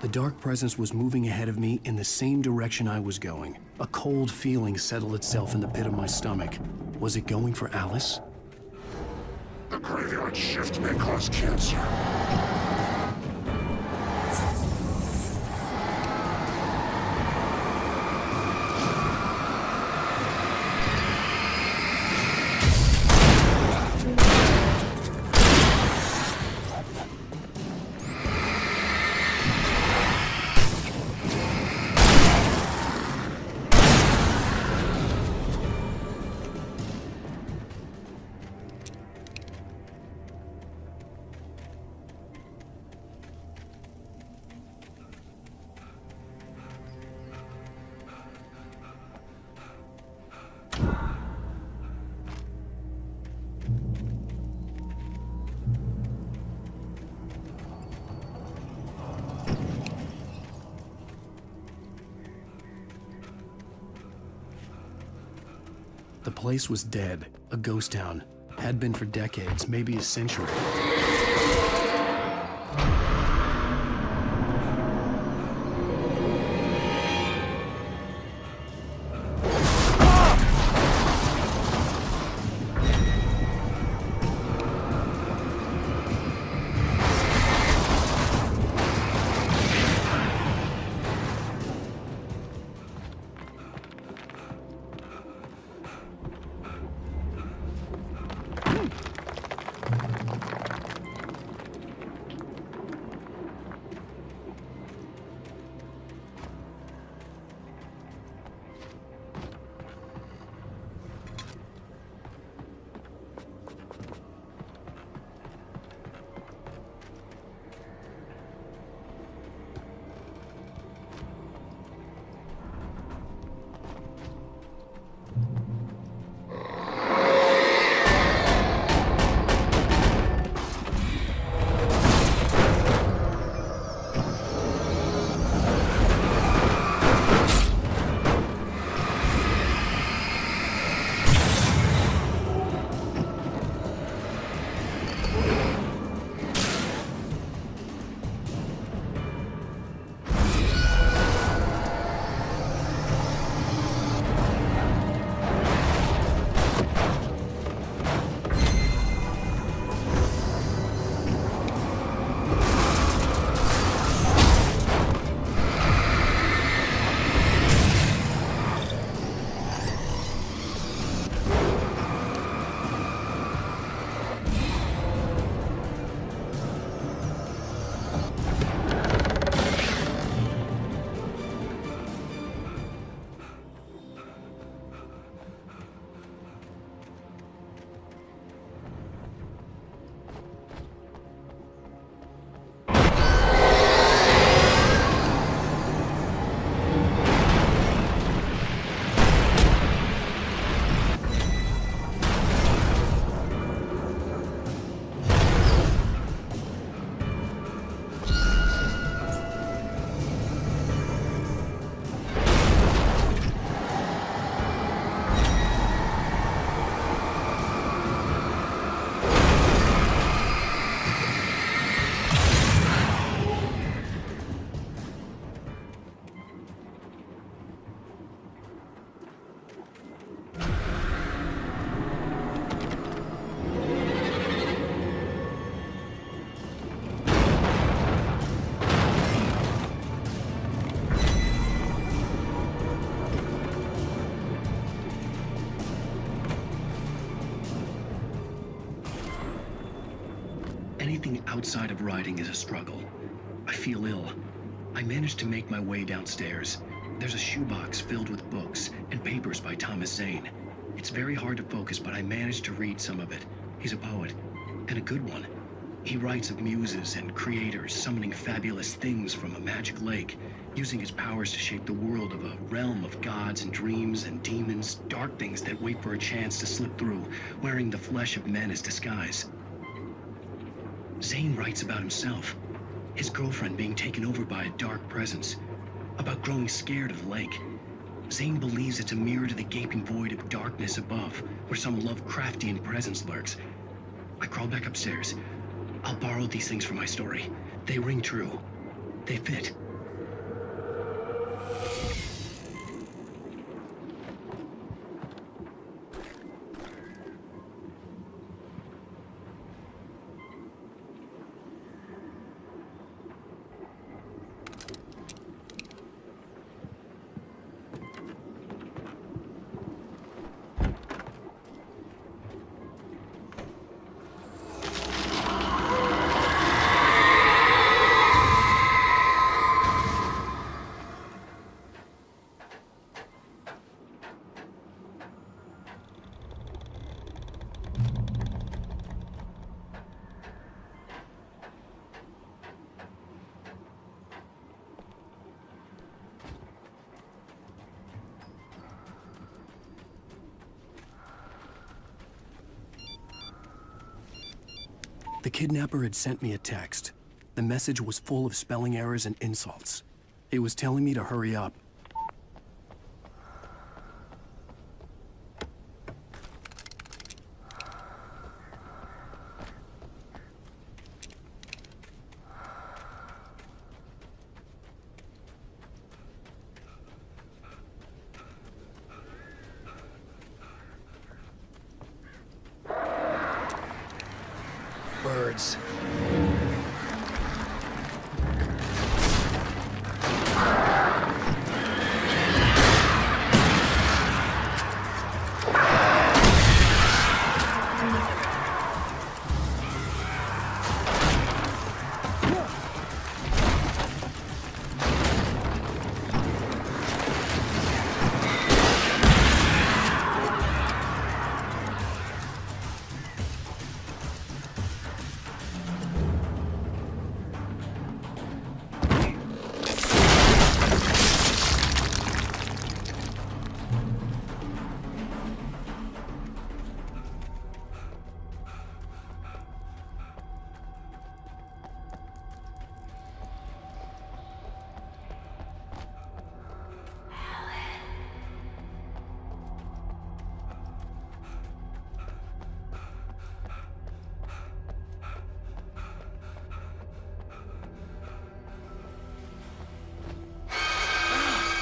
The dark presence was moving ahead of me in the same direction I was going. A cold feeling settled itself in the pit of my stomach. Was it going for Alice? The graveyard shift may cause cancer. The place was dead, a ghost town. Had been for decades, maybe a century. Anything outside of writing is a struggle. I feel ill. I managed to make my way downstairs. There's a shoebox filled with books and papers by Thomas Zane. It's very hard to focus, but I managed to read some of it. He's a poet, and a good one. He writes of muses and creators summoning fabulous things from a magic lake, using his powers to shape the world of a realm of gods and dreams and demons, dark things that wait for a chance to slip through, wearing the flesh of men as disguise. Zane writes about himself, his girlfriend being taken over by a dark presence, about growing scared of the lake. Zane believes it's a mirror to the gaping void of darkness above, where some Lovecraftian presence lurks. I crawl back upstairs. I'll borrow these things for my story. They ring true. They fit. The kidnapper had sent me a text. The message was full of spelling errors and insults. It was telling me to hurry up. words.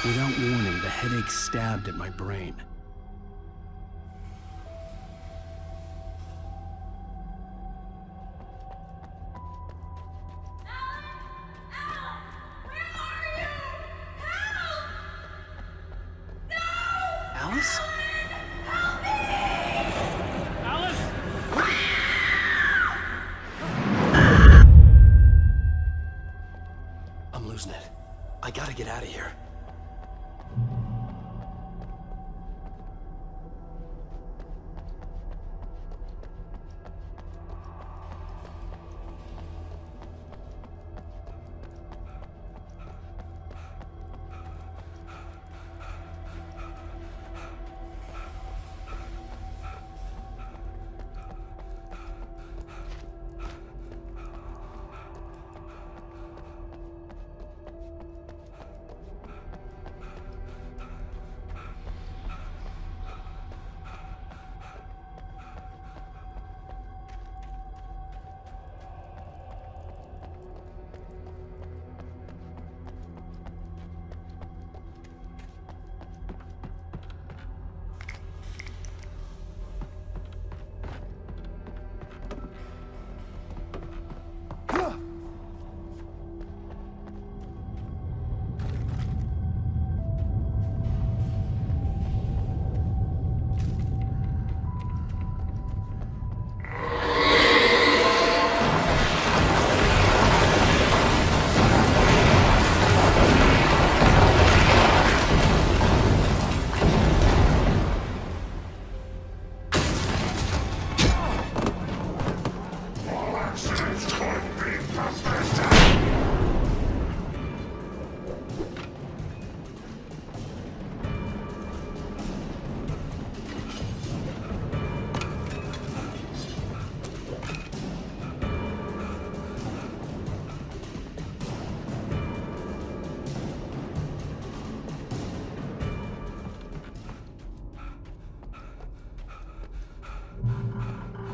Without warning, the headache stabbed at my brain. Alice? I'm losing it. I gotta get out of here.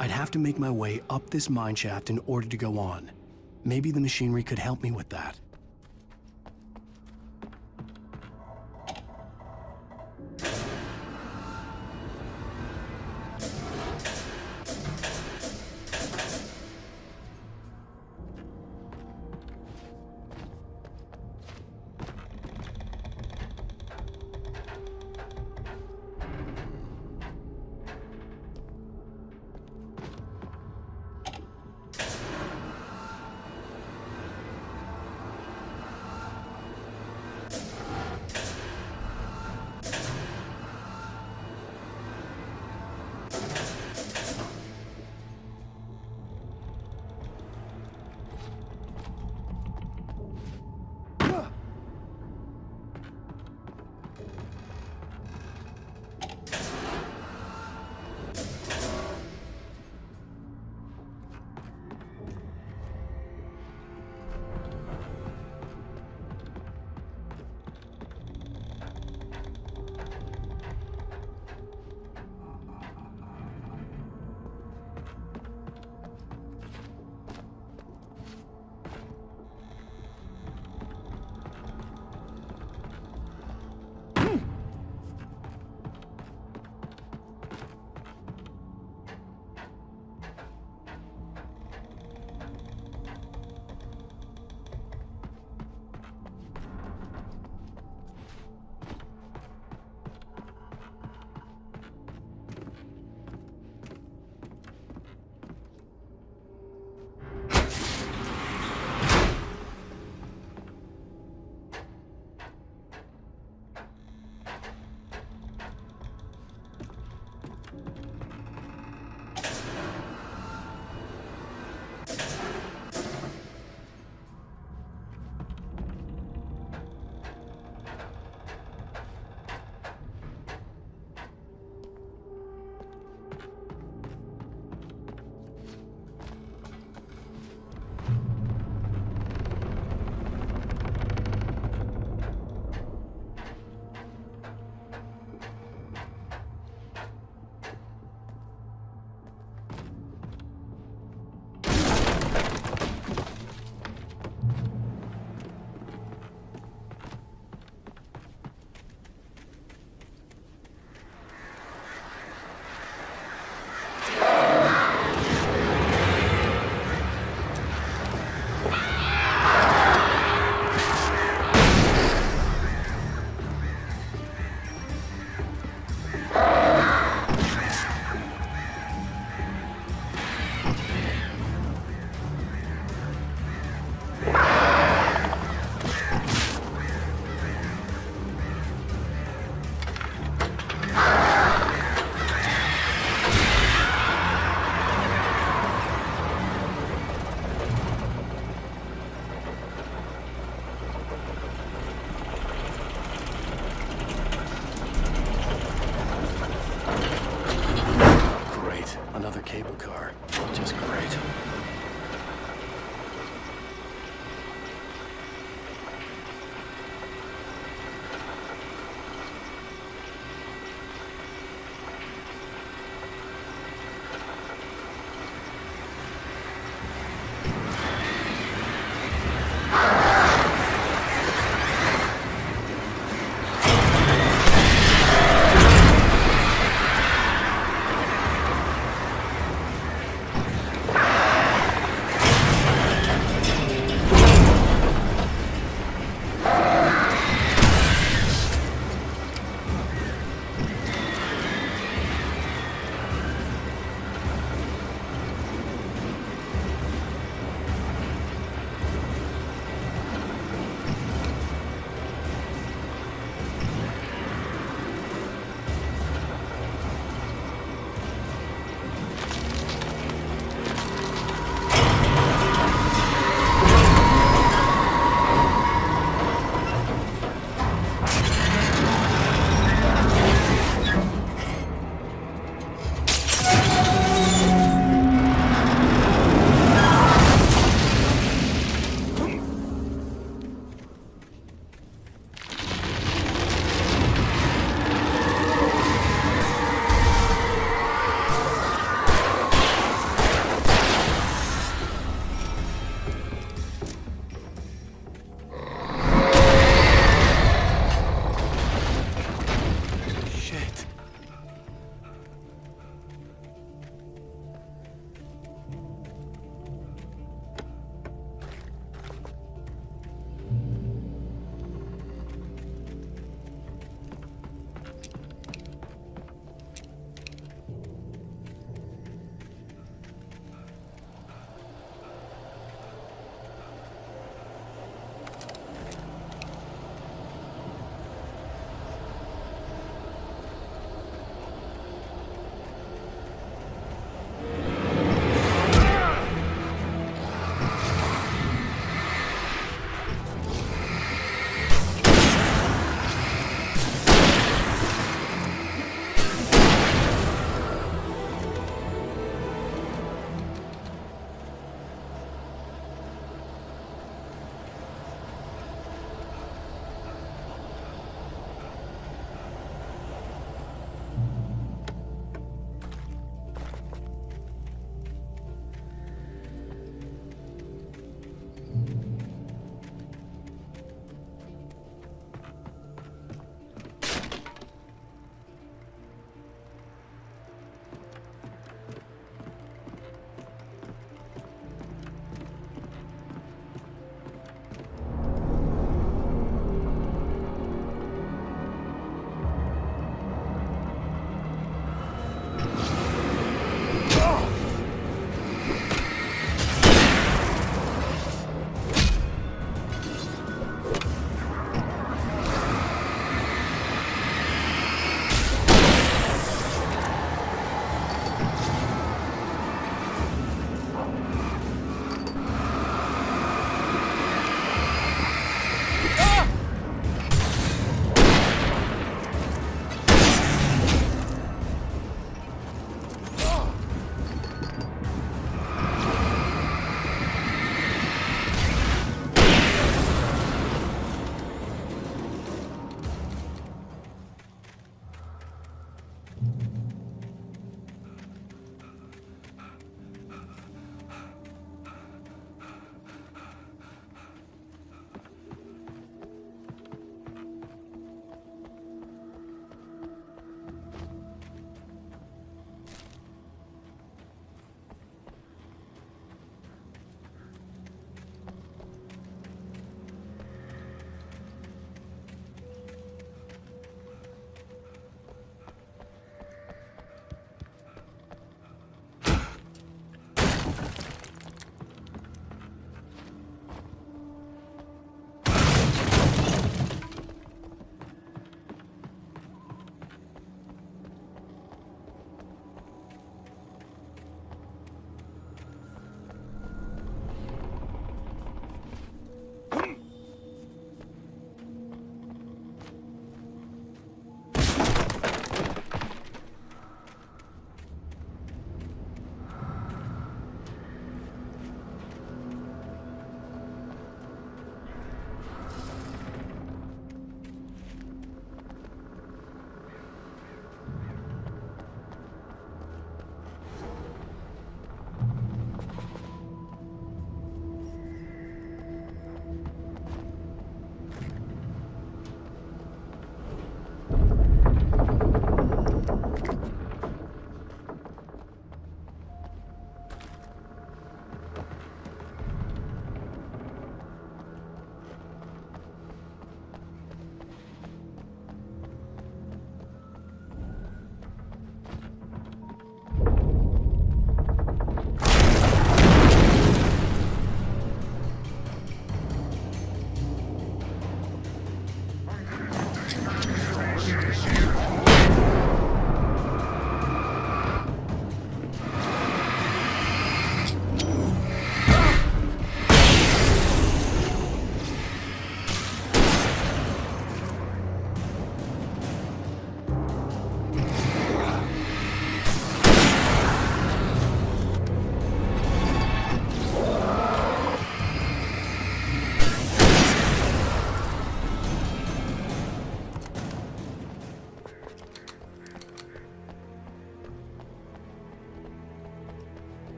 I'd have to make my way up this mine shaft in order to go on. Maybe the machinery could help me with that.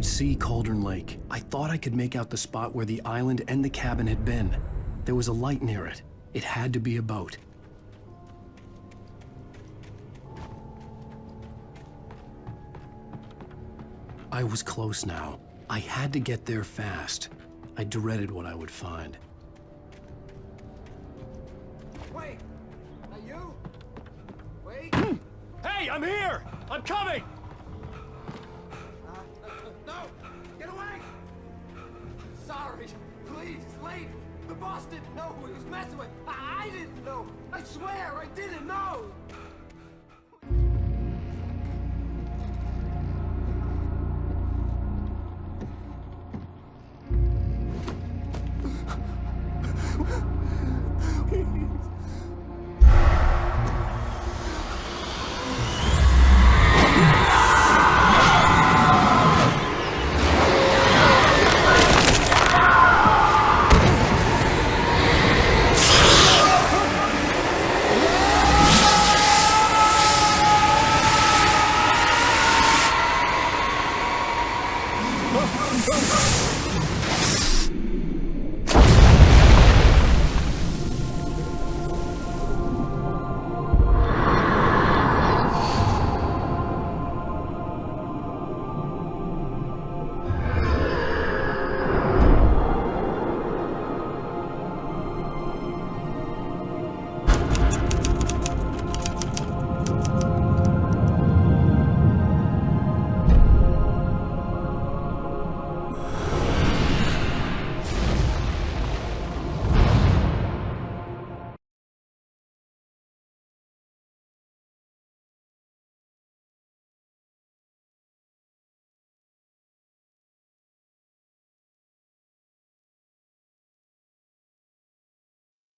could see Cauldron Lake. I thought I could make out the spot where the island and the cabin had been. There was a light near it. It had to be a boat. I was close now. I had to get there fast. I dreaded what I would find. Wait! Are you? Wait! Hey, I'm here! I'm coming! No! Get away! Sorry. Please, it's late. The boss didn't know who he was messing with. I didn't know. I swear, I didn't know.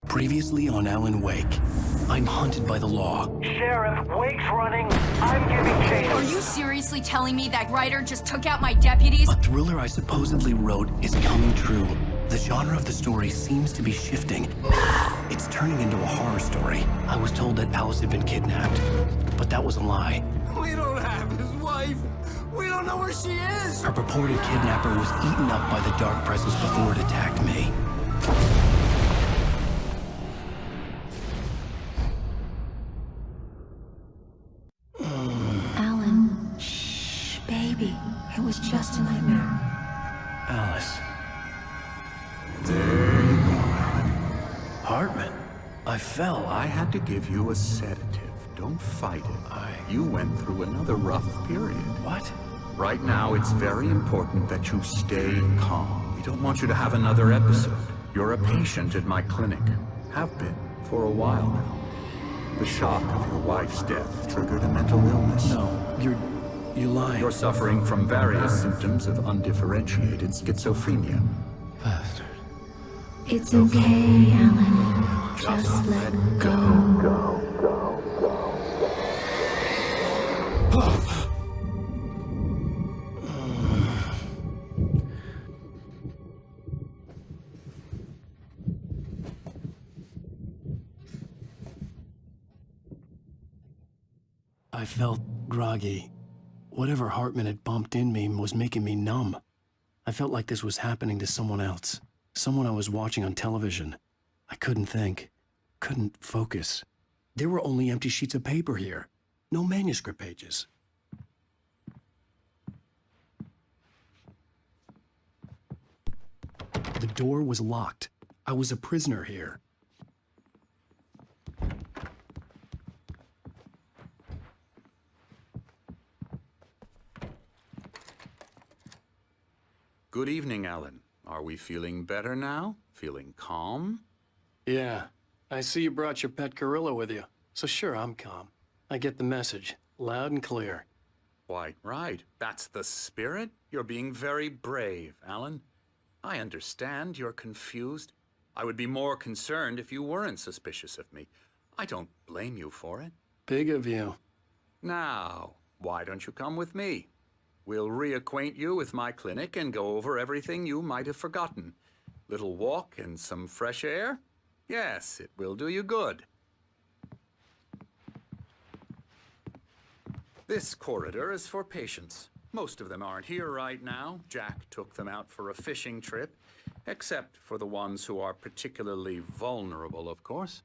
Previously on Alan Wake, I'm hunted by the law. Sheriff, Wake's running. I'm giving chase. Are you seriously telling me that writer just took out my deputies? A thriller I supposedly wrote is coming true. The genre of the story seems to be shifting. It's turning into a horror story. I was told that Alice had been kidnapped, but that was a lie. We don't have his wife. We don't know where she is. Her purported kidnapper was eaten up by the dark presence before it attacked me. Alan, shh, baby. It was just a nightmare. Alice. There you go, Alan. Hartman, I fell. I had to give you a sedative. Don't fight it. You went through another rough period. What? Right now, it's very important that you stay calm. We don't want you to have another episode. You're a patient at my clinic. Have been for a while now. The shock of your wife's death triggered a mental illness. No, you lying. You're suffering from various symptoms of undifferentiated schizophrenia. Bastard. It's okay, Alan. Just let go. I felt groggy. Whatever Hartman had bumped in me was making me numb. I felt like this was happening to someone else. Someone I was watching on television. I couldn't think. Couldn't focus. There were only empty sheets of paper here. No manuscript pages. The door was locked. I was a prisoner here. Good evening, Alan. Are we feeling better now? Feeling calm? Yeah. I see you brought your pet gorilla with you. So sure, I'm calm. I get the message. Loud and clear. Quite right. That's the spirit. You're being very brave, Alan. I understand you're confused. I would be more concerned if you weren't suspicious of me. I don't blame you for it. Big of you. Now, why don't you come with me? We'll reacquaint you with my clinic and go over everything you might have forgotten. Little walk and some fresh air? Yes, it will do you good. This corridor is for patients. Most of them aren't here right now. Jack took them out for a fishing trip, except for the ones who are particularly vulnerable, of course.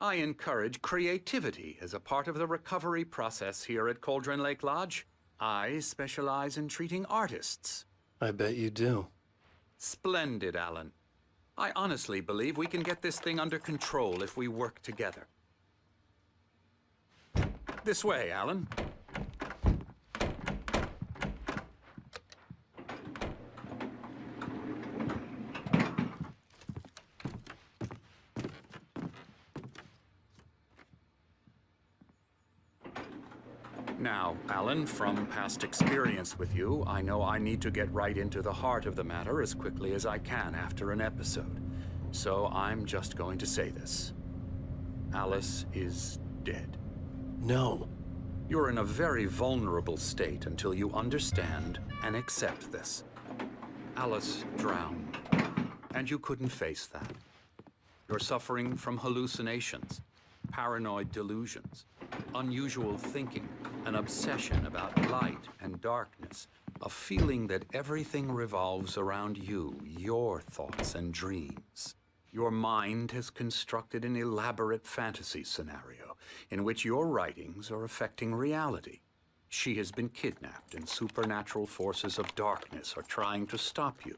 I encourage creativity as a part of the recovery process here at Cauldron Lake Lodge. I specialize in treating artists. I bet you do. Splendid, Alan. I honestly believe we can get this thing under control if we work together. This way, Alan. Now, Alan, from past experience with you, I know I need to get right into the heart of the matter as quickly as I can after an episode. So I'm just going to say this. Alice is dead. No. You're in a very vulnerable state until you understand and accept this. Alice drowned, and you couldn't face that. You're suffering from hallucinations, paranoid delusions, unusual thinking, an obsession about light and darkness, a feeling that everything revolves around you, your thoughts and dreams. Your mind has constructed an elaborate fantasy scenario in which your writings are affecting reality. She has been kidnapped and supernatural forces of darkness are trying to stop you.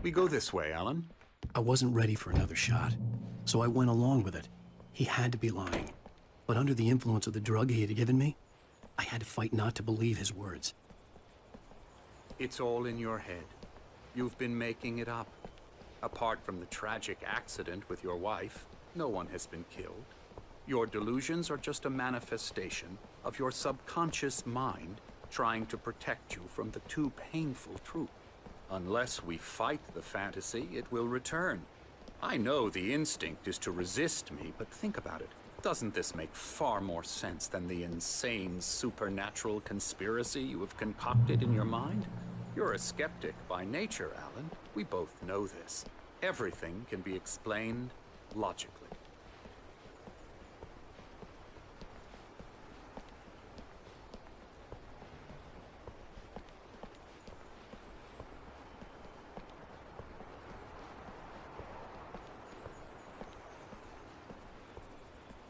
We go this way, Alan. I wasn't ready for another shot, so I went along with it. He had to be lying. But under the influence of the drug he had given me, I had to fight not to believe his words. It's all in your head. You've been making it up. Apart from the tragic accident with your wife, no one has been killed. Your delusions are just a manifestation of your subconscious mind trying to protect you from the too painful truth. Unless we fight the fantasy, it will return. I know the instinct is to resist me, but think about it. Doesn't this make far more sense than the insane supernatural conspiracy you have concocted in your mind? You're a skeptic by nature, Alan. We both know this. Everything can be explained logically.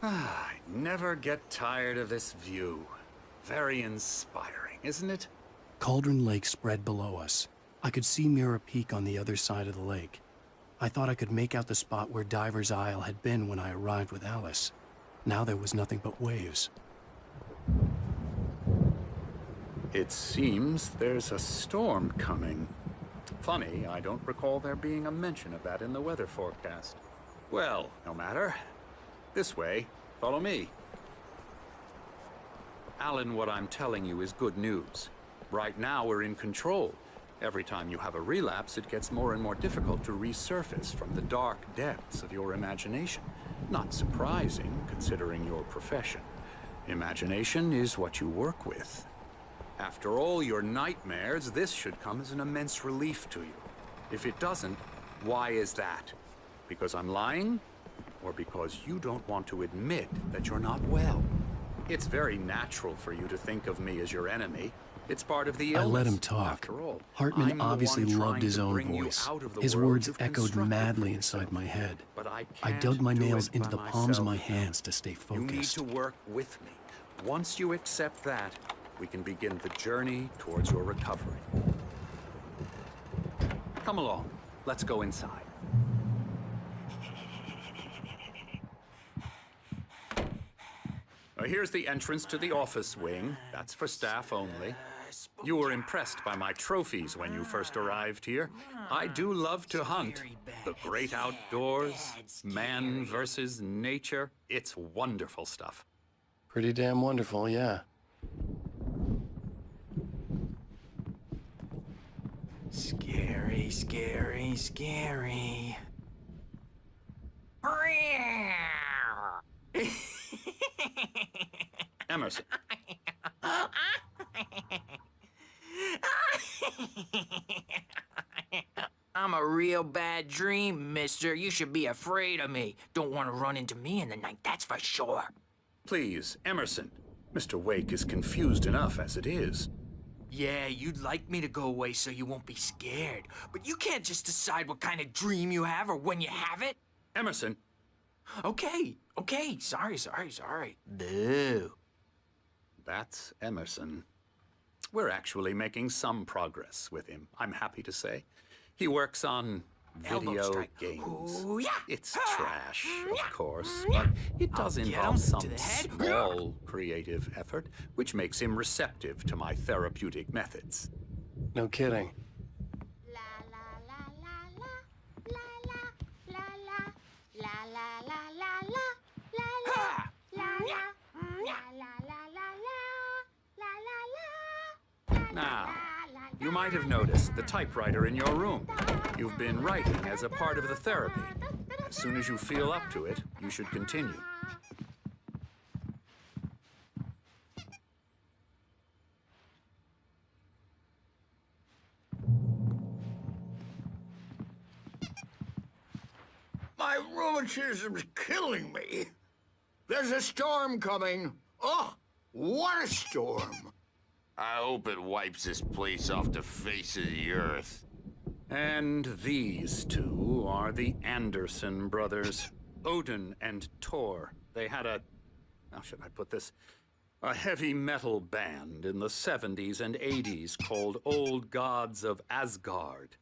I never get tired of this view. Very inspiring, isn't it? Cauldron Lake spread below us. I could see Mirror Peak on the other side of the lake. I thought I could make out the spot where Diver's Isle had been when I arrived with Alice. Now there was nothing but waves. It seems there's a storm coming. Funny, I don't recall there being a mention of that in the weather forecast. Well, no matter. This way. Follow me. Alan, what I'm telling you is good news. Right now, we're in control. Every time you have a relapse, it gets more and more difficult to resurface from the dark depths of your imagination. Not surprising, considering your profession. Imagination is what you work with. After all your nightmares, this should come as an immense relief to you. If it doesn't, why is that? Because I'm lying? Or because you don't want to admit that you're not well? It's very natural for you to think of me as your enemy. It's part of the illness. I let him talk. After all, Hartman obviously loved his own voice. His words echoed madly inside my head. But I dug my nails into the palms of my hands to stay You need focused. to work with me. Once you accept that, we can begin the journey towards your recovery. Come along. Let's go inside. Here's the entrance to the office wing. That's for staff only. You were impressed by my trophies when you first arrived here. I do love to hunt. The great outdoors, man versus nature. It's wonderful stuff. Pretty damn wonderful, yeah. Scary, scary, scary. Emerson. I'm a real bad dream, mister. You should be afraid of me. Don't want to run into me in the night, that's for sure. Please, Emerson. Mr. Wake is confused enough as it is. Yeah, you'd like me to go away so you won't be scared. But you can't just decide what kind of dream you have or when you have it. Emerson. Okay. Sorry. Boo. That's Emerson. We're actually making some progress with him, I'm happy to say. He works on video games. Ooh, yeah. It's trash, of course, but it does involve some small creative effort, which makes him receptive to my therapeutic methods. No kidding. Now, you might have noticed the typewriter in your room. You've been writing as a part of the therapy. As soon as you feel up to it, you should continue. My rheumatism's killing me. There's a storm coming. Oh, what a storm. I hope it wipes this place off the face of the earth. And these two are the Anderson brothers, Odin and Thor. They had a, how should I put this? A heavy metal band in the 70s and 80s called Old Gods of Asgard.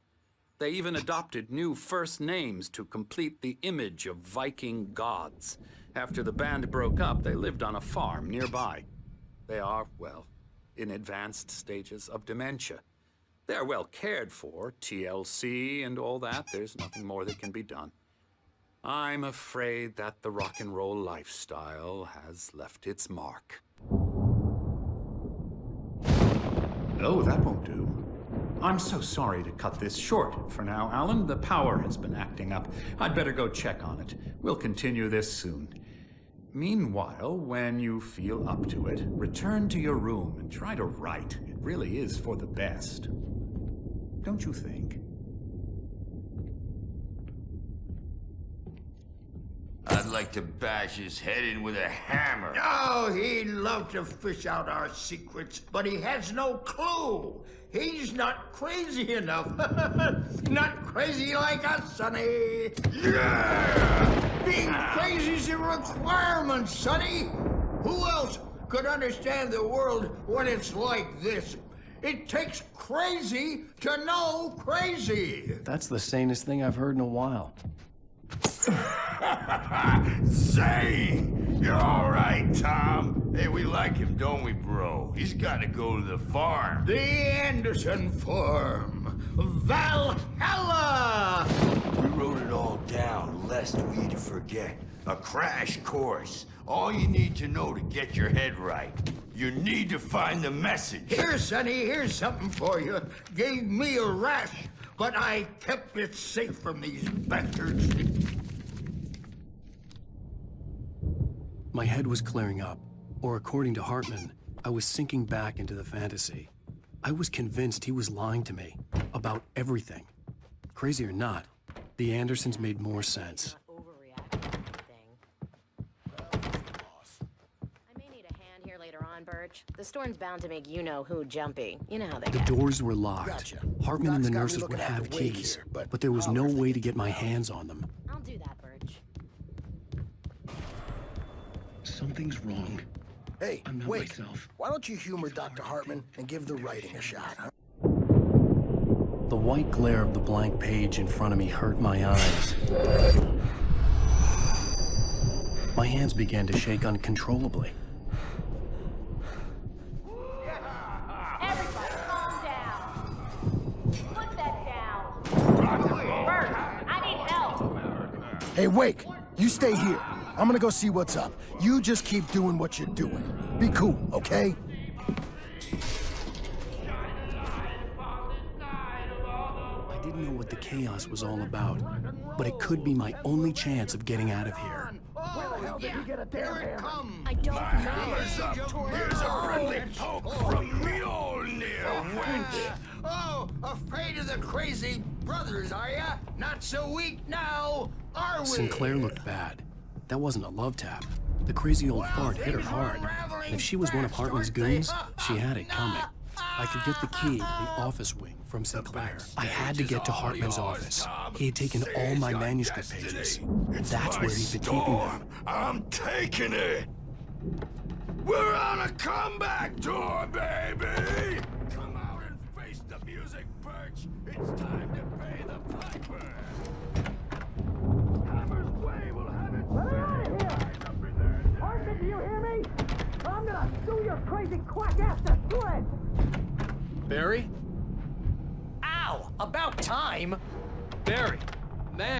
They even adopted new first names to complete the image of Viking gods. After the band broke up, they lived on a farm nearby. They are, well, in advanced stages of dementia. They're well cared for, TLC and all that. There's nothing more that can be done. I'm afraid that the rock and roll lifestyle has left its mark. Oh, that won't do. I'm so sorry to cut this short for now, Alan. The power has been acting up. I'd better go check on it. We'll continue this soon. Meanwhile, when you feel up to it, return to your room and try to write. It really is for the best. Don't you think? I'd like to bash his head in with a hammer. Oh, he'd love to fish out our secrets, but he has no clue. He's not crazy enough. Not crazy like us, Sonny. Yeah! Being crazy's a requirement, Sonny. Who else could understand the world when it's like this? It takes crazy to know crazy. That's the sanest thing I've heard in a while. Zane! You're all right, Tom. Hey, we like him, don't we, bro? He's got to go to the farm. The Anderson farm. Valhalla! We wrote it all down, lest we forget. A crash course. All you need to know to get your head right. You need to find the message. Here, Sonny, here's something for you. Gave me a rash, but I kept it safe from these bastards. My head was clearing up, or according to Hartman, I was sinking back into the fantasy. I was convinced he was lying to me about everything. Crazy or not, the Andersons made more sense. Birch. The storm's bound to make you-know-who jumpy. You know how they The get. doors were locked. Gotcha. Hartman and the Doc's got me nurses looking would at have the wake keys, here, but there was no I'll way to get my hands on them. I'll do that, Birch. Something's wrong. Hey, I'm not wait. myself. Why don't you humor Dr. Hartman and give the writing a shot, huh? The white glare of the blank page in front of me hurt my eyes. My hands began to shake uncontrollably. Everybody, calm down. Put that down. Birch, I need help. Hey, Wake, you stay here. I'm gonna go see what's up. You just keep doing what you're doing. Be cool, okay? I didn't know what the chaos was all about, but it could be my only chance of getting out of here. Where the hell did you get a damn hammer? I don't know. Here's a friendly poke from Mjolnir, wench. Oh, afraid of the crazy brothers, are ya? Not so weak now, are we? Sinclair looked bad. That wasn't a love tap. The crazy old fart hit her hard. And if she was one of Hartman's goons, she had it coming. I could get the key to the office wing from Sinclair. I had to get to Hartman's office. He had taken all my manuscript pages. That's where he'd been keeping them. I'm taking it! We're on a comeback tour, baby! Come out and face the music, Birch! It's time to pay the piper! Hammer's Way will have it. Let her out of here! Hartman, do you hear me? I'm gonna sue your crazy quack ass to shreds! Barry? Ow! About time! Barry, man.